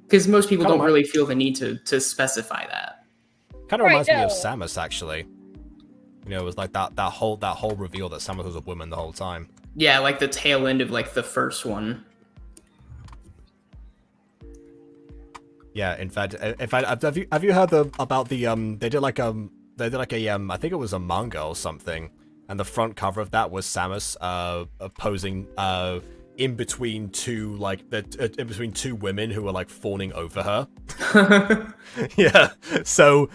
Because most people don't really feel the need to specify that. Kind of reminds me of Samus, actually. You know, it was like that whole reveal that Samus was a woman the whole time. Yeah, like the tail end of like the first one. Yeah, in fact, have you heard about the they did like a I think it was a manga or something, and the front cover of that was Samus posing in between two in between two women who were like fawning over her. Yeah, so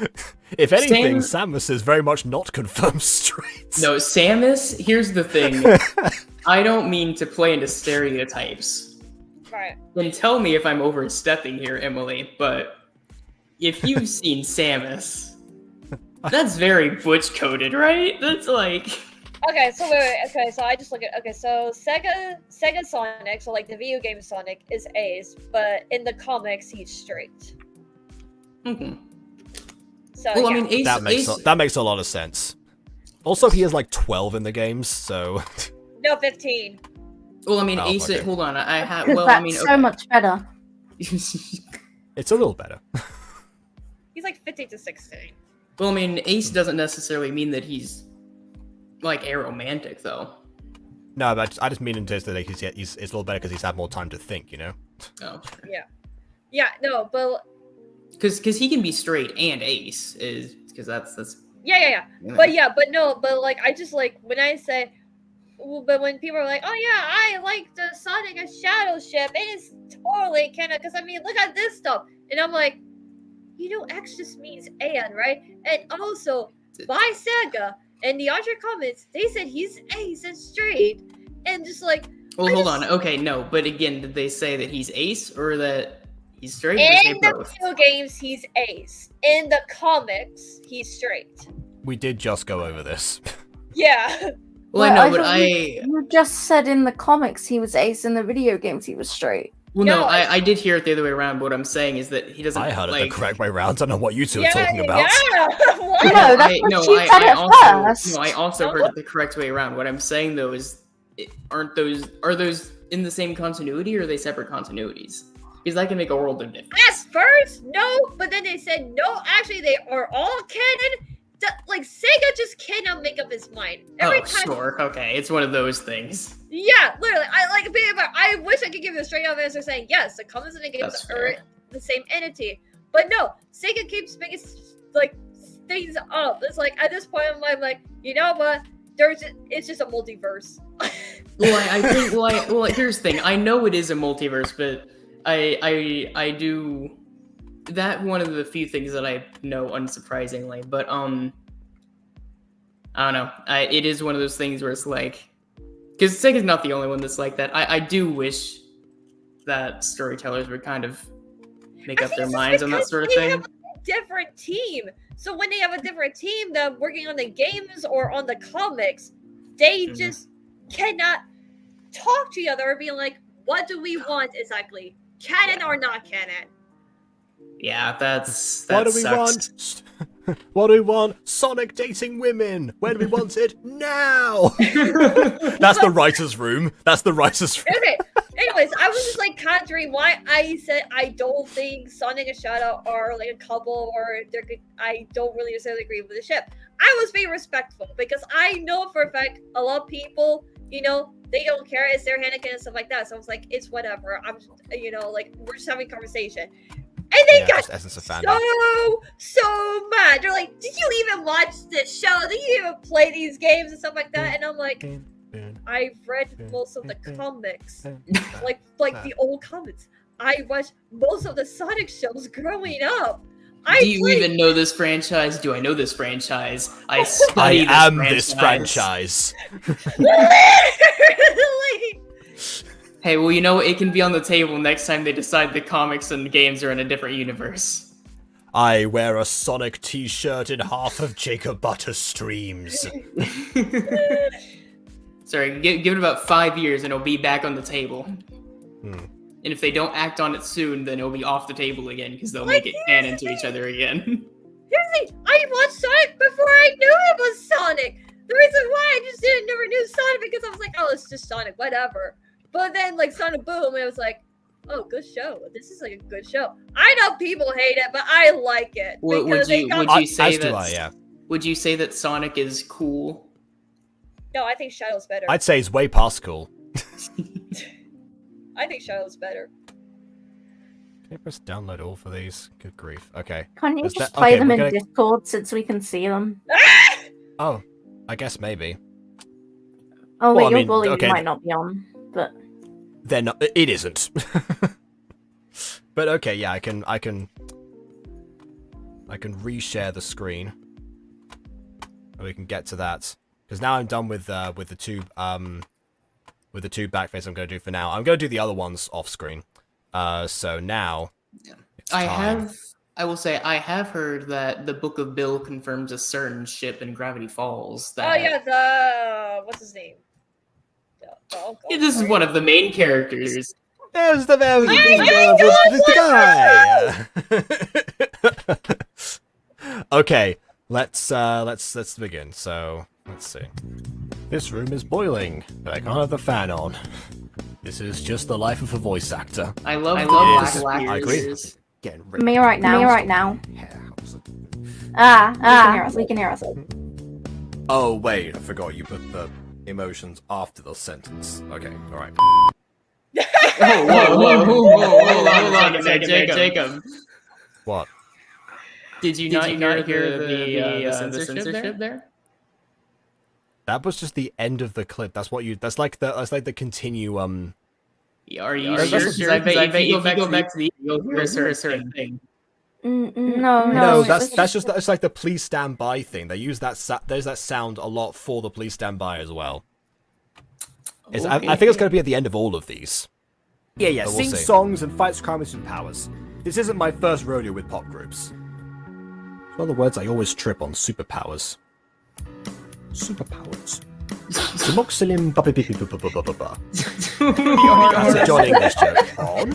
if anything, Samus is very much not confirmed straight. No, Samus. Here's the thing. I don't mean to play into stereotypes. Right. Then tell me if I'm overstepping here, Emily, but if you've seen Samus, that's very butch-coded, right? That's like... Okay, so wait, okay, so I just look at... Okay, so Sega Sonic, so like the video game Sonic, is ace, but in the comics, he's straight. Mm-hmm. So, well, yeah. I mean, that makes a lot of sense. Also, he is like 12 in the games, so... No, 15. Well, I mean, Ace. Okay. Hold on, I have. Well, I mean, so much better. It's a little better. He's like 15 to 16. Well, I mean, Ace doesn't necessarily mean that he's like aromantic, though. No, but I just mean in terms that like, it's a little better because he's had more time to think, you know. Oh, sure. Yeah, no, but because he can be straight and Ace is because that's. Yeah. But like I just like when I say. But when people are like, "Oh yeah, I like the Sonic and Shadow ship," it is totally canon. Because I mean, look at this stuff, and I'm like, you know, X just means and, right? And also, by Sega and the other comments, they said he's ace and straight, and just like. Well, hold on. Okay, no, but again, did they say that he's ace or that he's straight? In the video games, he's ace. In the comics, he's straight. We did just go over this. Yeah. Well, I know, but You just said in the comics he was ace, in the video games he was straight. Well, no, I did hear it the other way around, but what I'm saying is that he doesn't. I heard it the correct way around. I don't know what you two are talking about. Yeah. No, that's what she said at first. No, I also heard it the correct way around. What I'm saying, though, is are those in the same continuity, or are they separate continuities? Because that can make a world of difference. At first, no, but then they said, no, actually, they are all canon. Like, Sega just cannot make up his mind. Every time... Sure, okay, it's one of those things. Yeah, literally. I wish I could give you a straight up answer saying, yes, the comments in the games are the same entity. But no, Sega keeps making, like, things up. It's like, at this point, I'm like, you know what? It's just a multiverse. I think, well, here's the thing. I know it is a multiverse, but I do... That one of the few things that I know, unsurprisingly, but I don't know. It is one of those things where it's like, because Sega's not the only one that's like that. I do wish that storytellers would kind of make up their minds on that sort of thing. Have a different team, so when they have a different team that working on the games or on the comics, they just cannot talk to each other or be like, what do we want exactly, canon or not canon? Yeah, that what do we sucks. want? What do we want? Sonic dating women. Where do we want it? Now. That's the writer's room. Okay. Anyways, I was just like conjuring why I said I don't think Sonic and Shadow are like a couple, or I don't really necessarily agree with the ship. I was being respectful because I know for a fact a lot of people, you know, they don't care. It's their Anakin and stuff like that. So I was like, it's whatever. I'm, you know, like we're just having a conversation. And they got so mad. They're like, did you even watch this show? Did you even play these games and stuff like that? And I'm like, I've read most of the comics. like the old comics. I watched most of the Sonic shows growing up. Do you even know this franchise? Do I know this franchise? I study this franchise. Literally. Hey, well, you know, it can be on the table next time they decide the comics and the games are in a different universe. I wear a Sonic t-shirt in half of Jacob Butter streams. Sorry, give it about 5 years and it'll be back on the table. And if they don't act on it soon, then it'll be off the table again because they'll make it canon to each other again. Here's the thing, I watched Sonic before I knew it was Sonic. The reason why I just never knew Sonic because I was like, oh, it's just Sonic, whatever. But then, like, Sonic Boom, it was like, oh, good show. This is like a good show. I know people hate it, but I like it. Would you say that Sonic is cool? No, I think Shadow's better. I'd say he's way past cool. I think Shadow's better. Can you press download all for these? Good grief. Okay. Can't you just play them in Discord since we can see them? Oh, I guess maybe. Oh wait, your volume might not be on, but they're not. It isn't. But okay, yeah, I can reshare the screen. And we can get to that because now I'm done with the two backface I'm going to do for now. I'm going to do the other ones off screen. So now, I will say I have heard that the Book of Bill confirms a certain ship in Gravity Falls. That, what's his name? This is one of the main characters. There's the guy. Okay, let's begin. So let's see. This room is boiling, but I can't have the fan on. This is just the life of a voice actor. I love black I agree. Me right now. We can hear us. Oh wait, I forgot you put the emotions after the sentence. Okay, all right. Whoa, hold on a second, Jacob. What? Did you not hear the censorship there? That was just the end of the clip. That's like the continue. Are you sure? I bet if you go back to the you'll hear a certain thing. No. That's like the please stand by thing. They use that. There's that sound a lot for the please stand by as well. Okay. I think it's going to be at the end of all of these. Yeah. Sing songs and fights crimes and powers. This isn't my first rodeo with pop groups. It's one of the words I always trip on. Superpowers. Superpowers. Demoxylin. That's a John English joke. On.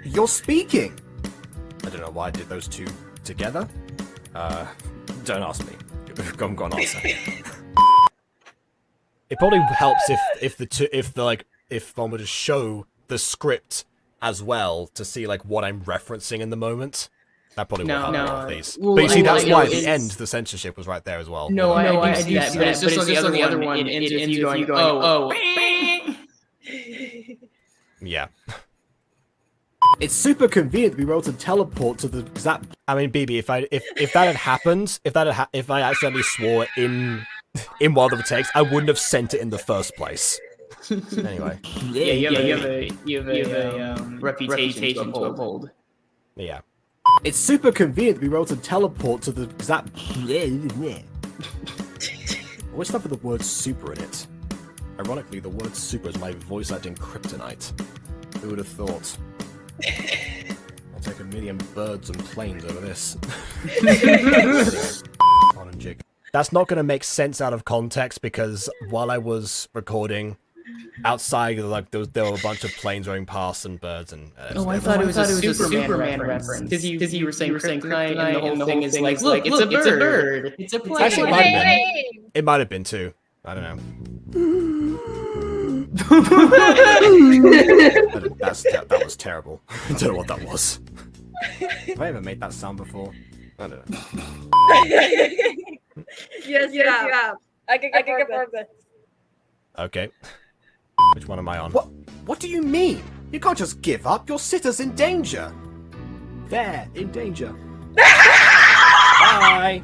You're speaking. I don't know why I did those two together. Don't ask me. Go on, answer. It probably helps if one were to show the script as well to see like what I'm referencing in the moment. That probably would help a lot of these. Well, but you see, that's why at the end the censorship was right there as well. No, I see that, but it's just on the other one. If you going, oh. Yeah. It's super convenient to be able to teleport to the exact. I mean, BB, if that had happened, if I accidentally swore in one of the texts, I wouldn't have sent it in the first place. Anyway. Yeah, you have a reputation to uphold. Yeah. It's super convenient to be able to teleport to the exact. Always stuff with the word super in it. Ironically, the word super is my voice acting kryptonite. Who would have thought? I'll take 1,000,000 birds and planes over this. On and jig. That's not going to make sense out of context because while I was recording, outside like there were a bunch of planes going past and birds and. I thought it was a Superman reference because you were saying kryptonite and the whole thing is like, look, it's a bird. It's a plane. Actually, it might have been too. I don't know. That was terrible. I don't know what that was. Have I ever made that sound before? I don't know. Yes, you have. I can confirm this. Okay. Which one am I on? What do you mean? You can't just give up. Your sitter's in danger. They're in danger. Bye.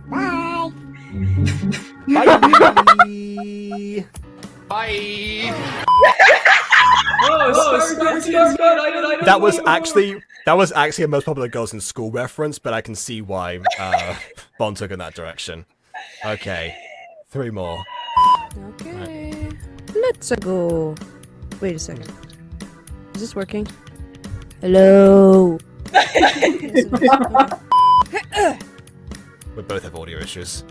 Bye. Bye. Bye. That was actually a Most Popular Girls in School reference, but I can see why Bond took in that direction. Okay, 3 more. Okay, let's go. Wait a second. Is this working? Hello. We both have audio issues.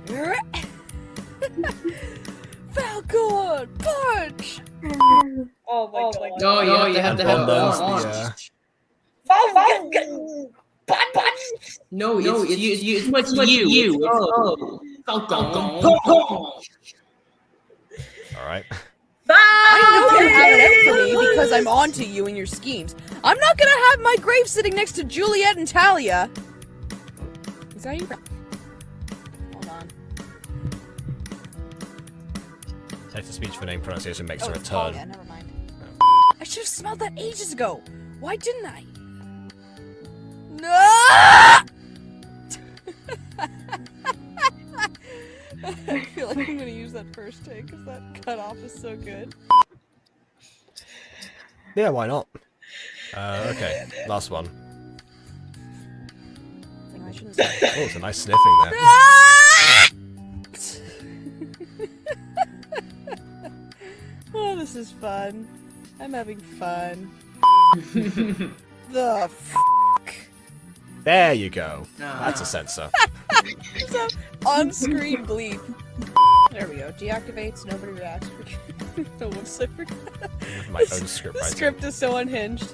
Falcon punch. Oh my god. No, you have to have Bond arms. knows No, it's you. Oh. Falcon. Alright. I know you have it out for me because I'm onto you and your schemes. I'm not gonna have my grave sitting next to Juliet and Talia. Is that you? Hold on. Text-to-speech for name pronunciation makes a Oh, return. yeah, never mind. I should have smelled that ages ago. Why didn't I? No! I feel like I'm gonna use that first take because that cutoff is so good. Yeah, why not? Okay, last one. I shouldn't Oh, it's a nice sniffing there. Oh, this is fun. I'm having fun. The There you go. That's a censor. It's a on-screen bleep. There we go. Deactivates. Nobody reacts. Oh, whoops, I forgot. My own script The writing. script is so unhinged.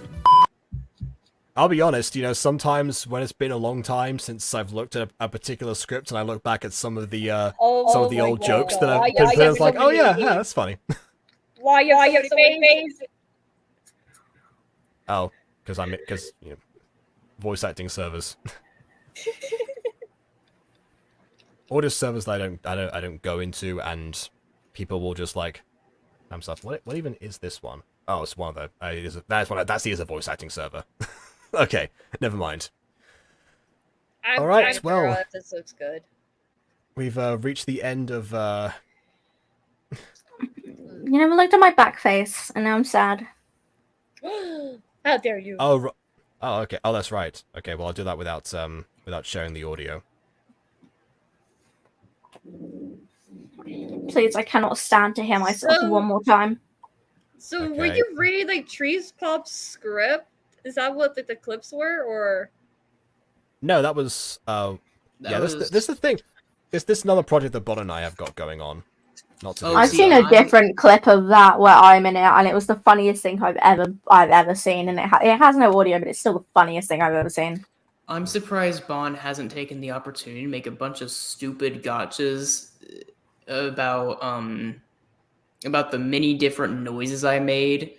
I'll be honest, you know, sometimes when it's been a long time since I've looked at a particular script and I look back at some of the old jokes that I've been playing, it's like, oh yeah, that's funny. Why you so many Oh, because you know, voice acting servers. Audio servers that I don't go into, and people will just like, I'm stuff. What even is this one? Oh, it's one of the. That's a voice acting server. Okay, never mind. All right, well, this looks good. We've reached the end of. You never looked at my back face, and now I'm sad. How dare you? Oh, okay. Oh, that's right. Okay, well, I'll do that without sharing the audio. Please, I cannot stand to hear myself So- one more time. So were Okay. you reading like Trees Pop's script? Is that what the clips were, or? No, that was. This is the thing. This another project that Bon and I have got going on. Not to. Oh, I've see, seen a I'm- different clip of that where I'm in it, and it was the funniest thing I've ever seen. And it has no audio, but it's still the funniest thing I've ever seen. I'm surprised Bond hasn't taken the opportunity to make a bunch of stupid gotchas about the many different noises I made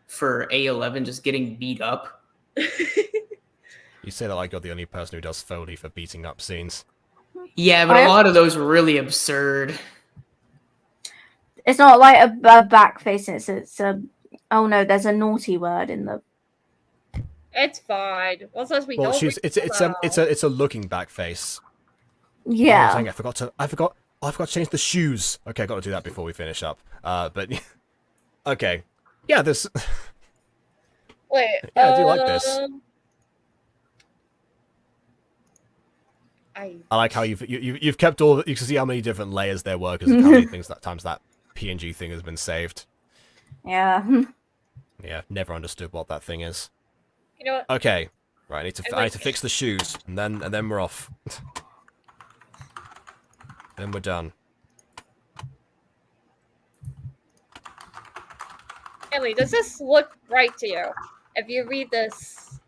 for A11 just getting beat up. You say that like you're the only person who does Foley for beating up scenes. Yeah, but a lot of those were really absurd. It's not like a back face. It's a. Oh no, there's a naughty word in the. It's fine. Well, since we Well, don't it's a looking back face. Yeah. Oh, dang, I forgot to change the shoes. Okay, I got to do that before we finish up. But okay, yeah, this. Wait. Yeah, I do like this. I like how you've kept all. You can see how many different layers there were because of how many times that PNG thing has been saved. Yeah. Yeah, never understood what that thing is. You know what? Okay, right. I need to fix the shoes, and then we're off. Then we're done. Emily, does this look right to you? If you read this.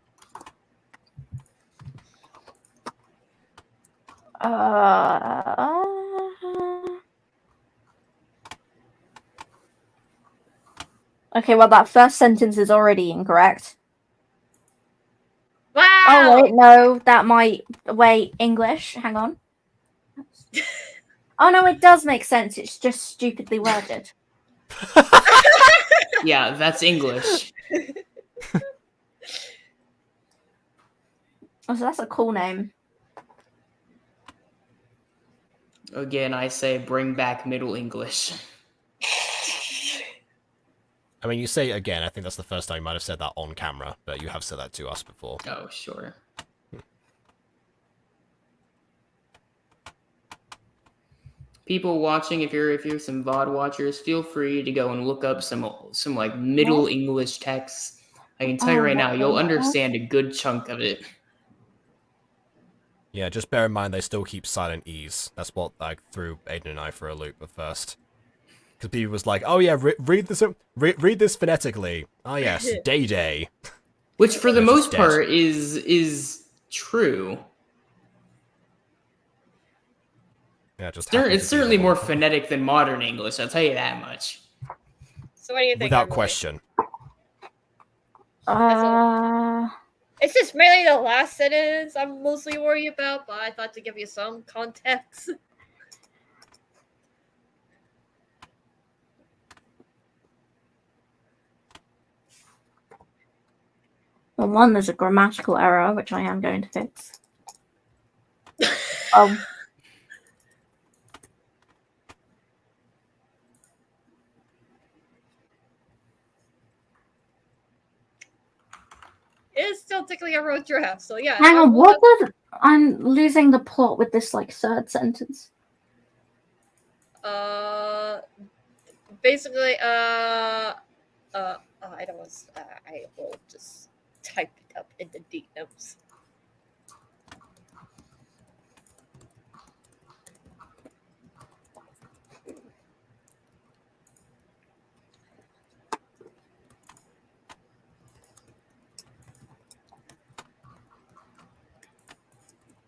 Okay, well, that first sentence is already incorrect. Wow! Oh, wait, no, that might... Wait, English, hang on. Oh, no, it does make sense. It's just stupidly worded. Yeah, that's English. Oh, so that's a cool name. Again, I say bring back Middle English. I mean, you say it again. I think that's the first time you might have said that on camera, but you have said that to us before. Oh, sure. People watching, if you're some VOD watchers, feel free to go and look up some like Middle English texts. I can tell you right now, you'll understand a good chunk of it. Yeah, just bear in mind they still keep silent E's. That's what like threw Aiden and I for a loop at first. Because people was like, "Oh yeah, read this phonetically." Oh yes, day. Which for the most part is true. Yeah, just it's certainly more phonetic than modern English. I'll tell you that much. So what do you think? Without question. It's just mainly the last sentence I'm mostly worried about, but I thought to give you some context. Well, one, there's a grammatical error, which I am going to fix. It's still tickling a road draft, so yeah. Hang on, I'm losing the plot with this like third sentence. Basically, I don't want. I will just type it up in the deep notes.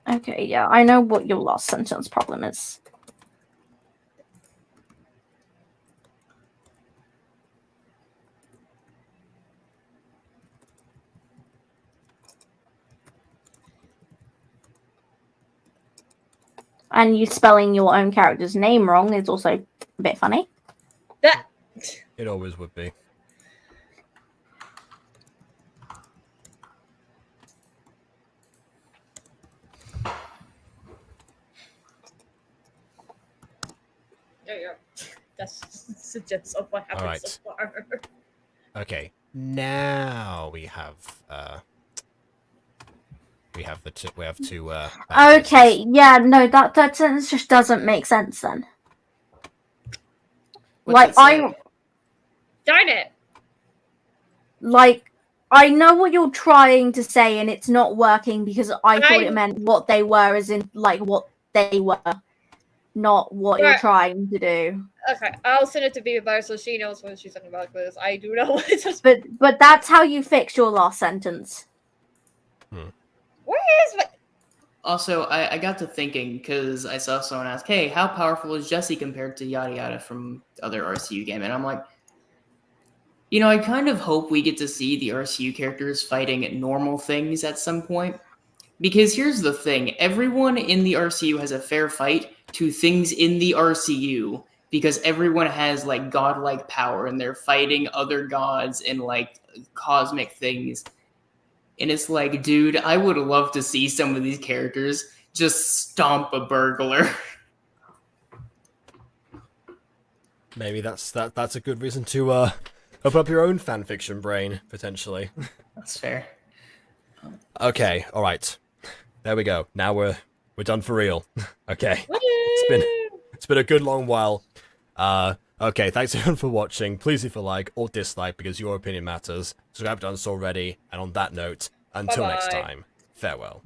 Okay, yeah, I know what your last sentence problem is. And you spelling your own character's name wrong is also a bit funny. That it always would be. there you go. That's suggests of what happened so far. Okay, now we have two. Okay, yeah, no, that sentence just doesn't make sense then. What's like Darn it! Like, I know what you're trying to say, and it's not working because I thought it meant what they were, as in like what they were, not what you're trying to do. Okay, I'll send it to Baby Butter so she knows what she's talking about, because I do know what it's just. But that's how you fix your last sentence. Where is what? Also, I got to thinking because I saw someone ask, "Hey, how powerful is Jesse compared to yada yada from the other RCU game?" And I'm like, I kind of hope we get to see the RCU characters fighting normal things at some point. Because here's the thing, everyone in the RCU has a fair fight to things in the RCU, because everyone has like godlike power and they're fighting other gods and like cosmic things. And it's like, dude, I would love to see some of these characters just stomp a burglar. Maybe that's a good reason to open up your own fanfiction brain, potentially. That's fair. Okay, alright. There we go. Now we're done for real. Okay. Woo! It's been a good long while. Okay, thanks everyone for watching. Please leave a like or dislike because your opinion matters. Subscribe if you haven't done so already. And on that note, until next time, farewell.